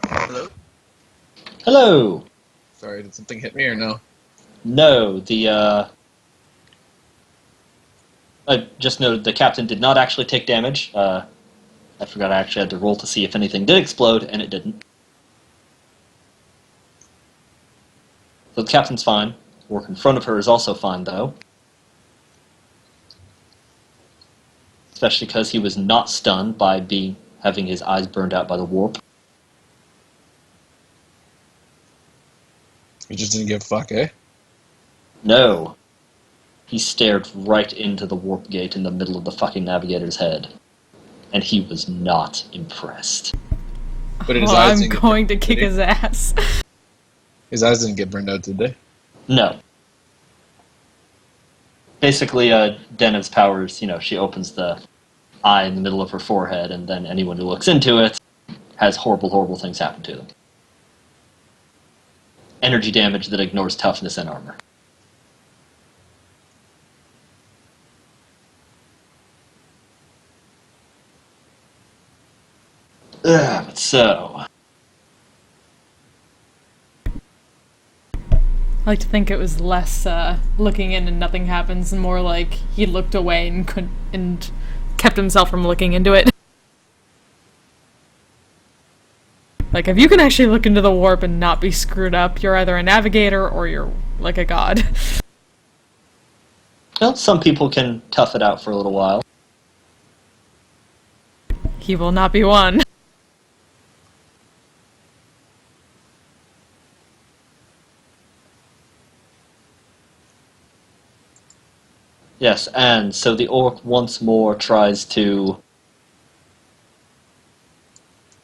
Hello? Hello! Sorry, did something hit me or no? No, I just noted the captain did not actually take damage. I forgot I actually had to roll to see if anything did explode, and it didn't. So the captain's fine. The orc in front of her is also fine, though. Especially because he was not stunned by having his eyes burned out by the warp. You just didn't give a fuck, eh? No. He stared right into the warp gate in the middle of the fucking navigator's head. And he was not impressed. But his eyes I'm didn't get going to burned out, kick did he? his ass. His eyes didn't get burned out, did they? No. Basically, Denev's powers, she opens the eye in the middle of her forehead, and then anyone who looks into it has horrible, horrible things happen to them. Energy damage that ignores toughness and armor. So... I like to think it was less looking in and nothing happens, and more like he looked away and kept himself from looking into it. Like, if you can actually look into the warp and not be screwed up, you're either a navigator or you're like a god. Well, some people can tough it out for a little while. He will not be one. Yes, and so the orc once more tries to...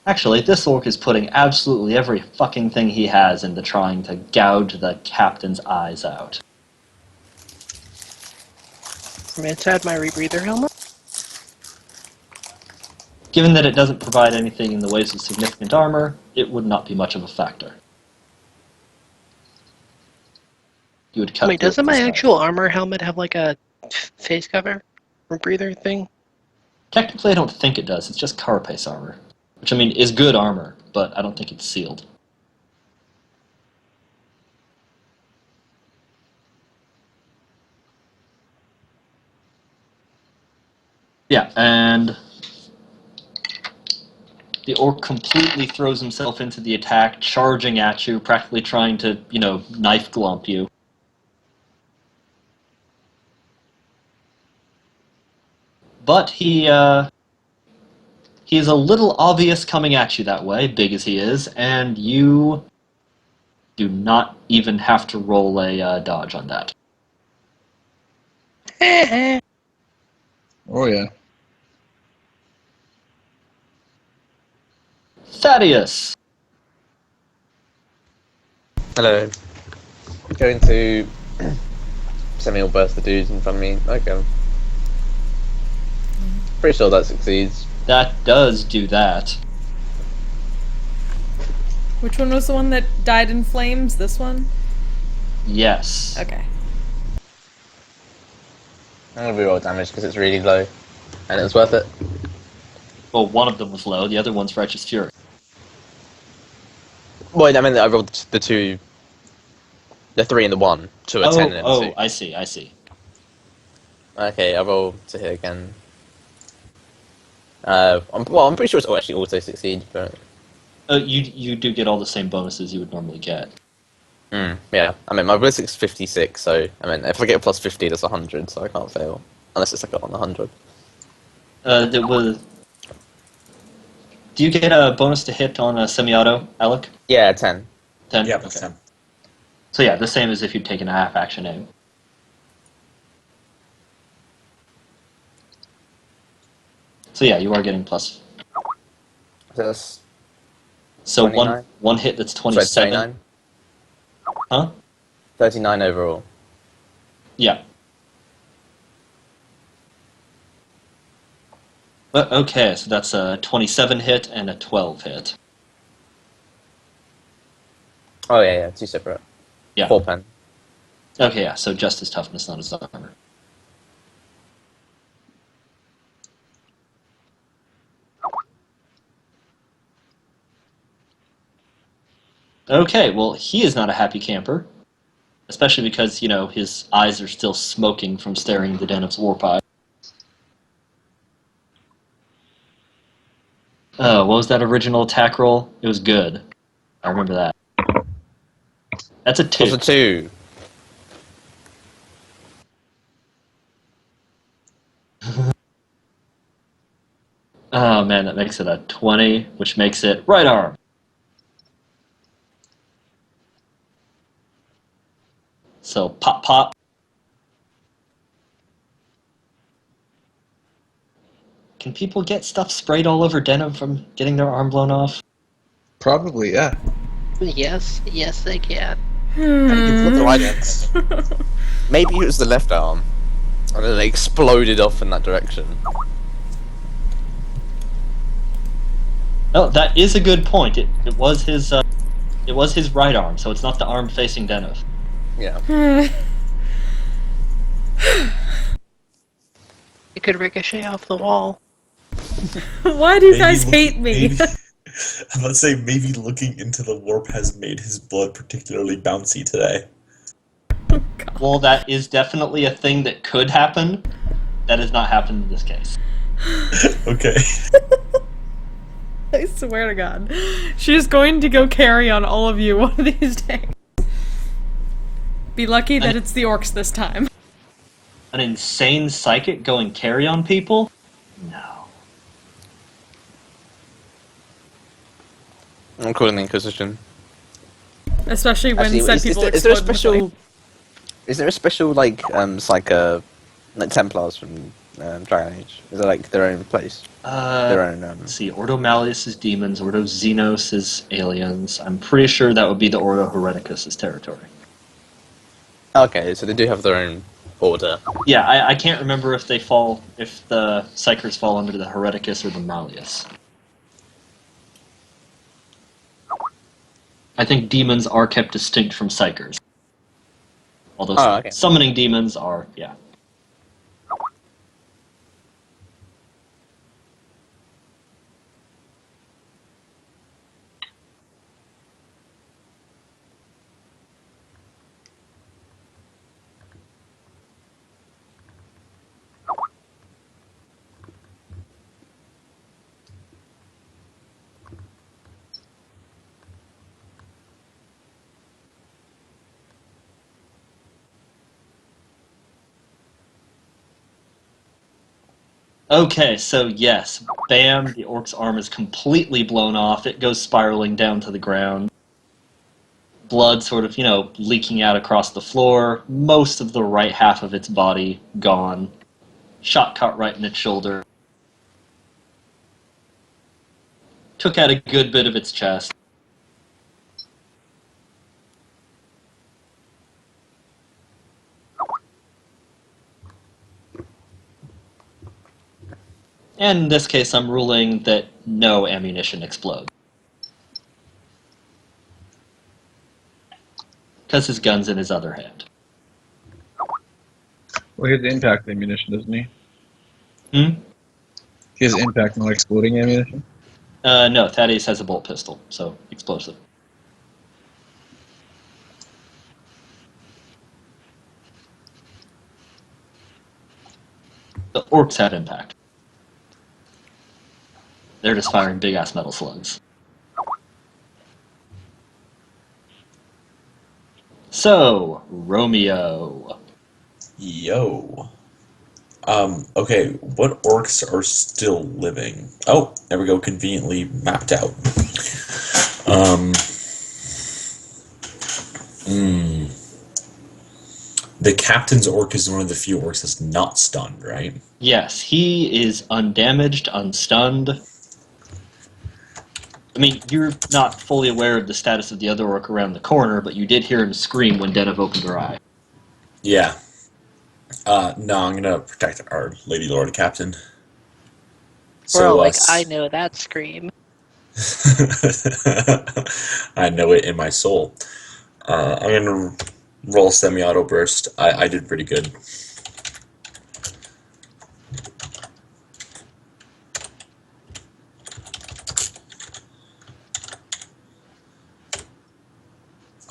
Actually, this orc is putting absolutely every fucking thing he has into trying to gouge the captain's eyes out. From inside my rebreather helmet? Given that it doesn't provide anything in the ways of significant armor, it would not be much of a factor. You would cut Wait, doesn't my this out. actual armor helmet have like a face cover? Rebreather thing? Technically, I don't think it does. It's just carapace armor. Which, I mean, is good armor, but I don't think it's sealed. Yeah, and the orc completely throws himself into the attack, charging at you, practically trying to, knife glomp you. But he is a little obvious coming at you that way, big as he is, and you do not even have to roll a dodge on that. Oh yeah. Thaddeus! Hello. Going to semi burst the dudes in front of me. Okay. Pretty sure that succeeds. That does do that. Which one was the one that died in flames? This one? Yes. Okay. I'm gonna reroll damage because it's really low, and it's worth it. Well, one of them was low, the other one's Righteous Fury. Well, I mean, I rolled the 3 and the 1, 2 a 10 and a 2. I see. Okay, I roll to hit again. I'm pretty sure it's actually auto succeed, but You do get all the same bonuses you would normally get. yeah. I mean, my ballistic's 56, so I mean, if I get a plus 50, that's 100, so I can't fail unless it's like on 100. Do you get a bonus to hit on a semi-auto, Alec? Yeah, 10. 10? Yeah, Okay. that's 10. So yeah, the same as if you'd taken a half-action aim. So yeah, you are getting plus. So that's So 29? one hit that's sorry, 27. 39. Huh? 39 overall. Yeah. Okay, so that's a 27 hit and a 12 hit. Oh yeah, 2 separate. Yeah. 4 pen. Okay, yeah, so just his toughness, not his armor. Okay, well, he is not a happy camper. Especially because, his eyes are still smoking from staring at the den of Warpie. What was that original attack roll? It was good. I remember that. That's a 2. What's a 2? Oh man, that makes it a 20, which makes it right arm. So pop pop. Can people get stuff sprayed all over denim from getting their arm blown off? Probably, yeah. Yes, they can. It's not the right end. Maybe it was the left arm, and then it exploded off in that direction. Oh, that is a good point. It was his right arm, so it's not the arm facing Denov. Yeah. It could ricochet off the wall. Why do you guys hate me? I'm about to say, maybe looking into the warp has made his blood particularly bouncy today. Well, that is definitely a thing that could happen. That has not happened in this case. Okay. I swear to God. She's going to go carry on all of you one of these days. Be lucky that it's the orcs this time. An insane psychic going carry on people? No. I'm calling the Inquisition. Especially when Actually, said people is there a explode in the flame. special? Is there a special like Templars from Dragon Age? Is there like their own place? Their own. Let's see, Ordo Malleus is demons, Ordo Xenos is aliens. I'm pretty sure that would be the Ordo Hereticus' territory. Okay, so they do have their own order. Yeah, I can't remember if the Psychers fall under the Hereticus or the Malleus. I think demons are kept distinct from Psychers. Although okay. summoning demons are, yeah. Okay, so yes, bam, the orc's arm is completely blown off. It goes spiraling down to the ground. Blood sort of, leaking out across the floor. Most of the right half of its body gone. Shot caught right in its shoulder. Took out a good bit of its chest. And in this case, I'm ruling that no ammunition explodes. Because his gun's in his other hand. Well, he has impact ammunition, doesn't he? Hmm? He has impact, not exploding ammunition? No, Thaddeus has a bolt pistol, so explosive. The orcs have impact. They're just firing big-ass metal slugs. So, Romeo. Yo. Okay, what orcs are still living? Oh, there we go, conveniently mapped out. The captain's orc is one of the few orcs that's not stunned, right? Yes, he is undamaged, unstunned. I mean, you're not fully aware of the status of the other orc around the corner, but you did hear him scream when Denov opened her eye. Yeah. No, I'm gonna protect our Lady Lord Captain. I know that scream. I know it in my soul. I'm gonna roll semi-auto burst. I did pretty good.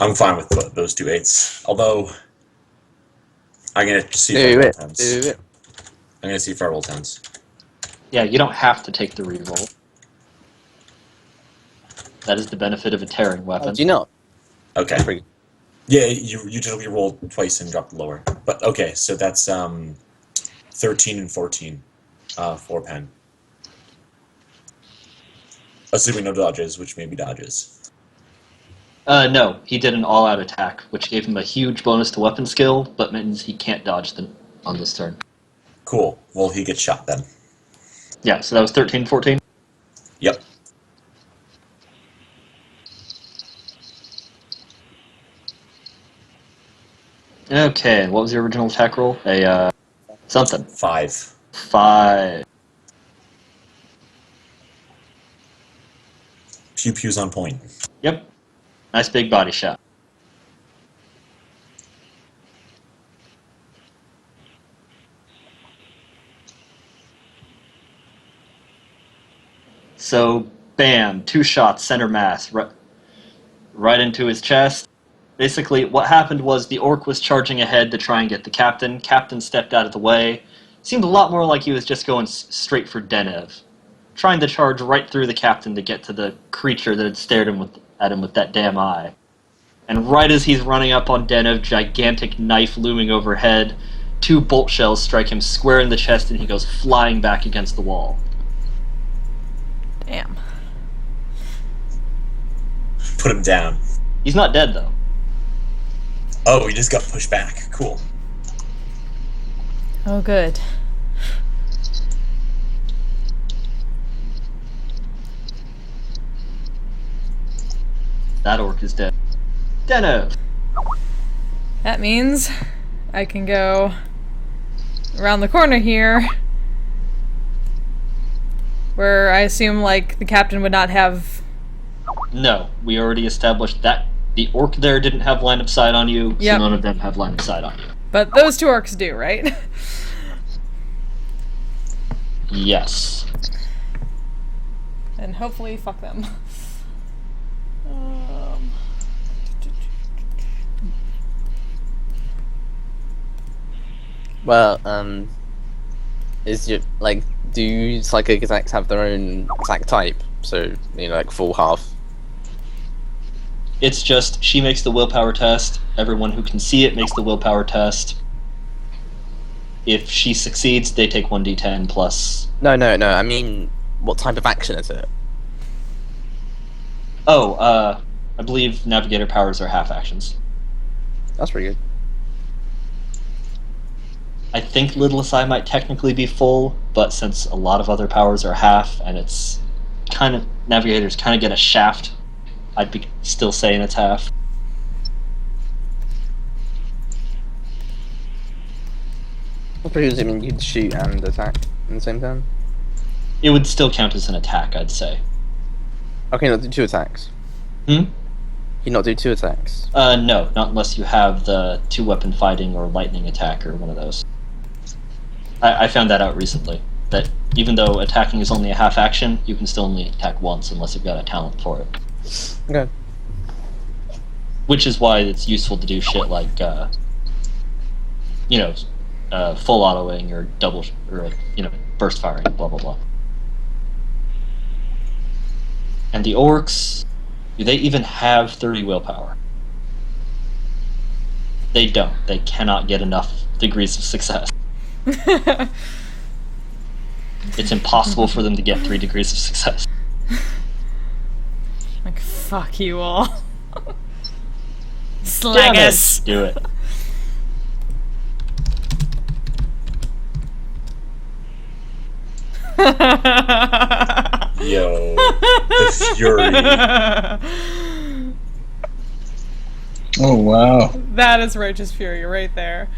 I'm fine with those 2 8s. Although, I'm gonna see if I roll 10s. I'm gonna see if I roll 10s. Yeah, you don't have to take the reroll. That is the benefit of a tearing weapon. Do you not? Okay. Yeah, you usually roll twice and drop lower. But okay, so that's 13 and 14 for pen. Assuming no dodges, which may be dodges. No, he did an all-out attack, which gave him a huge bonus to weapon skill, but means he can't dodge them on this turn. Cool. Well, he gets shot then. Yeah, so that was 13, 14? Yep. Okay, what was the original attack roll? Something. 5. 5. Pew pews on point. Yep. Nice big body shot. So, bam, 2 shots, center mass, right into his chest. Basically, what happened was the orc was charging ahead to try and get the captain. Captain stepped out of the way. Seemed a lot more like he was just going straight for Denov. Trying to charge right through the captain to get to the creature that had stared at him with that damn eye. And right as he's running up on Denov, gigantic knife looming overhead, 2 bolt shells strike him square in the chest, and he goes flying back against the wall. Damn. Put him down. He's not dead, though. Oh, he just got pushed back. Cool. Oh, good. That orc is dead. Zennith! That means I can go around the corner here, where I assume, like, the captain would not have... No, we already established that the orc there didn't have line of sight on you, Yep. so none of them have line of sight on you. But those 2 orcs do, right? Yes. And hopefully, fuck them. Well, is your like do psychic attacks have their own attack type? So like full half. It's just, she makes the willpower test, everyone who can see it makes the willpower test. If she succeeds, they take 1d10 plus... No. I mean, what type of action is it? Oh, I believe navigator powers are half actions. That's pretty good. I think Littlest Eye might technically be full, but since a lot of other powers are half, and it's kind of... Navigators kind of get a shaft, I'd be still saying it's half. That's pretty good. I mean, you could shoot and attack at the same time. It would still count as an attack, I'd say. Okay, not do 2 attacks. Hmm? You not do 2 attacks. No, not unless you have the 2-weapon fighting or lightning attack or one of those. I found that out recently, that even though attacking is only a half action, you can still only attack once unless you've got a talent for it. Okay. Which is why it's useful to do shit like, full autoing or double, or, burst firing, blah blah blah. And the orcs, do they even have 30 willpower? They don't. They cannot get enough degrees of success. It's impossible for them to get 3 degrees of success. Like, fuck you all. Damn Slaggus! it. Do it. Yo, the fury. Oh wow. That is righteous fury right there.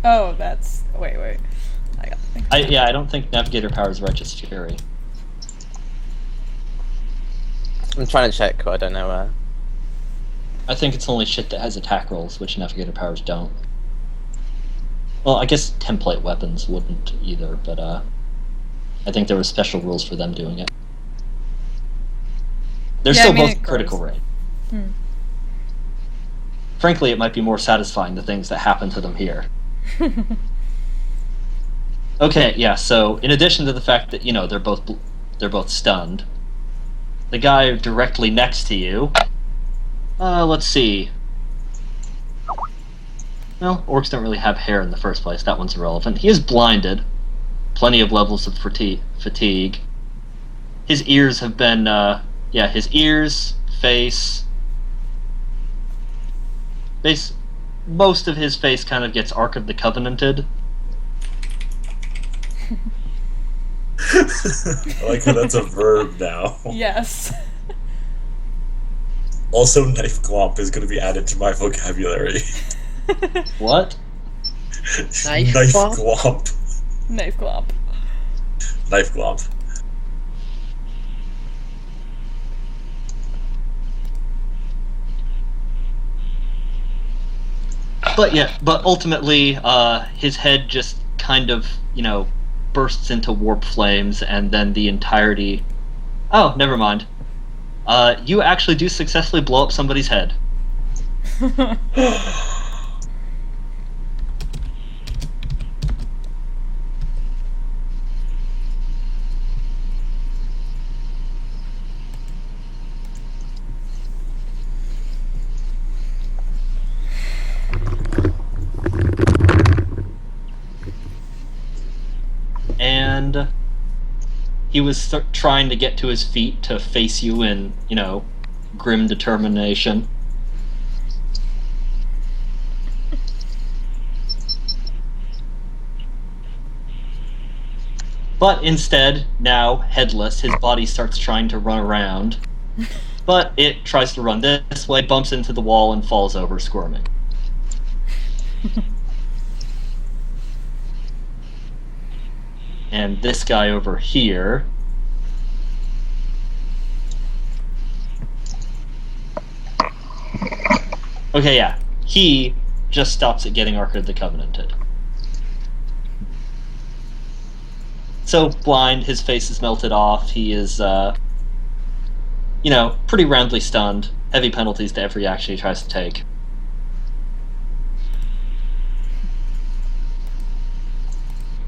Oh, that's... Wait. I got the thing. I don't think Navigator powers Righteous Fury. I'm trying to check, but I don't know. I think it's only shit that has attack rolls, which Navigator powers don't. Well, I guess template weapons wouldn't either, but I think there were special rules for them doing it. They're Yeah, still I mean, both it critical goes. rate. Frankly, it might be more satisfying the things that happen to them here. Okay, yeah. So in addition to the fact that they're both stunned, the guy directly next to you. Let's see. Well, orcs don't really have hair in the first place. That one's irrelevant. He is blinded. Plenty of levels of fatigue. His ears have been, his ears, face. Most of his face kind of gets Ark of the Covenanted. I like how that's a verb now. Yes. Also, knife glomp is going to be added to my vocabulary. What? Knife glomp? Knife glomp. Knife glomp. But ultimately, his head just kind of, bursts into warp flames, and then the entirety... Oh, never mind. You actually do successfully blow up somebody's head. and he was trying to get to his feet to face you in, grim determination. But instead, now headless, his body starts trying to run around. But it tries to run this way, bumps into the wall, and falls over, squirming. And this guy over here... Okay, yeah. He just stops at getting Ark of the Covenanted. So, blind, his face is melted off, he is, pretty roundly stunned. Heavy penalties to every action he tries to take.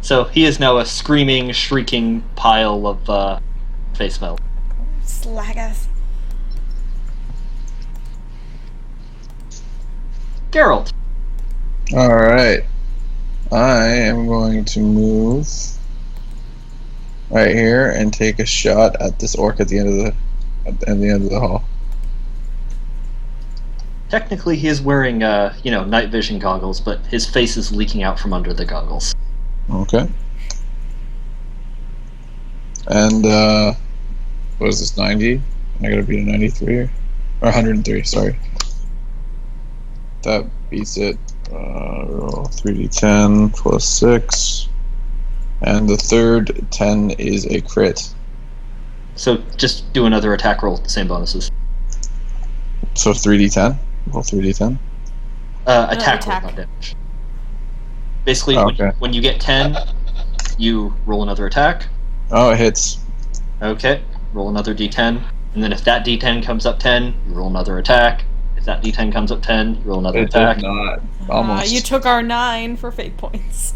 So, he is now a screaming, shrieking pile of, face melt. Slaggers. Geralt. Alright. I am going to move right here and take a shot at this orc at the end of the hall. Technically, he is wearing, night vision goggles, but his face is leaking out from under the goggles. Okay. And, what is this, 90? I gotta beat a 93 or 103, sorry. That beats it. Roll 3d10 plus 6. And the third 10 is a crit. So just do another attack roll with the same bonuses. So 3d10? Roll 3d10? Attack roll, not damage. Basically, when you get 10, you roll another attack. Oh, it hits. Okay, roll another d10. And then if that d10 comes up 10, you roll another attack. If that d10 comes up 10, you roll another It attack. did not. Almost. You took our 9 for fate points.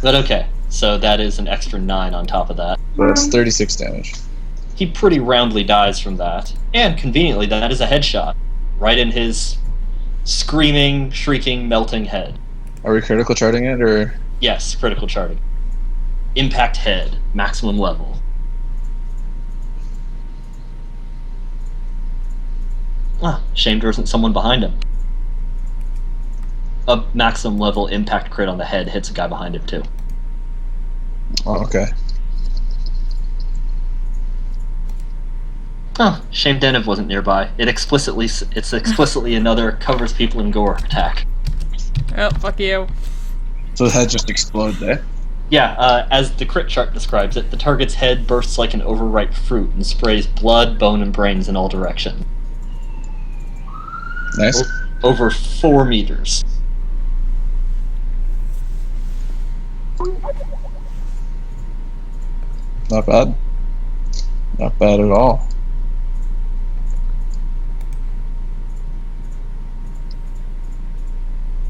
But okay, so that is an extra 9 on top of that. So that's 36 damage. He pretty roundly dies from that. And conveniently, that is a headshot. Right in his screaming, shrieking, melting head. Are we critical charting it, or...? Yes, critical charting. Impact head, maximum level. Shame there isn't someone behind him. A maximum level impact crit on the head hits a guy behind him too. Oh, okay. Shame Deniv wasn't nearby. It's explicitly another covers people in gore attack. Oh, fuck you. So the head just exploded there? Yeah, as the crit chart describes it, the target's head bursts like an overripe fruit and sprays blood, bone, and brains in all directions. Nice. Over 4 meters. Not bad. Not bad at all.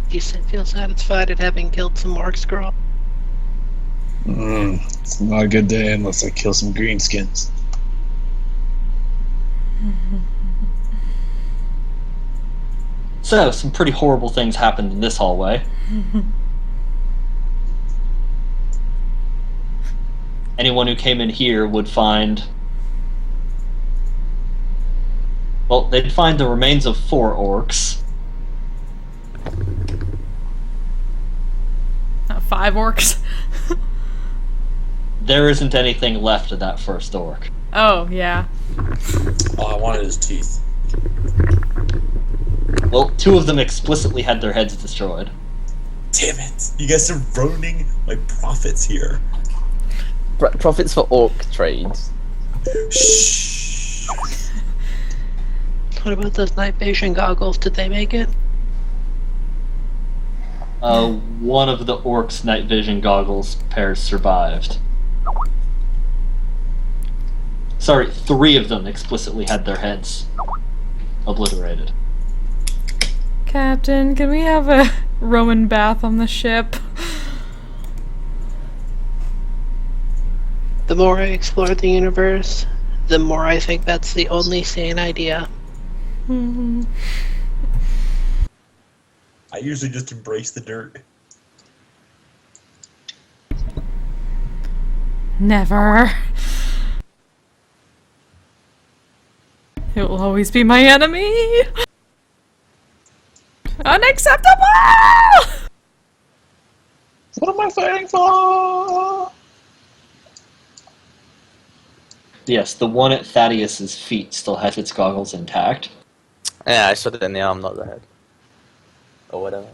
You feel satisfied at having killed some orcs, girl? It's not a good day unless I kill some greenskins. So, some pretty horrible things happened in this hallway. Anyone who came in here would find... Well, they'd find the remains of 4 orcs. 5 orcs? There isn't anything left of that first orc. Oh, yeah. Oh, I wanted his teeth. Well, 2 of them explicitly had their heads destroyed. Damn it! You guys are ruining my profits here. Profits for orc trades. Shh. What about those night vision goggles? Did they make it? One of the orcs' night vision goggles pairs survived. Sorry, 3 of them explicitly had their heads obliterated. Captain, can we have a Roman bath on the ship? The more I explore the universe, the more I think that's the only sane idea. Mm-hmm. I usually just embrace the dirt. Never. It will always be my enemy. Unacceptable! What am I fighting for? Yes, the one at Thaddeus's feet still has its goggles intact. Yeah, I shot it in the arm, not the head. Or whatever.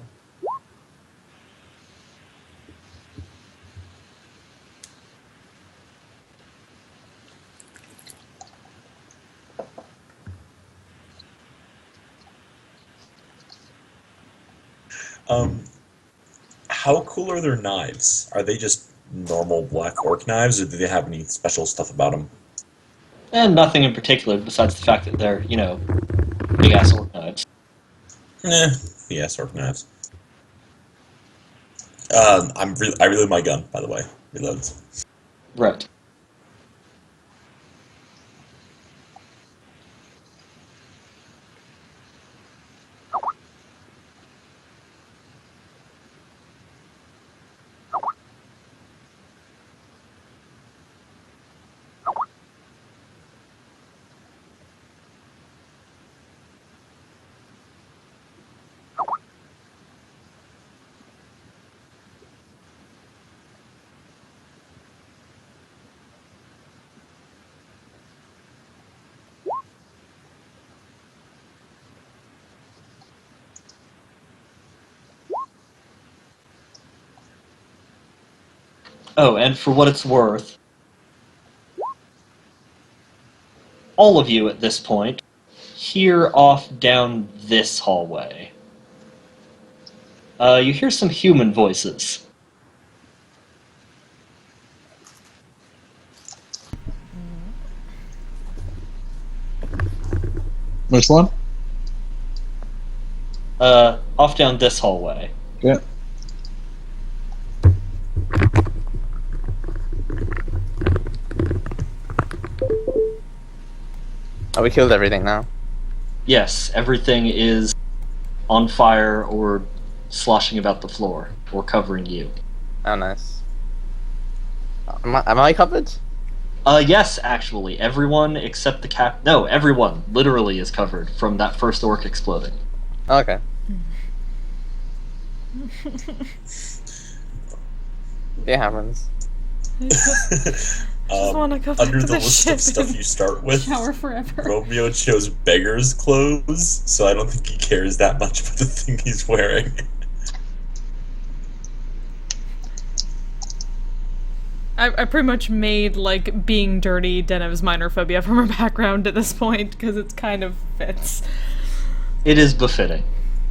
How cool are their knives? Are they just normal black orc knives, or do they have any special stuff about them? And nothing in particular besides the fact that they're, big ass orc knives. Yes, orc knives. I reload my gun, by the way. Reloads. Right. Oh, and for what it's worth, all of you at this point hear off down this hallway. You hear some human voices. Which one? Off down this hallway. Yeah. Oh, we killed everything now. Yes, everything is on fire or sloshing about the floor, or covering you. Oh, nice. Am I covered? Yes, actually, everyone except the cap. No, everyone literally is covered from that first orc exploding. Oh, okay. It happens. Just want to go back Under to the the list ship of stuff and you start with, shower forever. Romeo chose beggar's clothes, so I don't think he cares that much about the thing he's wearing. I pretty much made, like, being dirty Denev's minor phobia from her background at this point, because it's kind of fits. It is befitting.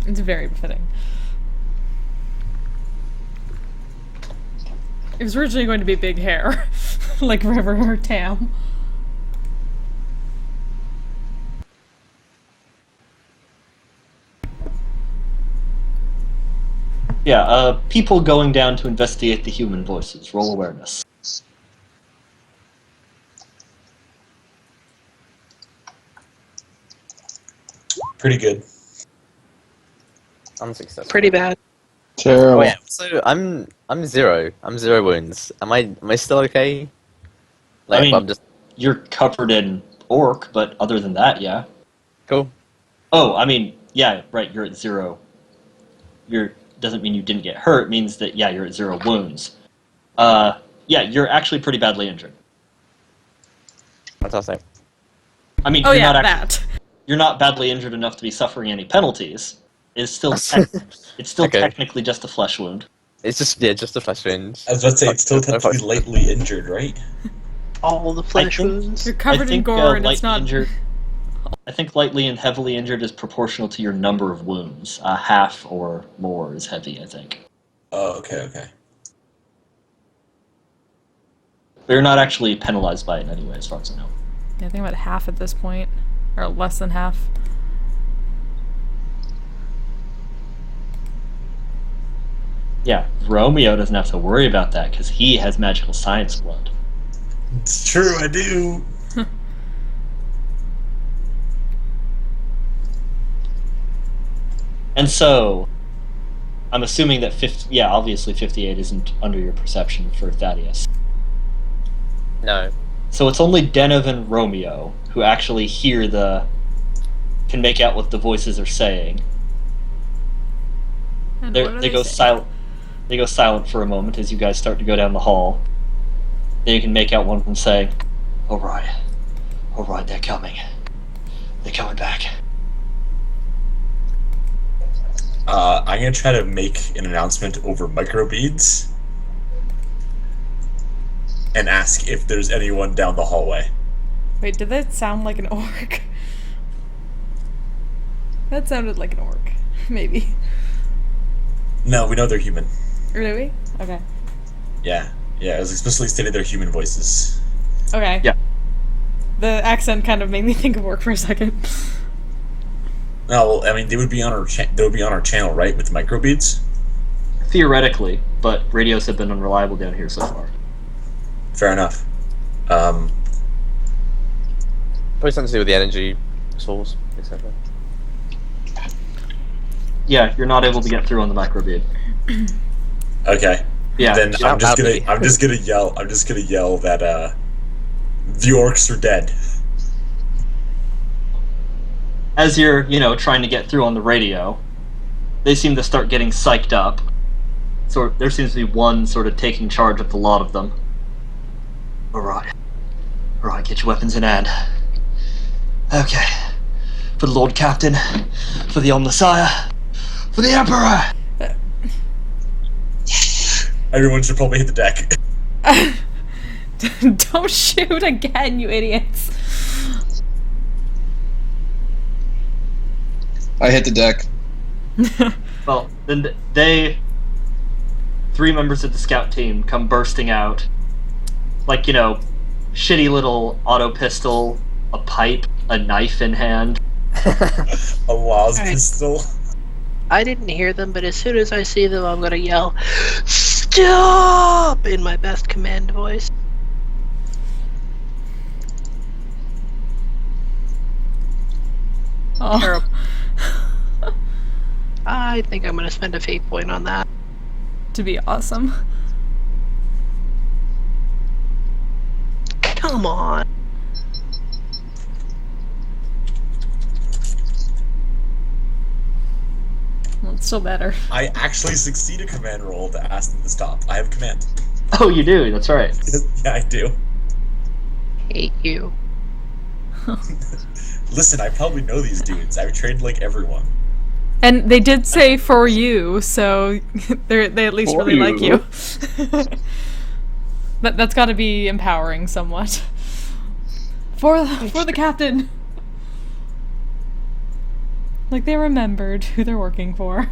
It's very befitting. It was originally going to be big hair, like River or Tam. Yeah, people going down to investigate the human voices. Roll awareness. Pretty good. Unsuccessful. Pretty bad. Terrible. Oh, yeah. So I'm 0. I'm 0 wounds. Am I still okay? Like, I mean, I'm just you're covered in orc, but other than that, yeah. cool. Oh, I mean, yeah, right, you're at 0. Doesn't mean you didn't get hurt, it means that, yeah, you're at 0 wounds. Yeah, you're actually pretty badly injured. Fantastic. I mean, Oh you're yeah, not that. you're not badly injured enough to be suffering any penalties. It's still Okay. technically just a flesh wound. It's just a flesh wound. I was about to say, it's still Fuck. technically lightly injured, right? All the flesh think- wounds. You're covered in gore and it's lightly not... injured. I think lightly and heavily injured is proportional to your number of wounds. Half or more is heavy, I think. Oh, okay. But you're not actually penalized by it in any way, as far as I know. Yeah, I think about half at this point. Or less than half. Yeah, Romeo doesn't have to worry about that because he has magical science blood. It's true, I do. And so, I'm assuming that obviously 58 isn't under your perception for Thaddeus. No. So it's only Denov and Romeo who actually can make out what the voices are saying. And They what are they go saying? silent. They go silent for a moment as you guys start to go down the hall. Then you can make out one of them saying, all right, they're coming back." I'm gonna try to make an announcement over microbeads and ask if there's anyone down the hallway. Wait, did that sound like an orc? That sounded like an orc. Maybe. No, we know they're human. Really? Okay. Yeah, it was explicitly stated they're human voices. Okay. Yeah. The accent kind of made me think of orc for a second. No, well, I mean they would be on our channel, right, with microbeads. Theoretically, but radios have been unreliable down here so far. Fair enough. Probably something to do with the energy source, etc. Yeah, you're not able to get through on the microbead. Okay. Yeah. Then Shout loudly. I'm just gonna yell that the orcs are dead. As you're, trying to get through on the radio, they seem to start getting psyched up. So there seems to be one sort of taking charge of the lot of them. All right, get your weapons in hand. Okay, for the Lord Captain, for the Omnissiah, for the Emperor. Everyone should probably hit the deck. Don't shoot again, you idiots. I hit the deck. Well, then three members of the scout team come bursting out. Like, shitty little auto pistol, a pipe, a knife in hand. A Laz Alright. pistol. I didn't hear them, but as soon as I see them, I'm gonna yell, "Stop!" in my best command voice. Oh. Terrible. I think I'm gonna spend a fate point on that. To be awesome. Come on. Well, it's still better. I actually succeed a command roll to ask them to stop. I have command. Oh, you do. That's right. Yeah, I do. Hate you. Listen, I probably know these dudes. I've trained like everyone. And they did say for you, so they at least For really like you. you. That's got to be empowering somewhat. For the captain. Like they remembered who they're working for.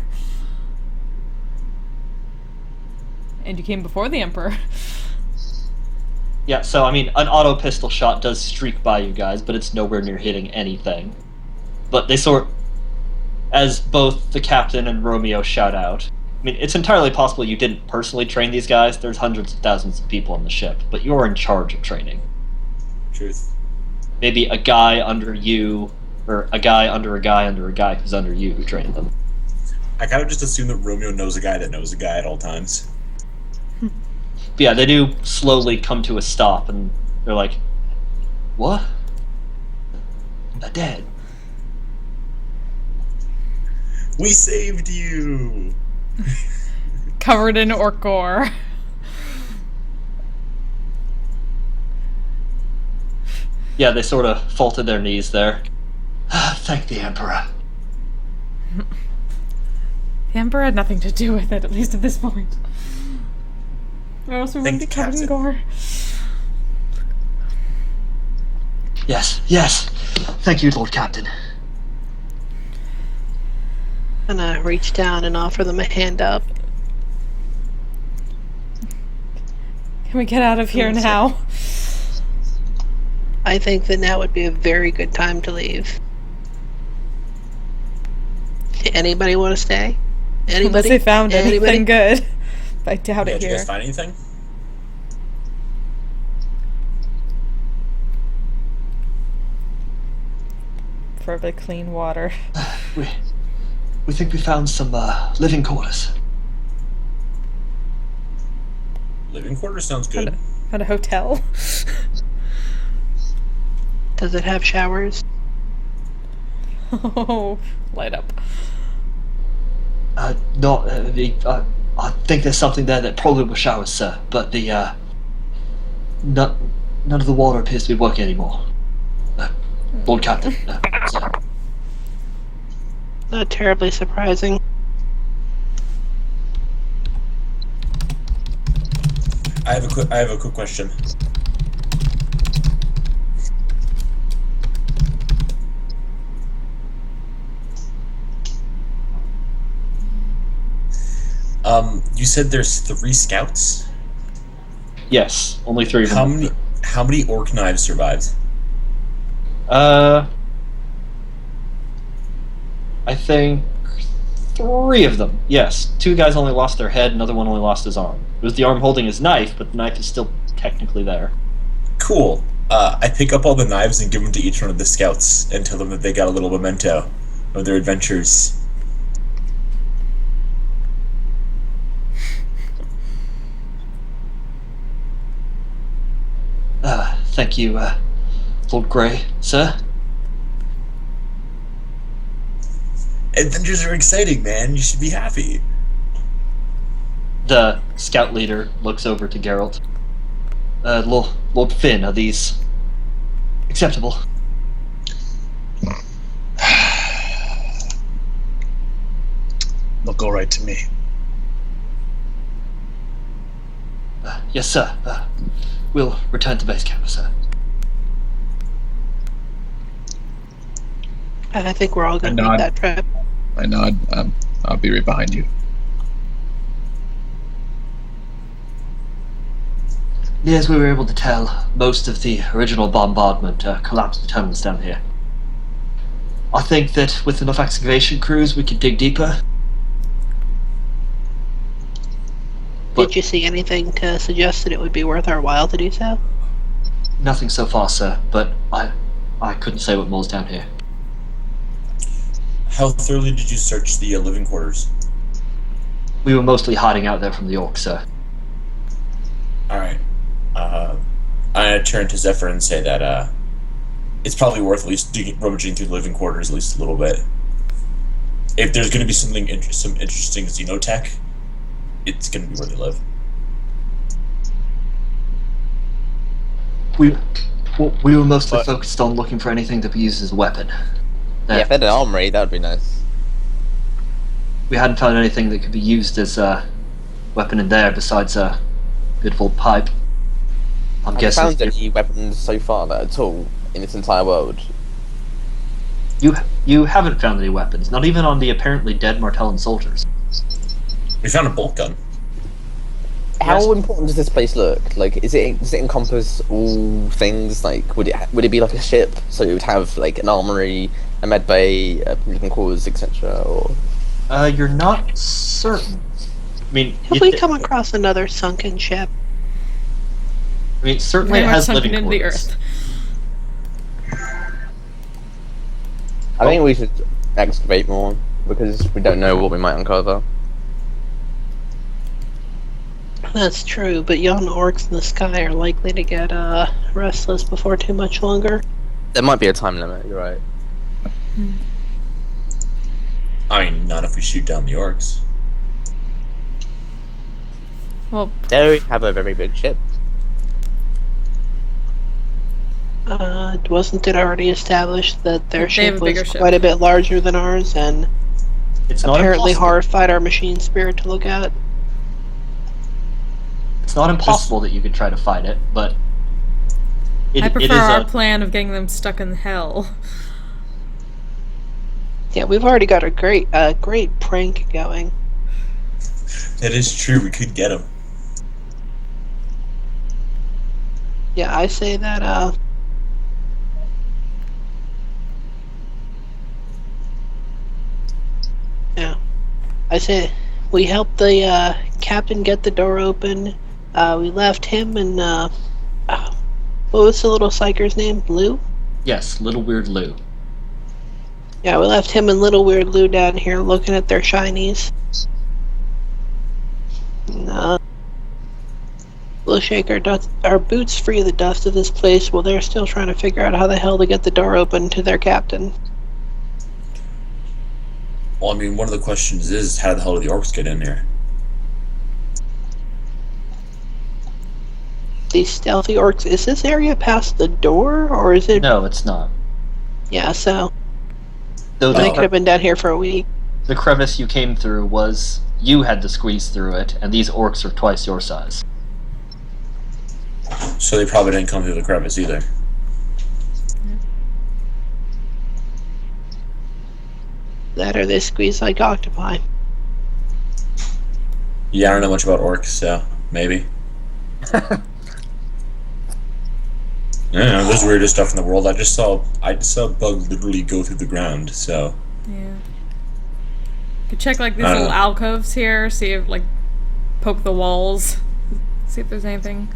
And you came before the Emperor. Yeah, so, I mean, an auto pistol shot does streak by you guys, but it's nowhere near hitting anything. But as both the captain and Romeo shout out, I mean, it's entirely possible you didn't personally train these guys. There's hundreds of thousands of people on the ship, but you're in charge of training. Truth. Maybe a guy under you, or a guy under a guy under a guy who's under you who trained them. I kind of just assume that Romeo knows a guy that knows a guy at all times. But yeah, they do slowly come to a stop, and they're like, "What? They're dead." We saved you! Covered in orc gore. Yeah, they sort of fall to their knees there. Thank the Emperor. The Emperor had nothing to do with it, at least at this point. Or else we wouldn't be Thank the covered in captain. gore. Yes. Thank you, Lord Captain. I'm gonna reach down and offer them a hand up. Can we get out of here now? I think that now would be a very good time to leave. Anybody want to stay? Unless Anybody? they found Anybody? anything good. But I doubt Yeah, it did you here. guys find anything? Preferably clean water. We think we found some living quarters. Living quarters sounds good. At a hotel. Does it have showers? Oh, light up. I think there's something there that probably will shower, sir. But none of the water appears to be working anymore. Lord Captain, sir. Not terribly surprising. I have a quick question. You said there's 3 scouts? Yes, only 3 of them. How many orc knives survived? I think 3 of them. Yes, 2 guys only lost their head, another one only lost his arm. It was the arm holding his knife, but the knife is still technically there. Cool. I pick up all the knives and give them to each one of the scouts and tell them that they got a little memento of their adventures. Thank you, Lord Grey, sir. Adventures are exciting, man. You should be happy. The scout leader looks over to Geralt. Lord Finn, are these acceptable? Look all right to me. Yes, sir. We'll return to base camp, sir. I think we're all going to nod. make that trip. I nod. I'll be right behind you. As we were able to tell, most of the original bombardment collapsed the tunnels down here. I think that with enough excavation crews, we could dig deeper. But Did you see anything to suggest that it would be worth our while to do so? nothing so far, sir. But I couldn't say what more's down here. How thoroughly did you search the living quarters? We were mostly hiding out there from the orcs, sir. Alright. I turn to Zephyr and say that it's probably worth at least rummaging through the living quarters at least a little bit. If there's going to be some interesting xenotech, it's going to be where they live. We were mostly focused on looking for anything to be used as a weapon. Yeah, if they had an armory, that would be nice. We hadn't found anything that could be used as a weapon in there besides a beautiful pipe. I'm Have you guessing found any weapons so far at all in this entire world? you haven't found any weapons, not even on the apparently dead Martellan soldiers. We found a bolt gun. How important does this place look? Like, does it encompass all things? Like, would it be like a ship, so it would have like an armory, a med bay, living quarters, etc. Or You're not certain. I mean, Have we come across another sunken ship? I mean, certainly Very it much has sunken living into the quarters. earth. I think we should excavate more because we don't know what we might uncover. That's true, but yon orcs in the sky are likely to get restless before too much longer. There might be a time limit. You're right. I mean, not if we shoot down the orcs. Well, They have a very big ship. Wasn't it already established that their They have ship a was bigger ship. quite a bit larger than ours and It's not apparently impossible. horrified our machine spirit to look at? It's not impossible that you could try to fight it, but I it prefer is our a plan of getting them stuck in hell. Yeah, we've already got a great prank going. That is true, we could get them. Yeah, I say that, yeah. I say we helped the, captain get the door open. We left him and, what was the little psyker's name? Lou? yes, Little Weird Lou. Yeah, we left him and Little Weird Lou down here looking at their shinies. And, We'll shake our boots free of the dust of this place while they're still trying to figure out how the hell to get the door open to their captain. Well, I mean, one of the questions is, how the hell did the orcs get in here? These stealthy orcs, is this area past the door, or is it... No, it's not. Yeah, so... Though They the, could have been down here for a week. the crevice you came through was... You had to squeeze through it, and these orcs are twice your size. So they probably didn't come through the crevice either. That or they squeeze like octopi. Yeah, I don't know much about orcs, so maybe. Yeah, there's weirdest stuff in the world. I just saw a bug literally go through the ground, so... Yeah. Could check like these I don't little know. alcoves here, see if like poke the walls, see if there's anything.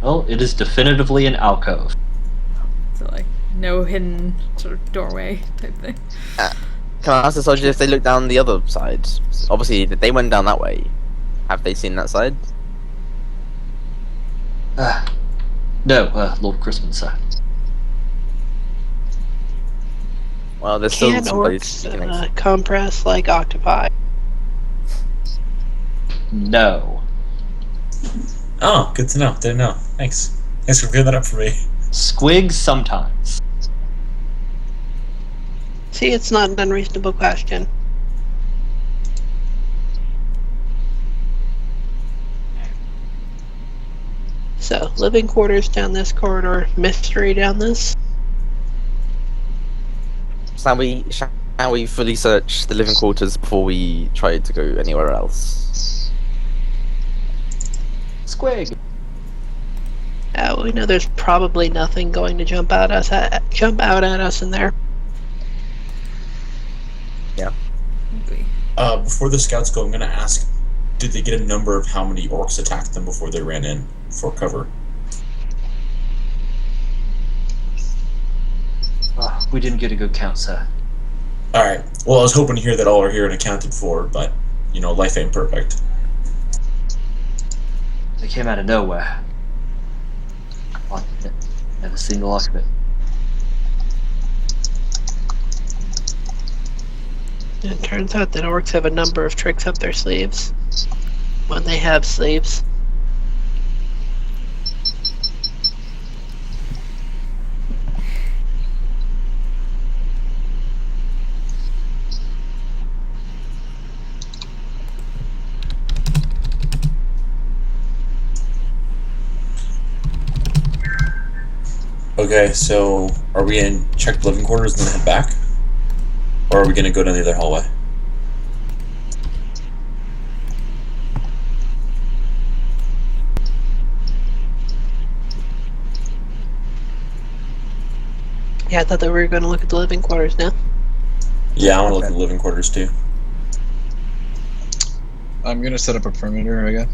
Well, it is definitively an alcove. So like no hidden sort of doorway type thing. Can I ask the soldiers if they look down the other side? Obviously, they went down that way. Have they seen that side? No, Lord Crispin, sir. Well, there's still Can some place you can orcs compress like octopi? No. Oh, good to know. Didn't know. Thanks. Thanks for clearing that up for me. Squigs sometimes. See, it's not an unreasonable question. So, living quarters down this corridor, mystery down this. Shall we fully search the living quarters before we try to go anywhere else? Squig. We know there's probably nothing going to jump out at us in there. Before the scouts go, I'm gonna ask, did they get a number of how many orcs attacked them before they ran in for cover? We didn't get a good count, sir. Alright. Well, I was hoping to hear that all are here and accounted for, but, you know, life ain't perfect. They came out of nowhere. Never seen the like of it. It turns out that orcs have a number of tricks up their sleeves. When they have sleeves. Okay, so are we in check the living quarters and then head back? Or are we gonna go down the other hallway? Yeah, I thought that we were going to look at the living quarters now. Yeah, I wanna look at the living quarters too. I'm gonna set up a perimeter, I guess.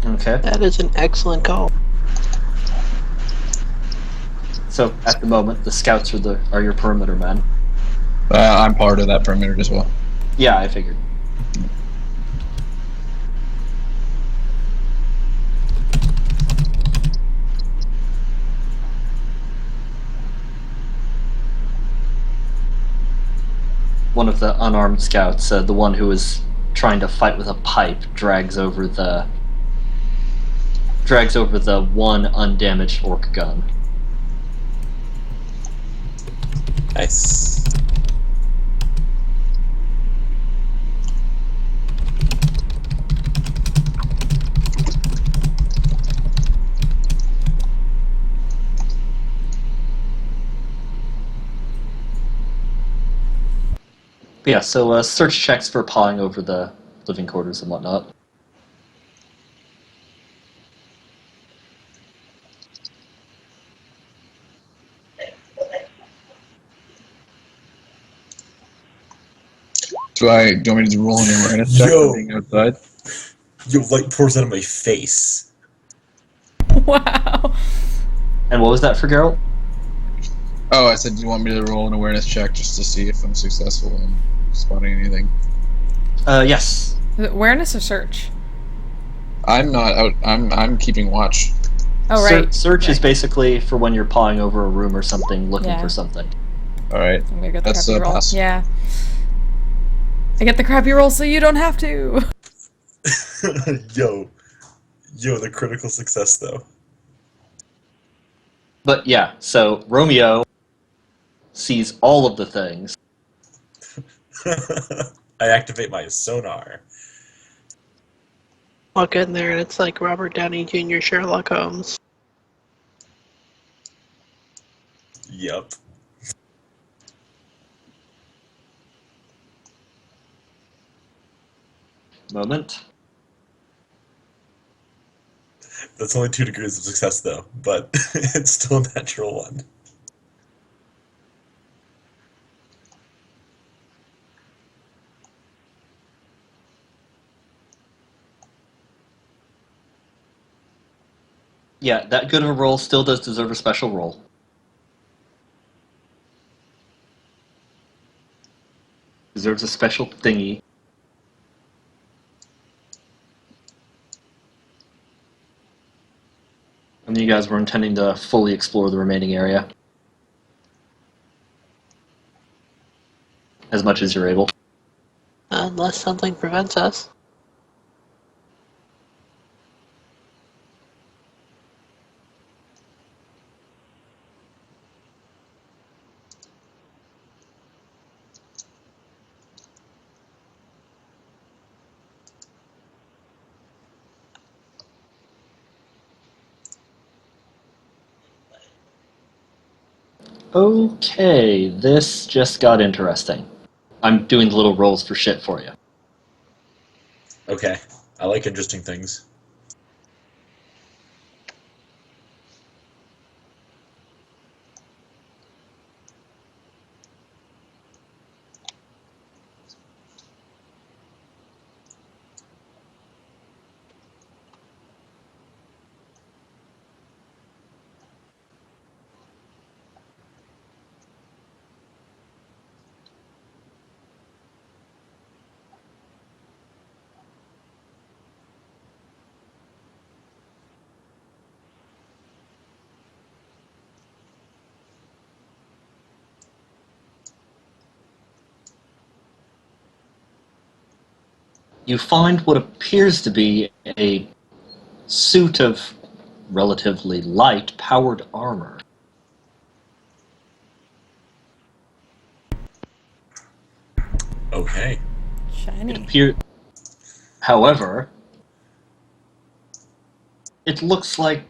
Okay. That is an excellent call. So at the moment, the scouts are your perimeter men. I'm part of that perimeter as well. Yeah, I figured. One of the unarmed scouts, the one who was trying to fight with a pipe, drags over the one undamaged orc gun. Nice. But yeah, so search checks for pawing over the living quarters and whatnot. Do you want me to roll an awareness check Yo. for being outside? Your light pours out of my face. Wow. And what was that for, Geralt? Oh, I said, do you want me to roll an awareness check just to see if I'm successful in spotting anything? Yes. Is it awareness or search? I'm not out. I'm keeping watch. Oh, right. Search is Right. basically for when you're pawing over a room or something, looking Yeah. for something. All right. I'm gonna get the That's crappy roll. pass. Yeah. I get the crappy roll so you don't have to. Yo, the critical success though. But yeah, so Romeo sees all of the things. I activate my sonar. Walk in there and it's like Robert Downey Jr. Sherlock Holmes. Yup. Moment. That's only 2 degrees of success though, but it's still a natural one. Yeah, that good of a roll still does deserve a special roll. Deserves a special thingy. And you guys were intending to fully explore the remaining area. As much as you're able. Unless something prevents us. Okay, this just got interesting. I'm doing the little rolls for shit for you. Okay, I like interesting things. You find what appears to be a suit of relatively light, powered armor. Okay. Shiny. However, it looks like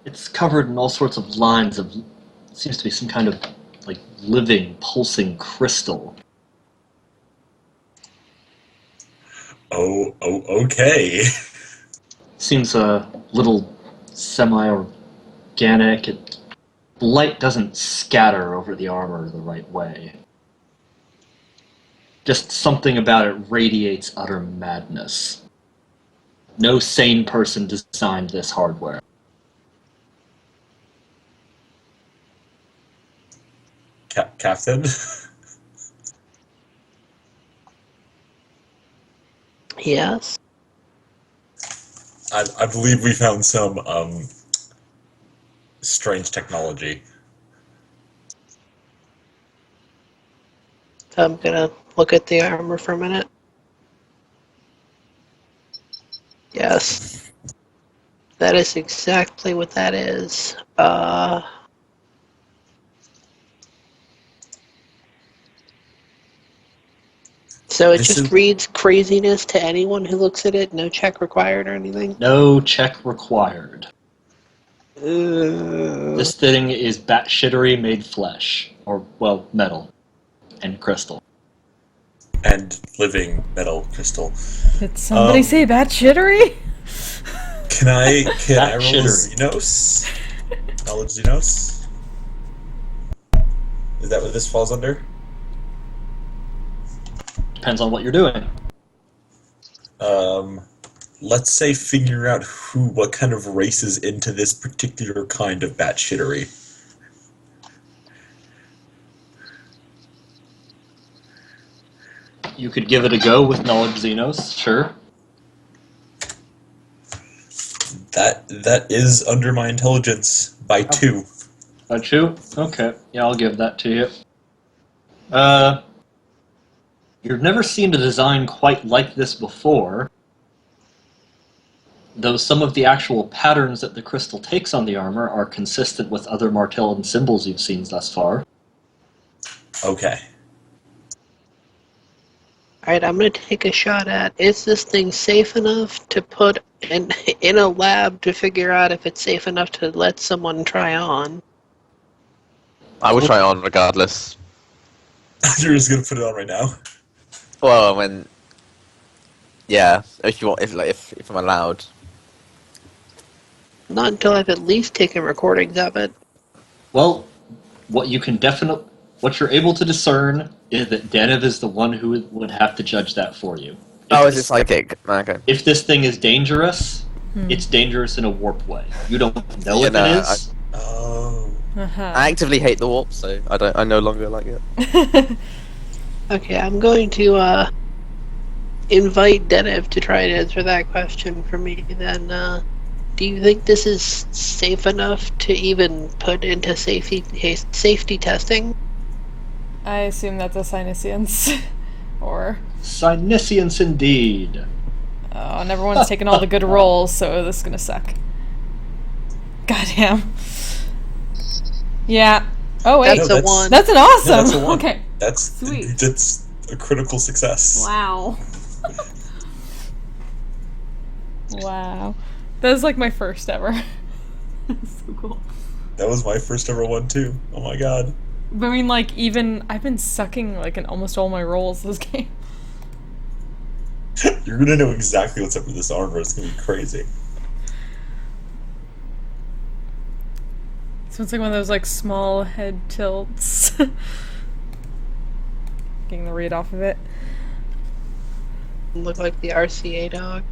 it's covered in all sorts of lines of. Seems to be some kind of like living, pulsing crystal. Oh, okay. Seems a little semi-organic. The light doesn't scatter over the armor the right way. Just something about it radiates utter madness. No sane person designed this hardware. Captain? Yes. I believe we found some strange technology. So I'm gonna look at the armor for a minute. Yes. That is exactly what that is. So it This just is- reads craziness to anyone who looks at it, no check required or anything? No check required. Uh, This thing is batshittery made flesh. Or, well, metal. And crystal. And living metal crystal. Did somebody say bad shittery? Can I That roll shittery. Xenos? Knowledge Xenos? Is that what this falls under? Depends on what you're doing. Let's say figure out what kind of race is into this particular kind of batshittery. You could give it a go with Knowledge Xenos, sure. That is under my intelligence by 2. A 2? Okay, yeah, I'll give that to you. You've never seen a design quite like this before, though some of the actual patterns that the crystal takes on the armor are consistent with other Martellan symbols you've seen thus far. Okay. Alright, I'm gonna take a shot at, is this thing safe enough to put in a lab to figure out if it's safe enough to let someone try on? I will try on regardless. You're just gonna put it on right now. Well, yeah, if you want, if I'm allowed. Not until I've at least taken recordings of it. Well, what you're able to discern is that Zennith is the one who would have to judge that for you. Oh, is it psychic? Okay. If this thing is dangerous, it's dangerous in a warped way. You don't know if it is. Oh. I actively hate the warp, so I no longer like it. Okay, I'm going to invite Zennith to try and answer that question for me then. Do you think this is safe enough to even put into safety testing? I assume that's a Sinisians. Or... Sinisians indeed. Oh, and everyone's taking all the good rolls, so this is gonna suck. Goddamn. Yeah. Oh wait, That's a 1. that's an awesome. Yeah, that's a 1. Okay. That's Sweet. That's a critical success. Wow. Wow. That was like my first ever. So cool. That was my first ever one too. Oh my god. But I mean, like, even I've been sucking like in almost all my rolls this game. You're gonna know exactly what's up with this armor. It's gonna be crazy. So it's like one of those like small head tilts. Getting the read off of it. Look like the RCA dog.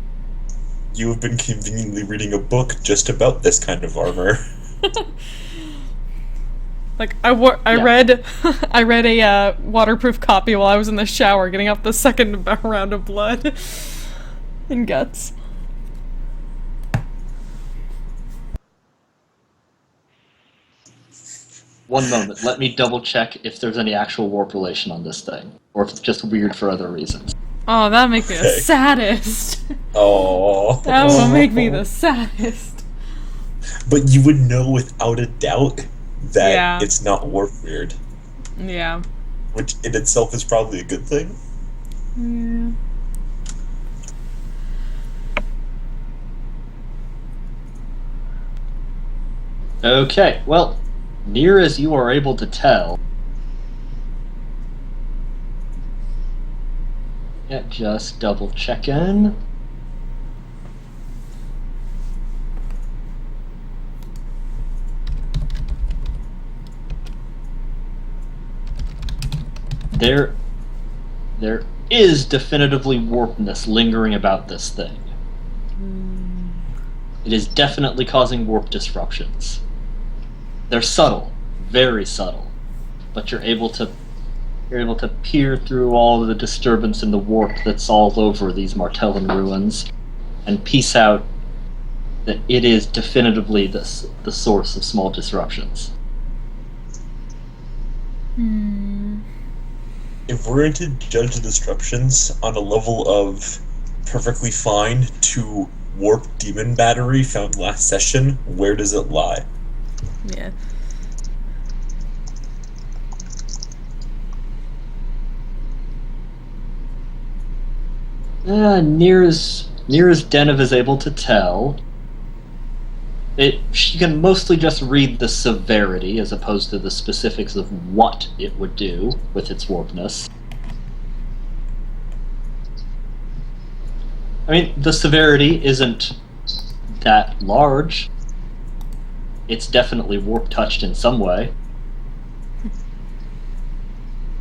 You have been conveniently reading a book just about this kind of armor. Like I read I read a waterproof copy while I was in the shower getting up the second round of blood and guts. One moment, let me double check if there's any actual warp relation on this thing, or if it's just weird for other reasons. Oh, that'd make me the Okay. saddest. Oh. That will make me the saddest. But you would know without a doubt that Yeah. it's not warp weird, Yeah. which in itself is probably a good thing. Yeah. Okay, well, near as you are able to tell... Yeah, just double checking. There is definitively warpness lingering about this thing. It is definitely causing warp disruptions. They're subtle, very subtle, but you're able to peer through all of the disturbance in the warp that's all over these Martellan ruins, and piece out that it is definitively the source of small disruptions. If we're going to judge the disruptions on a level of perfectly fine to warp demon battery found last session, where does it lie? Yeah. Near as Zennith is able to tell, she can mostly just read the severity as opposed to the specifics of what it would do with its warpness. I mean, the severity isn't that large. It's definitely warp-touched in some way.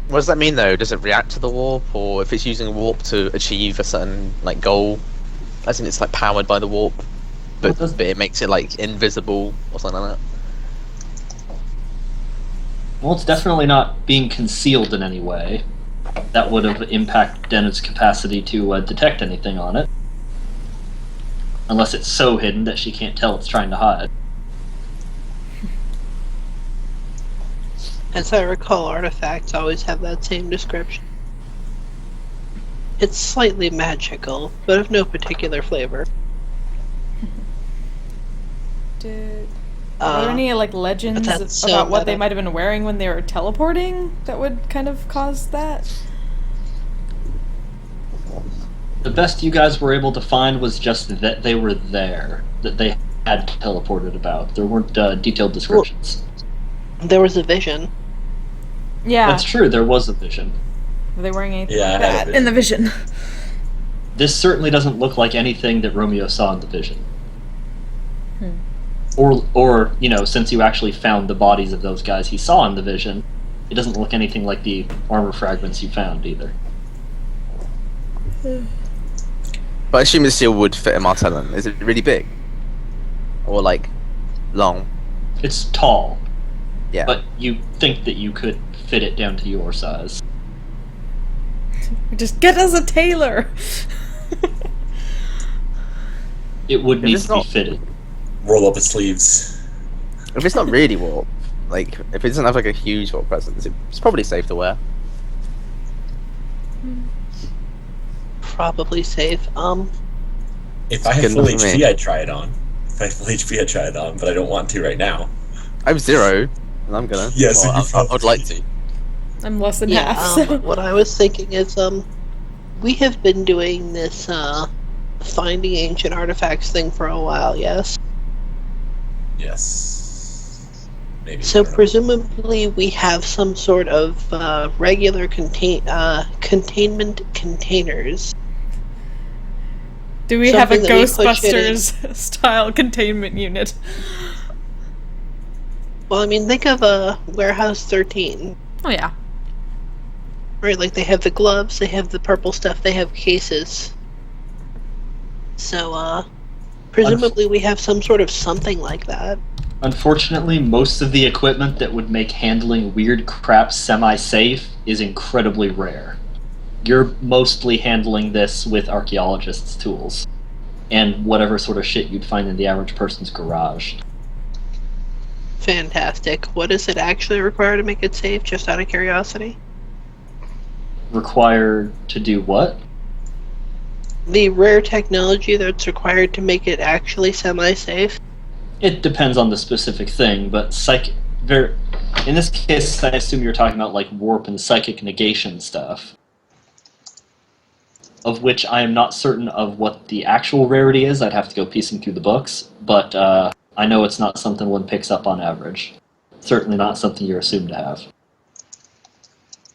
What does that mean though? Does it react to the warp, or if it's using warp to achieve a certain like goal, as in it's like powered by the warp, but it makes it like invisible or something like that? Well, it's definitely not being concealed in any way. That would have impacted Zennith's capacity to detect anything on it. Unless it's so hidden that she can't tell it's trying to hide. As I recall, artifacts always have that same description. It's slightly magical, but of no particular flavor. Are there any legends that's so about what they meta. might have been wearing when they were teleporting that would kind of cause that? The best you guys were able to find was just that they were there, that they had teleported about. There weren't detailed descriptions. There was a vision. Yeah. That's true, there was a vision. Were they wearing anything Yeah, like I had a that in the vision? This certainly doesn't look like anything that Romeo saw in the vision. Or since you actually found the bodies of those guys he saw in the vision, it doesn't look anything like the armor fragments you found either. But I assume the shield would fit a Martellon. Is it really big? Or long? It's tall, Yeah. but you think that you could fit it down to your size. Just get us a tailor! It would need it's to be not- fitted. Roll up its sleeves. If it's not really warp, if it doesn't have a huge warp presence, it's probably safe to wear. Probably safe. If I have Good full enough for HP, me. I'd try it on. If I have full HP, I'd try it on, but I don't want to right now. I have 0, and I'm gonna. Yeah, so Well, you probably- I'd like to. I'm less than Yeah, half, so... what I was thinking is, we have been doing this, finding ancient artifacts thing for a while, yes? Yes. Maybe. So I don't know. presumably we have some sort of, regular containment containers. Do we have a something that we push it in. Ghostbusters-style containment unit? Well, I mean, think of, Warehouse 13. Oh yeah. Right, like they have the gloves, they have the purple stuff, they have cases. So, presumably we have some sort of something like that. Unfortunately, most of the equipment that would make handling weird crap semi-safe is incredibly rare. You're mostly handling this with archaeologists' tools, and whatever sort of shit you'd find in the average person's garage. Fantastic. What does it actually require to make it safe, just out of curiosity? Required to do what? The rare technology that's required to make it actually semi-safe? It depends on the specific thing, but in this case, I assume you're talking about warp and psychic negation stuff, of which I am not certain of what the actual rarity is. I'd have to go piecing through the books, but I know it's not something one picks up on average. Certainly not something you're assumed to have.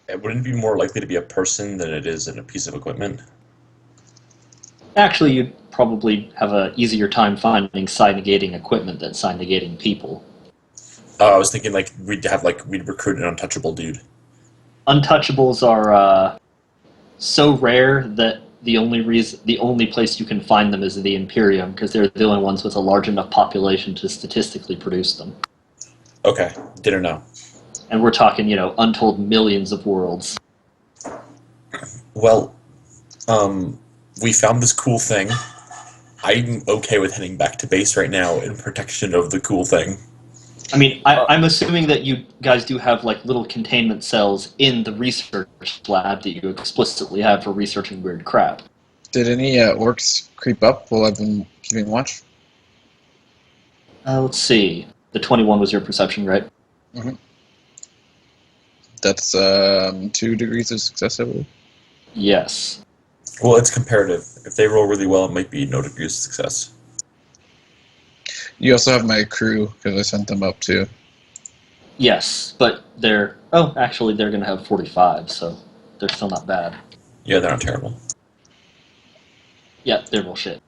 Wouldn't it be more likely to be a person than it is in a piece of equipment? Actually, you'd probably have an easier time finding psi-negating equipment than psi-negating people. I was thinking we'd recruit an untouchable dude. Untouchables are so rare that the only place you can find them is the Imperium, because they're the only ones with a large enough population to statistically produce them. Okay, didn't know. And we're talking, untold millions of worlds. Well, we found this cool thing. I'm okay with heading back to base right now in protection of the cool thing. I mean, I'm assuming that you guys do have little containment cells in the research lab that you explicitly have for researching weird crap. Did any orcs creep up while I've been keeping watch? Let's see. The 21 was your perception, right? Mm-hmm. That's 2 degrees of success, I believe. Yes. Well, it's comparative. If they roll really well, it might be no degree of success. You also have my crew, because I sent them up too. Yes, but they're... Oh, actually, they're going to have 45, so they're still not bad. Yeah, they're not terrible. Yeah, they're bullshit.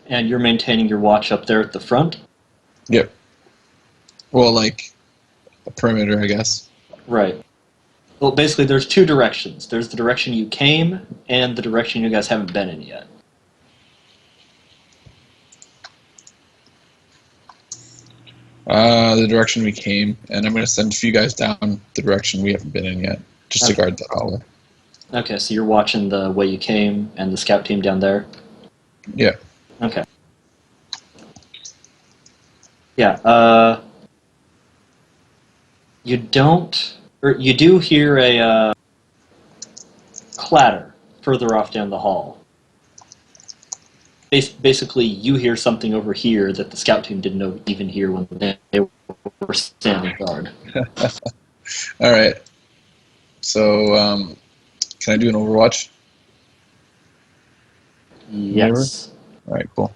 And you're maintaining your watch up there at the front? Yep. Well, a perimeter, I guess. Right. Well, basically, there's 2 directions. There's the direction you came, and the direction you guys haven't been in yet. The direction we came, and I'm going to send a few guys down the direction we haven't been in yet, just to guard that hallway. Okay, so you're watching the way you came and the scout team down there? Yeah. Okay. Yeah, you do hear a clatter further off down the hall. Basically, you hear something over here that the scout team didn't even hear when they were standing guard. All right. So, can I do an Overwatch? Yes. All right, cool.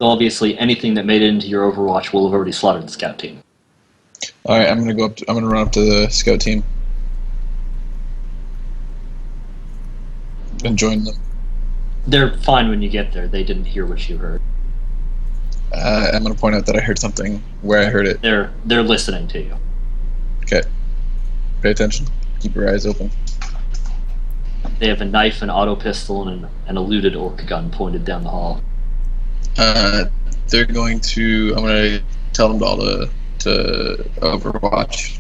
Obviously, anything that made it into your Overwatch will have already slaughtered the scout team. All right, I'm gonna run up to the scout team and join them. They're fine when you get there. They didn't hear what you heard. I'm gonna point out that I heard something where I heard it. They're listening to you. Okay. Pay attention. Keep your eyes open. They have a knife, an auto pistol, and an eluded orc gun pointed down the hall. They're going to. I'm gonna tell them all to Overwatch.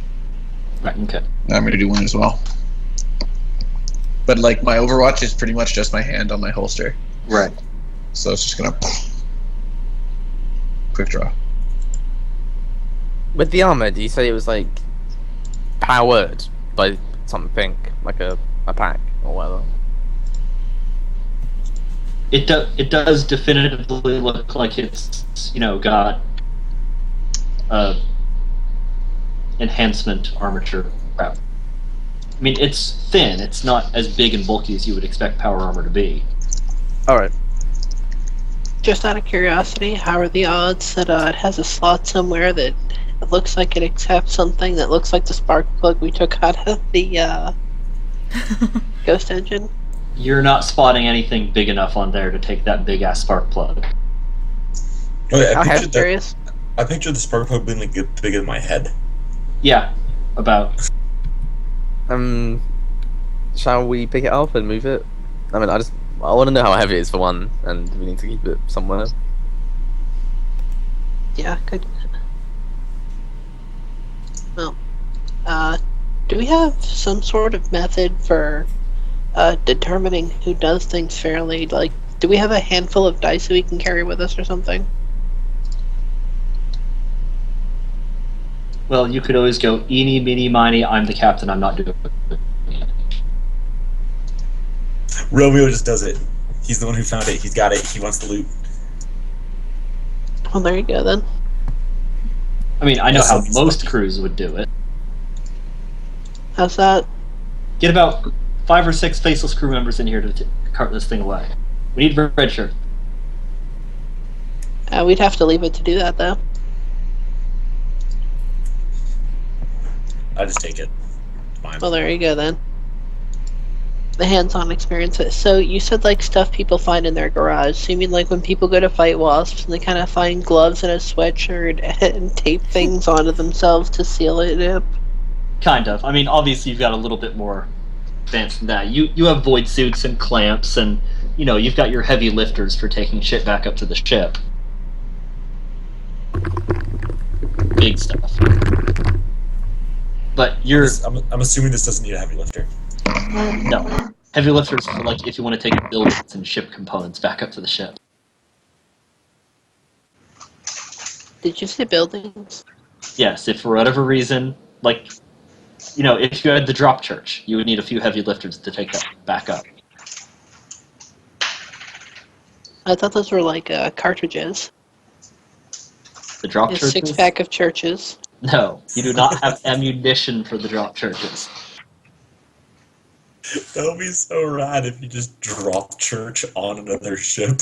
Right. Okay. I'm gonna do one as well. But like my Overwatch is pretty much just my hand on my holster, Right. so it's just gonna quick draw. With the armor, do you say it was like powered by something like a pack or whatever? It does definitively look like it's got enhancement armature crap. I mean, it's thin. It's not as big and bulky as you would expect power armor to be. All right. Just out of curiosity, how are the odds that it has a slot somewhere that it looks like it accepts something that looks like the spark plug we took out of the ghost engine? You're not spotting anything big enough on there to take that big ass spark plug. Okay, I'm curious. I pictured the spark plug being like bigger than my head. Yeah, about. Shall we pick it up and move it? I mean, I want to know how heavy it is for one, and we need to keep it somewhere. Yeah, good. Well, do we have some sort of method for determining who does things fairly? Like, do we have a handful of dice that we can carry with us or something? Well, you could always go eeny, meeny, miny. I'm the captain. I'm not doing it. Romeo just does it. He's the one who found it. He's got it. He wants the loot. Well, there you go then. I mean, I know how Yes, most crews would do it. How's that? Get about 5 or 6 faceless crew members in here to cart this thing away. We need red shirt. We'd have to leave it to do that, though. I just take it. Fine. Well, there you go then. The hands-on experiences. So you said like stuff people find in their garage. So you mean like when people go to fight wasps and they kind of find gloves and a sweatshirt and tape things onto themselves to seal it up? Kind of. I mean, obviously you've got a little bit more advanced than that. You have void suits and clamps, and you've got your heavy lifters for taking shit back up to the ship. Big stuff. But I'm assuming this doesn't need a heavy lifter. no. Heavy lifters for like if you want to take buildings and ship components back up to the ship. Did you say buildings? Yes, if for whatever reason, like, if you had the drop church, you would need a few heavy lifters to take that back up. I thought those were like cartridges. The drop A churches? 6-pack of churches. No, you do not have ammunition for the drop churches. That would be so rad if you just drop church on another ship.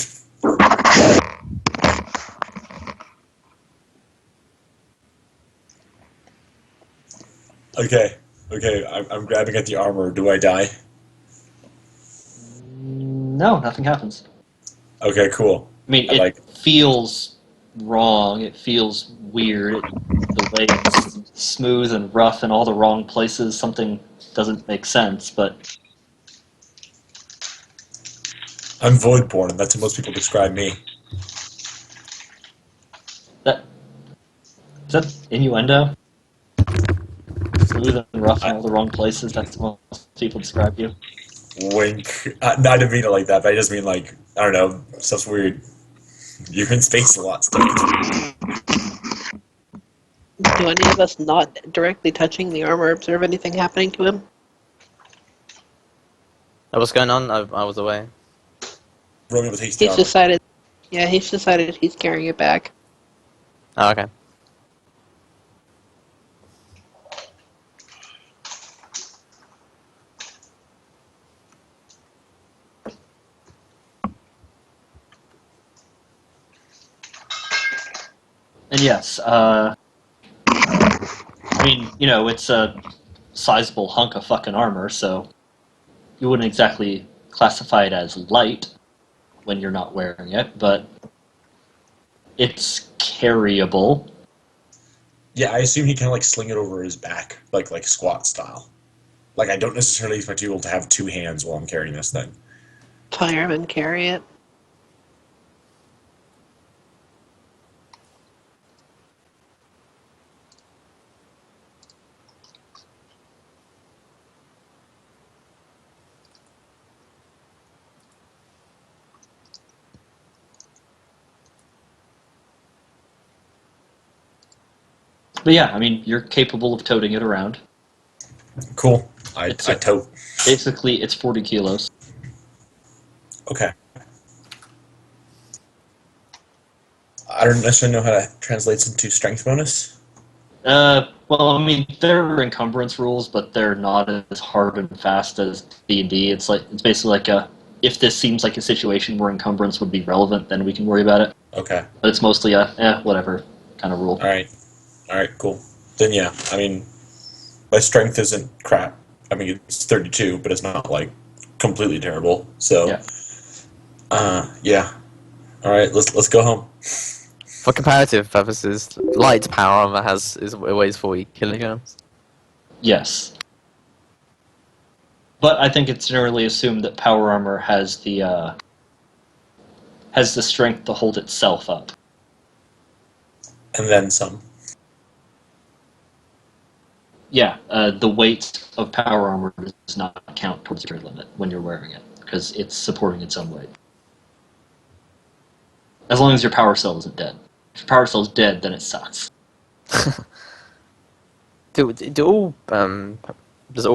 Okay, I'm grabbing at the armor. Do I die? No, nothing happens. Okay, cool. I mean, it feels wrong. It feels weird. The way it's smooth and rough in all the wrong places. Something doesn't make sense, but... I'm Voidborn, and that's how most people describe me. Is that innuendo? Smooth and rough in all the wrong places. That's how most people describe you. Wink. No, I didn't mean it like that, but I just mean like, I don't know, stuff's weird. You're in space a lot, stuff gets weird. Do any of us not directly touching the armor observe anything happening to him? What's going on? I was away. Romeo takes the He's armor. decided. Yeah, he's decided he's carrying it back. Oh, okay. And yes, I mean, it's a sizable hunk of fucking armor, so you wouldn't exactly classify it as light when you're not wearing it, but it's carryable. Yeah, I assume he kind of like sling it over his back, like squat style. Like, I don't necessarily expect you to have two hands while I'm carrying this thing. Firemen carry it. But yeah, I mean, you're capable of toting it around. Cool. I tote. Basically, it's 40 kilos. Okay. I don't necessarily know how that translates into strength bonus. Well, I mean, there are encumbrance rules, but they're not as hard and fast as D&D. It's basically like if this seems like a situation where encumbrance would be relevant, then we can worry about it. Okay. But it's mostly whatever kind of rule. Alright, cool. Then yeah, I mean, my strength isn't crap. I mean, it's 32, but it's not, like, completely terrible. So, yeah. Alright, let's go home. For comparative purposes, light power armor weighs 40 kilograms. Yes. But I think it's generally assumed that power armor has the strength to hold itself up. And then some. Yeah, the weight of power armor does not count towards your limit when you're wearing it, because it's supporting its own weight. As long as your power cell isn't dead. If your power cell is dead, then it sucks. Does all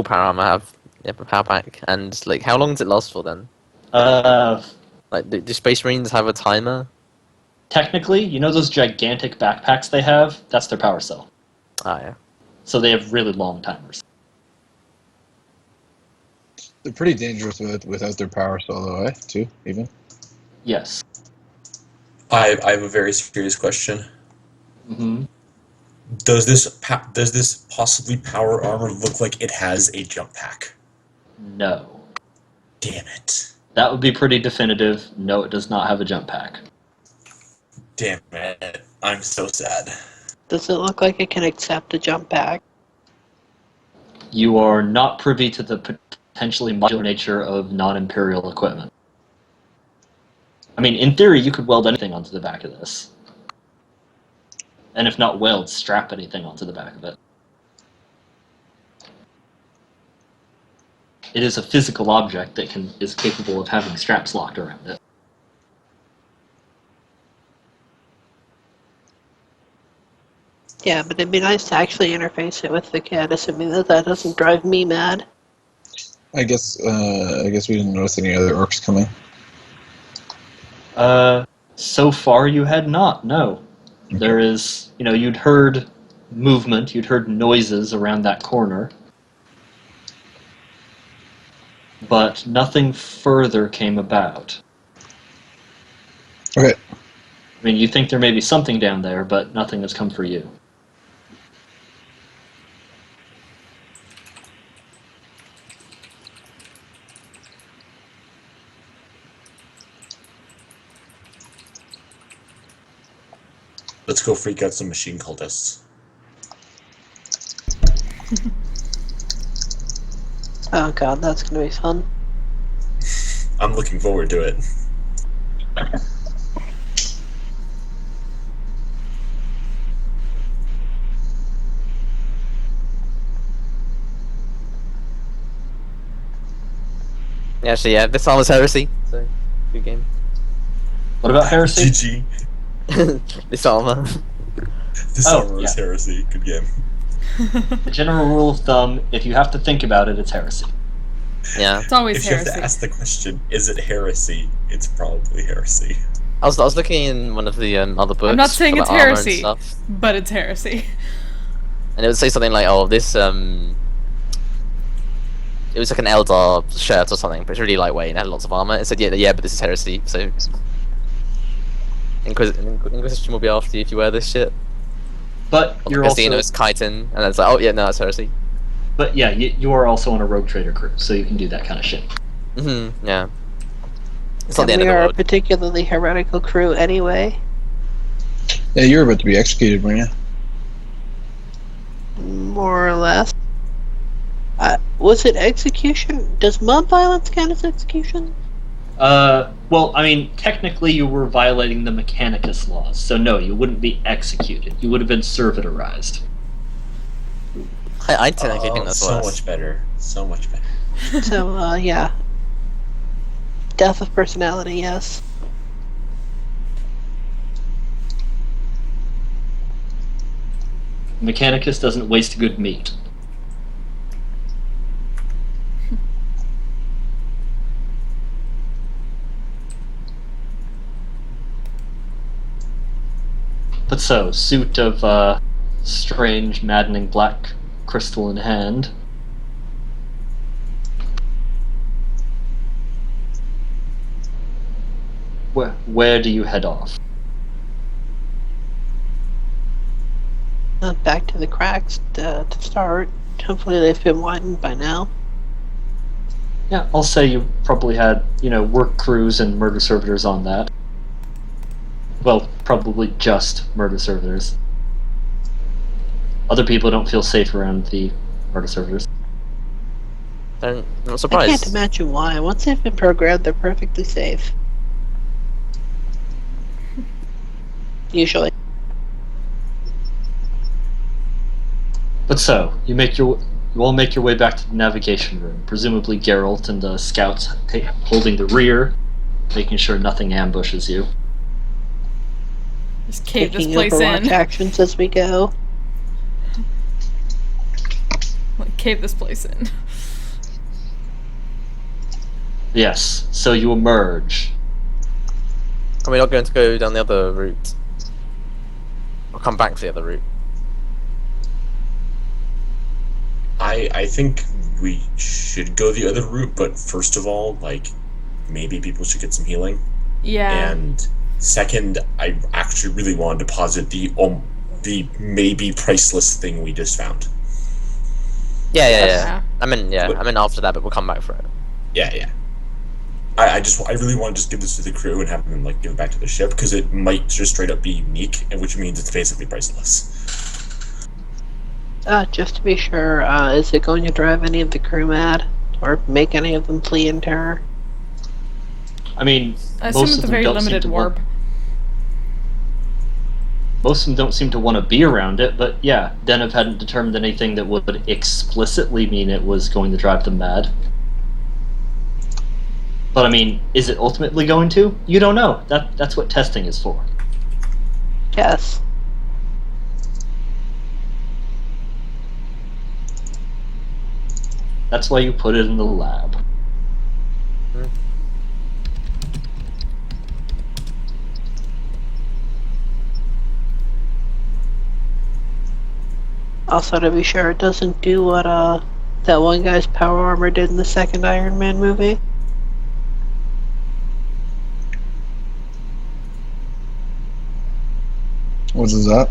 power armor have a power pack? And like, how long does it last for then? Like, do Space Marines have a timer? Technically, you know those gigantic backpacks they have? That's their power cell. Ah, yeah. So they have really long timers. They're pretty dangerous without their power cell, though, too, even. Yes. I have a very serious question. Mm-hmm. Does this possibly power armor look like it has a jump pack? No. Damn it. That would be pretty definitive. No, it does not have a jump pack. Damn it. I'm so sad. Does it look like it can accept a jump pack? You are not privy to the potentially modular nature of non-imperial equipment. I mean, in theory, you could weld anything onto the back of this. And if not weld, strap anything onto the back of it. It is a physical object that is capable of having straps locked around it. Yeah, but it'd be nice to actually interface it with the kid, assuming that doesn't drive me mad. I guess we didn't notice any other orcs coming. So far you had not, no. Okay. There is, you'd heard movement, you'd heard noises around that corner. But nothing further came about. Okay. I mean, you think there may be something down there, but nothing has come for you. Let's go freak out some machine cultists. Oh god, that's gonna be fun. I'm looking forward to it. Yeah, actually, yeah, this armor's heresy. So, good game. What about heresy? GG. This armor. This Oh, armor is yeah. heresy. Good game. The general rule of thumb: if you have to think about it, it's heresy. Yeah. It's always If you have heresy. to ask the question, is it heresy? It's probably heresy. I was looking in one of the other books. I'm not saying for, it's like, armor and heresy, stuff, but it's heresy. and it would say something like, "Oh, this it was like an Eldar shirt or something, but it's really lightweight and had lots of armor." It said, "Yeah, but this is heresy." So, Inquisition will be after you if you wear this shit. But you're Because you know also, it's chitin, and it's like, "Oh yeah, no, it's heresy." but yeah, you are also on a rogue trader crew, so you can do that kind of shit. Yeah. It's not And the end we of the are a world. particularly heretical crew anyway. Yeah, you're about to be executed, weren't you? More or less. Was it execution? Does mob violence count as execution? Well, I mean, technically you were violating the Mechanicus laws, so no, you wouldn't be executed. You would have been servitorized. I technically think Oh, that's so worse. much better. So much better. So, yeah. Death of personality, yes. Mechanicus doesn't waste good meat. But so, suit of strange, maddening black crystal in hand. Where do you head off? Back to the cracks to start. Hopefully they've been widened by now. Yeah, I'll say you probably had, work crews and murder servitors on that. Well, probably just murder servitors. Other people don't feel safe around the murder servitors. I'm not I surprised. can't imagine why. Once they've been programmed, they're perfectly safe. Usually. But so, you all make your way back to the navigation room. Presumably Geralt and the scouts holding the rear, making sure nothing ambushes you. Just cave this Taking place Overwatch in. actions as we go. Like, cave this place in. Yes, so you emerge. Are we not going to go down the other route? Or come back to the other route? I think we should go the other route, but first of all, maybe people should get some healing. Yeah. And second, I actually really wanted to posit the maybe priceless thing we just found. Yeah. I mean after that, but we'll come back for it. Yeah. I really want to just give this to the crew and have them give it back to the ship, because it might just straight up be unique, and which means it's basically priceless. Just to be sure, is it going to drive any of the crew mad? Or make any of them flee in terror? I mean, I assume most it's of a them very don't seem limited to warp. Most of them don't seem to want to be around it, but yeah, Denev hadn't determined anything that would explicitly mean it was going to drive them mad. But I mean, is it ultimately going to? You don't know. That's what testing is for. Yes. That's why you put it in the lab. Also, to be sure, it doesn't do what that one guy's power armor did in the second Iron Man movie. What is that?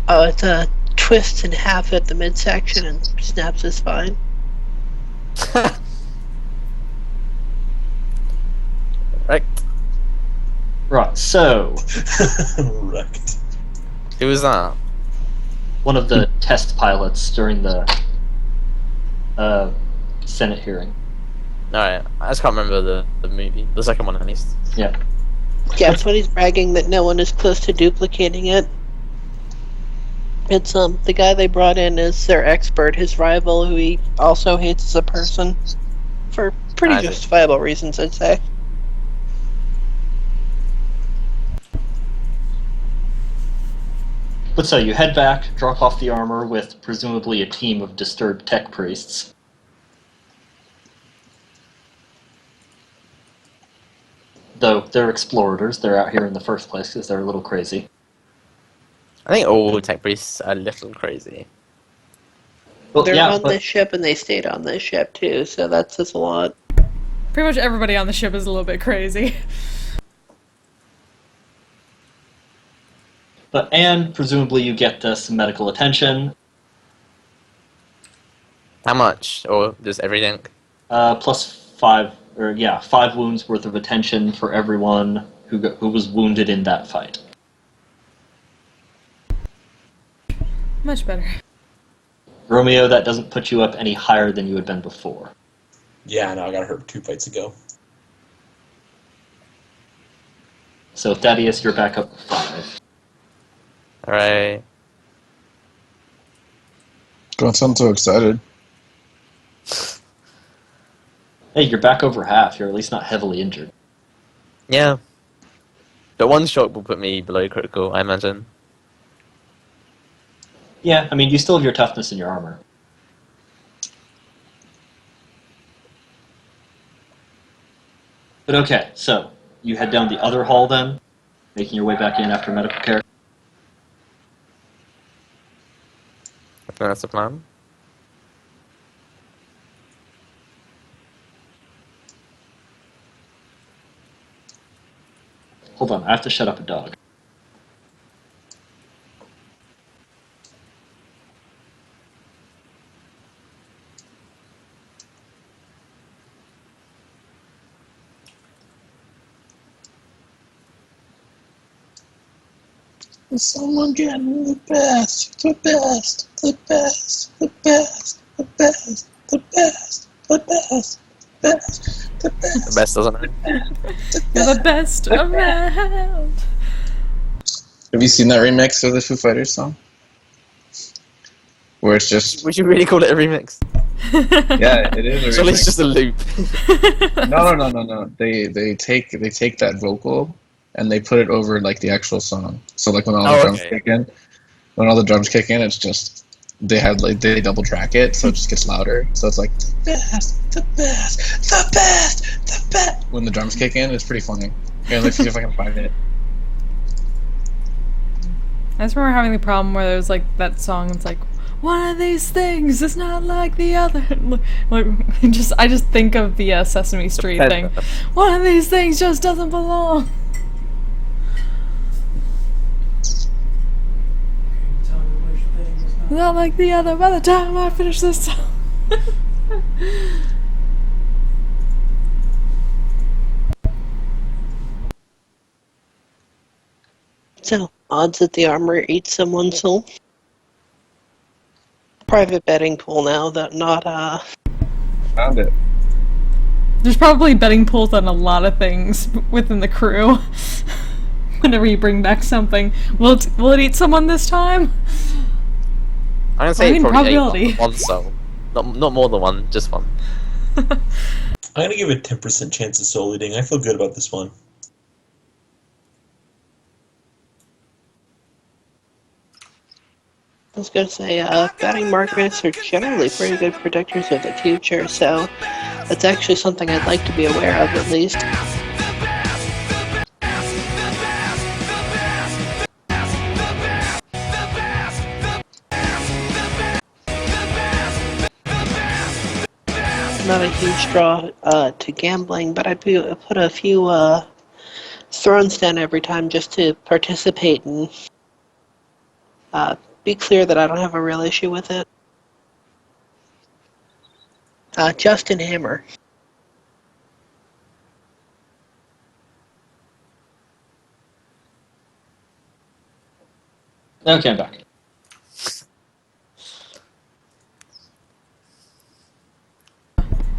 Oh, it's a twist in half at the midsection and snaps his spine. Right. Right, so, Wrecked. Who was that? one of the test pilots during the Senate hearing. Alright, I just can't remember the movie. The second one, at least. Yeah. Yeah, it's when he's bragging that no one is close to duplicating it. It's the guy they brought in is their expert, his rival, who he also hates as a person, for pretty I see. justifiable reasons, I'd say. But so you head back, drop off the armor with presumably a team of disturbed tech priests. Though they're explorators, they're out here in the first place because they're a little crazy. I think all tech priests are a little crazy. Well, They're yeah, on but this ship and they stayed on this ship too, so that says a lot. Pretty much everybody on the ship is a little bit crazy. and presumably you get some medical attention, How much? Or just everything? plus 5 wounds worth of attention for everyone who was wounded in that fight. Much better. Romeo, that doesn't put you up any higher than you had been before. Yeah, no, I got hurt 2 fights ago. So Thaddeus, you're back up 5. Alright. Don't sound so excited. Hey, you're back over half. You're at least not heavily injured. Yeah. But one shot will put me below critical, I imagine. Yeah, I mean, you still have your toughness in your armor. But okay, so you head down the other hall then, making your way back in after medical care. I think that's the plan. Hold on, I have to shut up a dog. Someone get me the best, the best, the best, the best, the best, the best, the best, the best, the best. The best doesn't it? You're the best around. Have you seen that remix of the Foo Fighters song? Where it's just Would you really call it a remix? yeah, it is a Surely it's remix. just a loop. No. They take that vocal and they put it over like the actual song. So like when all the drums kick in, it's just they double track it, so it just gets louder. So it's like the best, the best, the best, the best. When the drums kick in, it's pretty funny. Yeah, let's see if I can find it. I just remember having the problem where there was like that song. It's like one of these things is not like the other. Like, I just think of the Sesame Street thing. One of these things just doesn't belong. Not like the other. By the time I finish this song. So, odds that the armor eats someone's soul. Private betting pool now, that not, Found it. There's probably betting pools on a lot of things within the crew. Whenever you bring back something, will it eat someone this time? I'm gonna say I mean, it probably probability. ate one soul. Not more than one, just one. I'm gonna give it a 10% chance of soul eating. I feel good about this one. I was gonna say, betting markets are generally pretty good predictors of the future, so that's actually something I'd like to be aware of at least. Not a huge draw to gambling, but I'd put a few thrones down every time just to participate and be clear that I don't have a real issue with it. Justin Hammer. Okay, I'm back.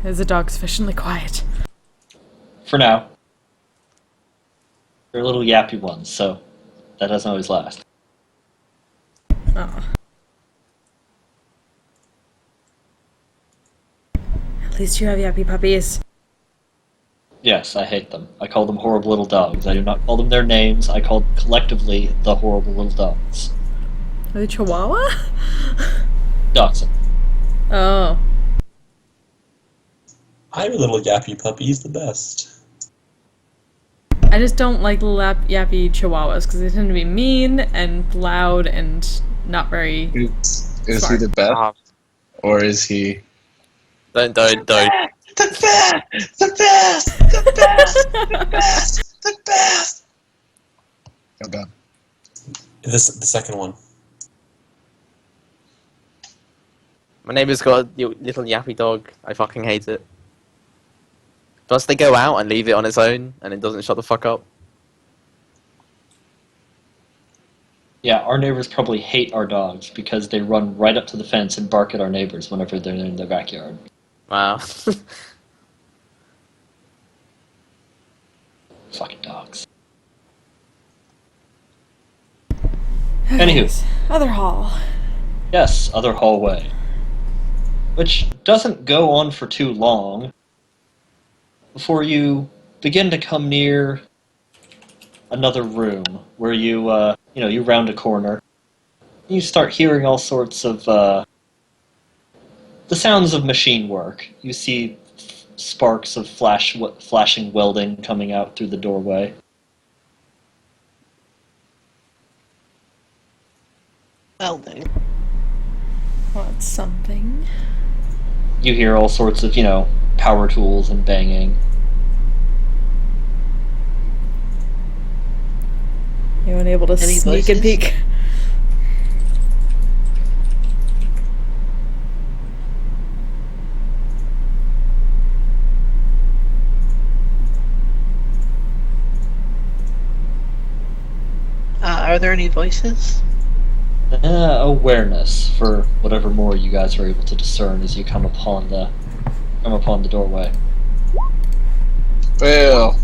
Is the dog sufficiently quiet? For now. They're little yappy ones, so that doesn't always last. Oh. At least you have yappy puppies. Yes, I hate them. I call them horrible little dogs. I do not call them their names. I call them collectively the horrible little dogs. Are they Chihuahua? Dachshund. Oh. I'm a little yappy puppy. He's the best. I just don't like little yappy Chihuahuas because they tend to be mean and loud and not very. Is he Smart. the best, or is he? Don't. The best! The best! The best! The best! The best! Oh God. The second one. My neighbour's got a little yappy dog. I fucking hate it. Plus, they go out and leave it on its own, and it doesn't shut the fuck up. Yeah, our neighbors probably hate our dogs because they run right up to the fence and bark at our neighbors whenever they're in their backyard. Wow. Fucking dogs. Anywho. Other hall. Yes, other hallway. Which doesn't go on for too long before you begin to come near another room where you round a corner. You start hearing all sorts of the sounds of machine work. You see sparks of flashing welding coming out through the doorway. Welding. Well, that's something. You hear all sorts of, power tools and banging. You weren't able to Any sneak and voices? peek. Are there any voices? Awareness for whatever more you guys are able to discern as you come upon the doorway. Fail.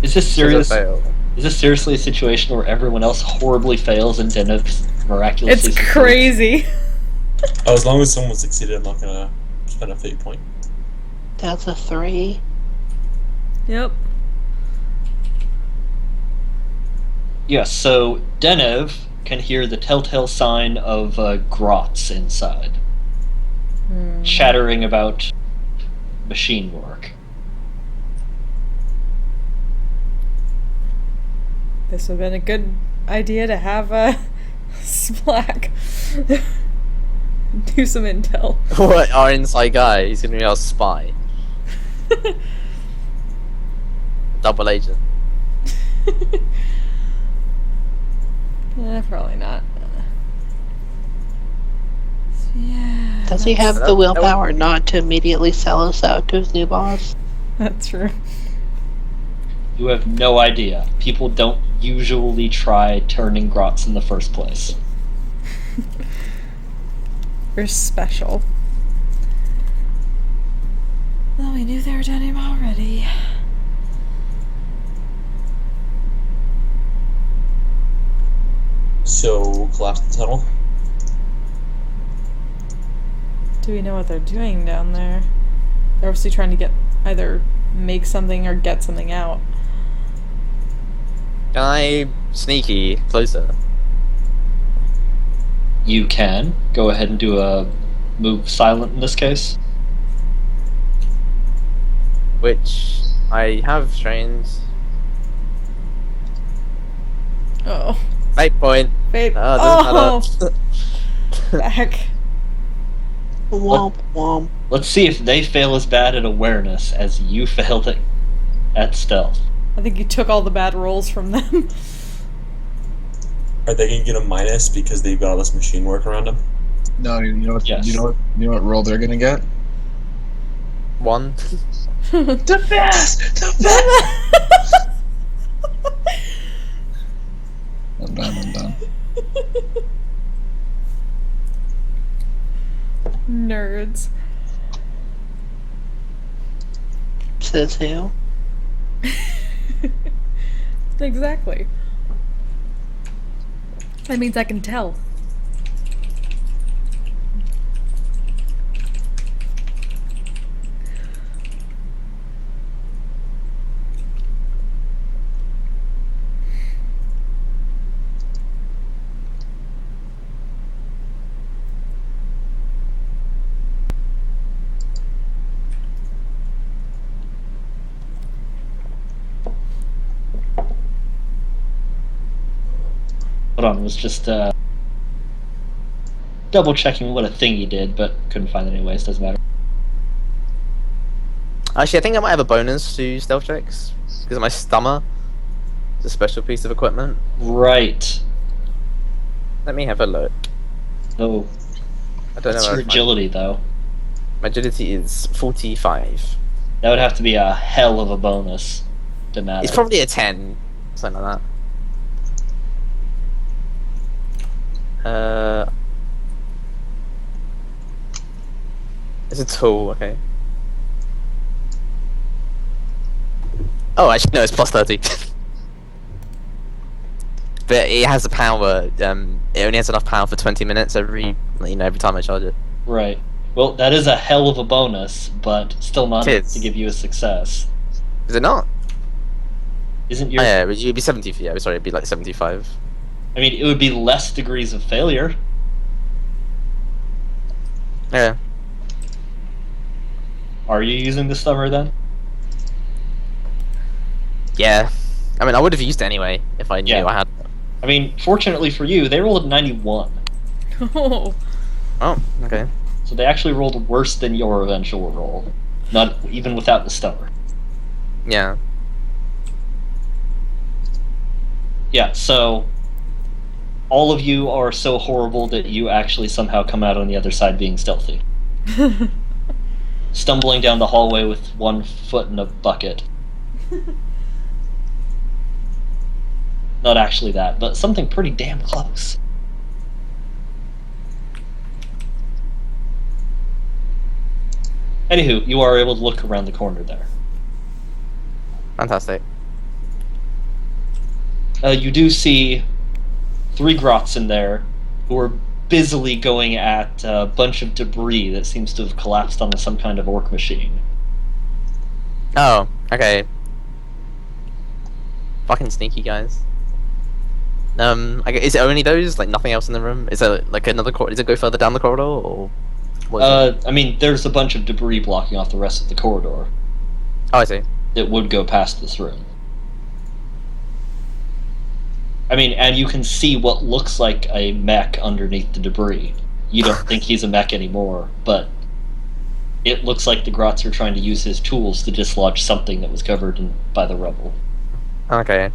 Is this serious? Fail. Is this seriously a situation where everyone else horribly fails and Zennith miraculously It's succeeds? crazy. Oh, as long as someone succeeded, I'm not gonna spend a fate point. That's a 3. Yep. Yes, so Denev can hear the telltale sign of grots inside, chattering about machine work. This would have been a good idea to have a Splack do some intel. What? Our inside guy? He's gonna be our spy. Double agent. Probably not. Yeah. Does he have the willpower not to immediately sell us out to his new boss? That's true. You have no idea. People don't usually try turning grots in the first place. You're special. Well, we knew they were done him already. So, collapse the tunnel. Do we know what they're doing down there? They're obviously trying to get either make something or get something out. Can I sneaky closer? You can go ahead and do a move silent in this case. Which I have trained. Oh. Fate point. Fate. Doesn't matter. Back. Womp womp. Let's see if they fail as bad at awareness as you failed at stealth. I think you took all the bad rolls from them. Are they gonna get a minus because they've got all this machine work around them? No, you know what? Yes. You know what roll they're gonna get? 1. The best! The best! I'm done. Nerds. Says who? Exactly. That means I can tell. Hold on, was just double checking what a thing you did, but couldn't find it anyways. Doesn't matter. Actually, I think I might have a bonus to stealth checks because of my stammer. It's a special piece of equipment. Right. Let me have a look. Oh, I don't what's know. your agility though? My agility is 45. That would have to be a hell of a bonus to matter. It's probably a 10, something like that. It's a tool, okay. Oh, actually, no, it's plus 30. But it has the power, it only has enough power for 20 minutes every time I charge it. Right. Well, that is a hell of a bonus, but still not It enough is. to give you a success. Is it not? Isn't Oh, your... yeah, it'd be 70, yeah, sorry, it'd be like 75. I mean, it would be less degrees of failure. Yeah. Are you using the summer then? Yeah. I mean, I would have used it anyway, if I knew Yeah. I had. I mean, fortunately for you, they rolled a 91. Oh. Oh, okay. So they actually rolled worse than your eventual roll. Not even without the summer. Yeah. Yeah, so all of you are so horrible that you actually somehow come out on the other side being stealthy. Stumbling down the hallway with 1 foot in a bucket. Not actually that, but something pretty damn close. Anywho, you are able to look around the corner there. Fantastic. You do see 3 grots in there who are busily going at a bunch of debris that seems to have collapsed onto some kind of orc machine. Oh, okay. Fucking sneaky guys. Is it only those? Like nothing else in the room? Is there like another corridor? Does it go further down the corridor, or? What is it? I mean, there's a bunch of debris blocking off the rest of the corridor Oh, I see. that would go past this room. I mean, and you can see what looks like a mech underneath the debris. You don't think he's a mech anymore, but it looks like the grots are trying to use his tools to dislodge something that was covered by the rubble. Okay.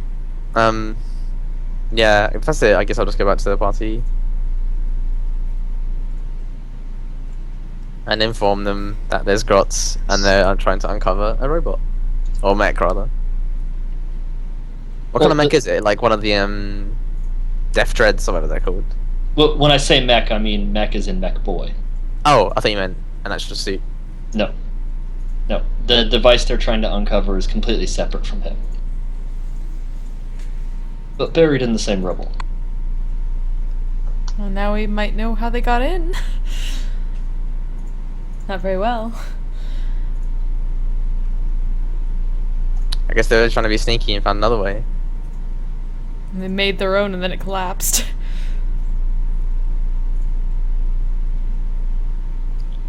Yeah, if that's it, I guess I'll just go back to the party. And inform them that there's grots, and they're trying to uncover a robot. Or mech, rather. What kind of mech is it? Like one of the, Death Dreads, or whatever they're called. Well, when I say mech, I mean mech as in mech boy. Oh, I thought you meant an actual suit. No. No. The device they're trying to uncover is completely separate from him. But buried in the same rubble. Well, now we might know how they got in. Not very well. I guess they were trying to be sneaky and found another way. And they made their own and then it collapsed.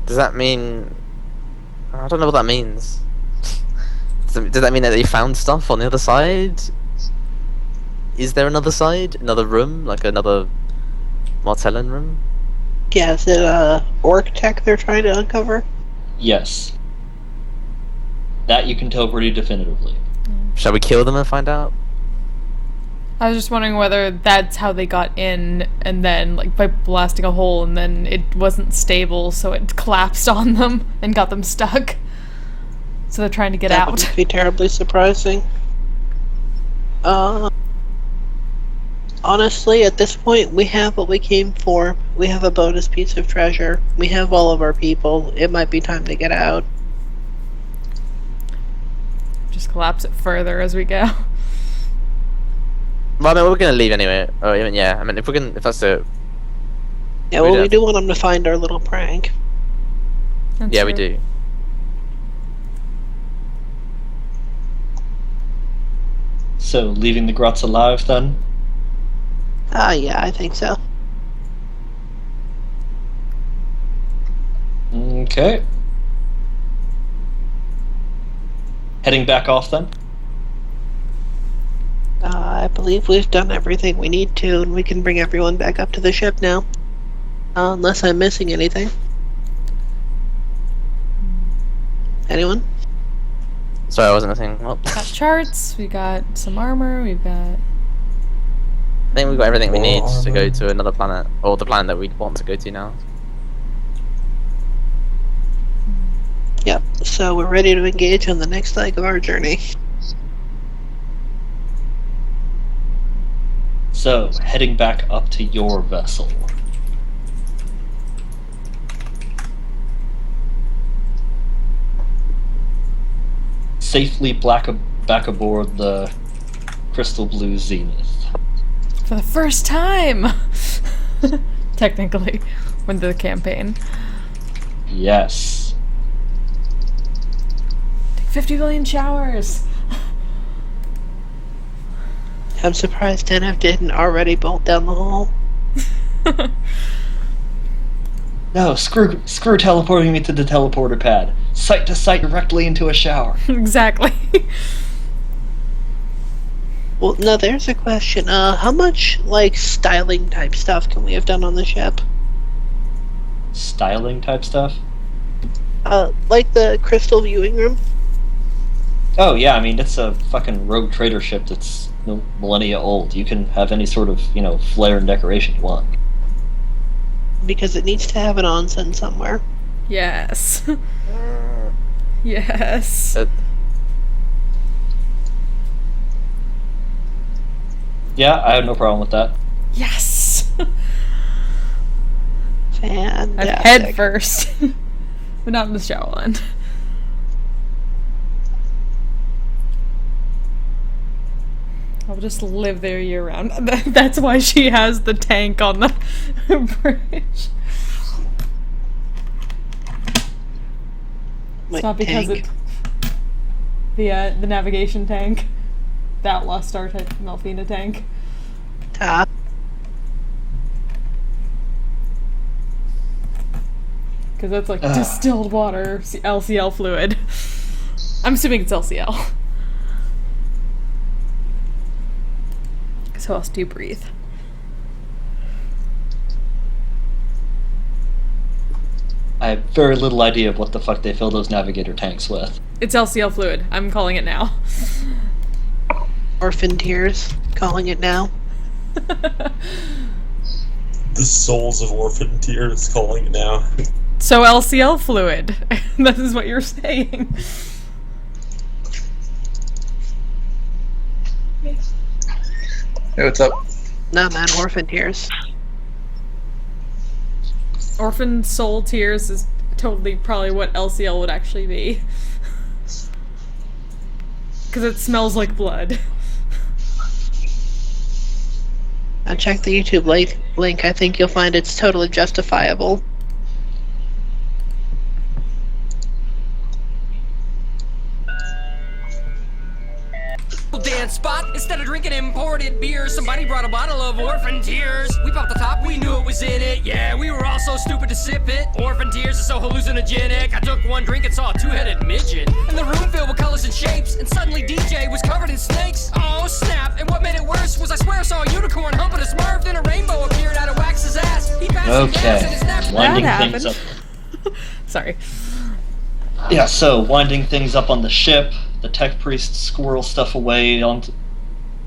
Does that mean... I don't know what that means. Does that mean that they found stuff on the other side? Is there another side? Another room? Like another Martellin room? Yeah, is it orc tech they're trying to uncover? Yes. That you can tell pretty definitively. Shall we kill them and find out? I was just wondering whether that's how they got in, and then, like, by blasting a hole, and then it wasn't stable, so it collapsed on them and got them stuck. So they're trying to get That out. would be terribly surprising. Honestly, at this point, we have what we came for. We have a bonus piece of treasure. We have all of our people. It might be time to get out. Just collapse it further as we go. Well, I mean, we're gonna leave anyway. Oh, even yeah. I mean, if that's it, Yeah, We well, do. we do want them to find our little prank. That's yeah, we true. do. So, leaving the grots alive then? Yeah, I think so. Okay. Heading back off then? I believe we've done everything we need to, and we can bring everyone back up to the ship now. Unless I'm missing anything. Anyone? Sorry, I wasn't listening. Well, Got charts. We got some armor. We've got. I think we've got everything we More need to go armor. to another planet, or the planet that we want to go to now. Yep. So we're ready to engage on the next leg of our journey. So, heading back up to your vessel. Safely back aboard the crystal blue Zennith. For the first time! Technically. When the campaign. Yes. Take 50 billion showers! I'm surprised Zennith didn't already bolt down the hole. No, screw teleporting me to the teleporter pad. Site to site directly into a shower. Exactly. Well, no, there's a question. How much, like, styling type stuff can we have done on the ship? Styling type stuff? Like the crystal viewing room? Oh yeah, I mean, it's a fucking rogue trader ship that's millennia old. You can have any sort of, flair and decoration you want. Because it needs to have an onsen somewhere. Yes. Yes. Yeah, I have no problem with that. Yes! Fantastic. I've head first. But not in the shower end. I'll just live there year round. That's why she has the tank on the bridge. My It's not because tank. it's the navigation tank. The Outlaw Star type Melfina tank. Top. Because that's like distilled water, LCL fluid. I'm assuming it's LCL. Because how else do you breathe? I have very little idea of what the fuck they fill those navigator tanks with. It's LCL fluid. I'm calling it now. Orphan tears. Calling it now. The souls of orphan tears calling it now. So LCL fluid. This is what you're saying. Hey, what's up? No, man, orphan tears. Orphan soul tears is totally probably what LCL would actually be. Because it smells like blood. Now check the YouTube link. I think you'll find it's totally justifiable. Dance spot. Instead of drinking imported beer, somebody brought a bottle of Orphan Tears. We popped the top, we knew it was in it. Yeah, we were all so stupid to sip it. Orphan Tears is so hallucinogenic. I took one drink and saw a two-headed midget. And the room filled with colors and shapes. And suddenly DJ was covered in snakes. Oh snap! And what made it worse was I swear I saw a unicorn humping a Smurf. Then a rainbow appeared out of Wax's ass. He passed some gas and his Okay, snap. winding That things up. happened. Sorry. Yeah, so winding things up on the ship, the tech priest squirrel stuff away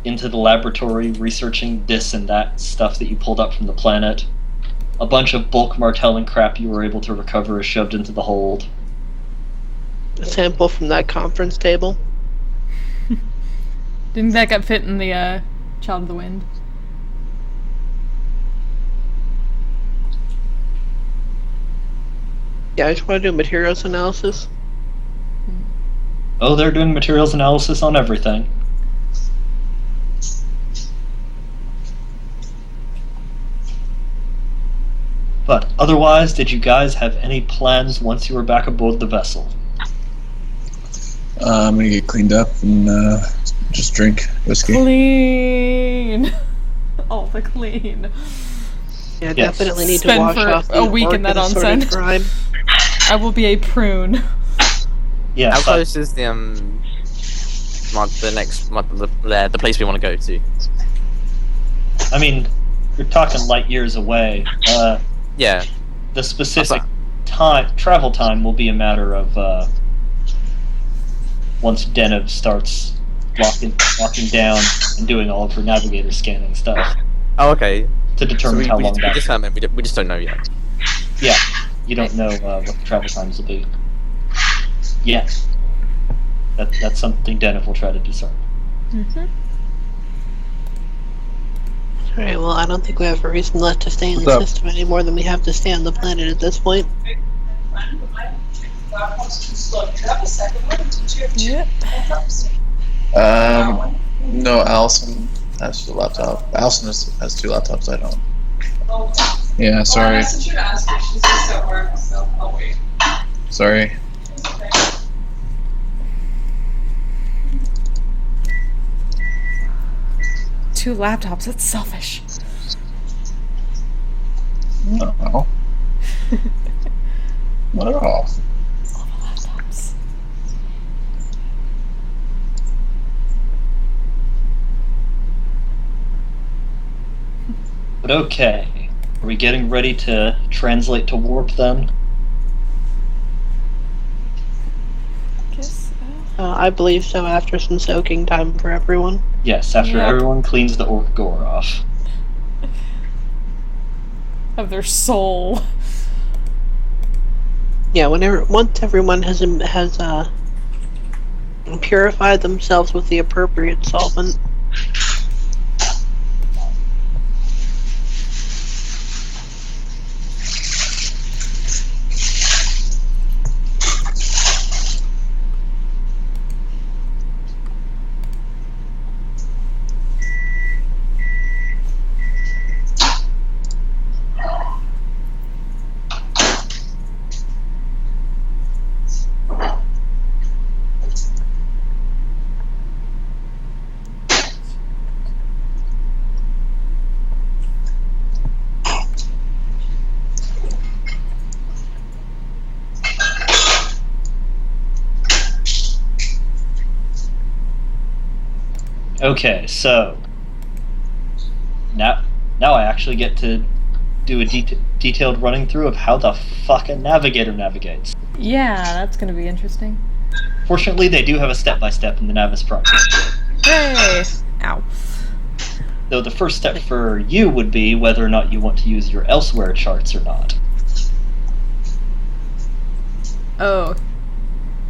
into the laboratory, researching this and that stuff that you pulled up from the planet. A bunch of bulk martelling crap you were able to recover is shoved into the hold. A sample from that conference table. Didn't that get fit in the Child of the Wind? Yeah, I just want to do materials analysis. Oh, they're doing materials analysis on everything. But otherwise, did you guys have any plans once you were back aboard the vessel? I'm gonna get cleaned up and just drink whiskey. Clean. All the clean. Yeah, Yes. definitely need to Spend wash for off a the week in orc that assorted onsen. grime. I will be a prune. Yes, How close is the the place we want to go to? I mean, you're talking light years away. Yeah. The specific travel time will be a matter of once Zennith starts locking down and doing all of her navigator scanning stuff Oh, okay. to determine how long that. We just don't know yet. Yeah, you don't know what the travel times will be. Yeah, that's something Zennith will try to discern. Mm-hmm. Alright, well, I don't think we have a reason left to stay in the What's up? system any more than we have to stay on the planet at this point. Yep. No, Allison has the laptop. Allison has 2 laptops. I don't. Yeah, sorry. I asked her to ask her. She's just at work, so I'll wait. Sorry. It's okay. Two laptops, that's selfish. No. Not at all. Laptops. But okay, are we getting ready to translate to warp then? Guess I believe so, after some soaking time for everyone. Yes, after Yep. everyone cleans the orc gore off. of their soul. Yeah, once everyone has purified themselves with the appropriate solvent. Okay, so now I actually get to do a detailed running through of how the fuck a navigator navigates. Yeah, that's gonna be interesting. Fortunately, they do have a step-by-step in the Navis project. Hey! Ow. Though the first step for you would be whether or not you want to use your elsewhere charts or not. Oh.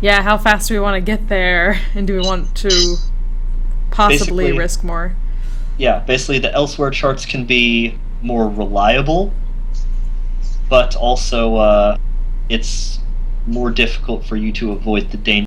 Yeah, how fast do we want to get there? And do we want to possibly Basically- risk more? Yeah, basically the elsewhere charts can be more reliable, but also it's more difficult for you to avoid the danger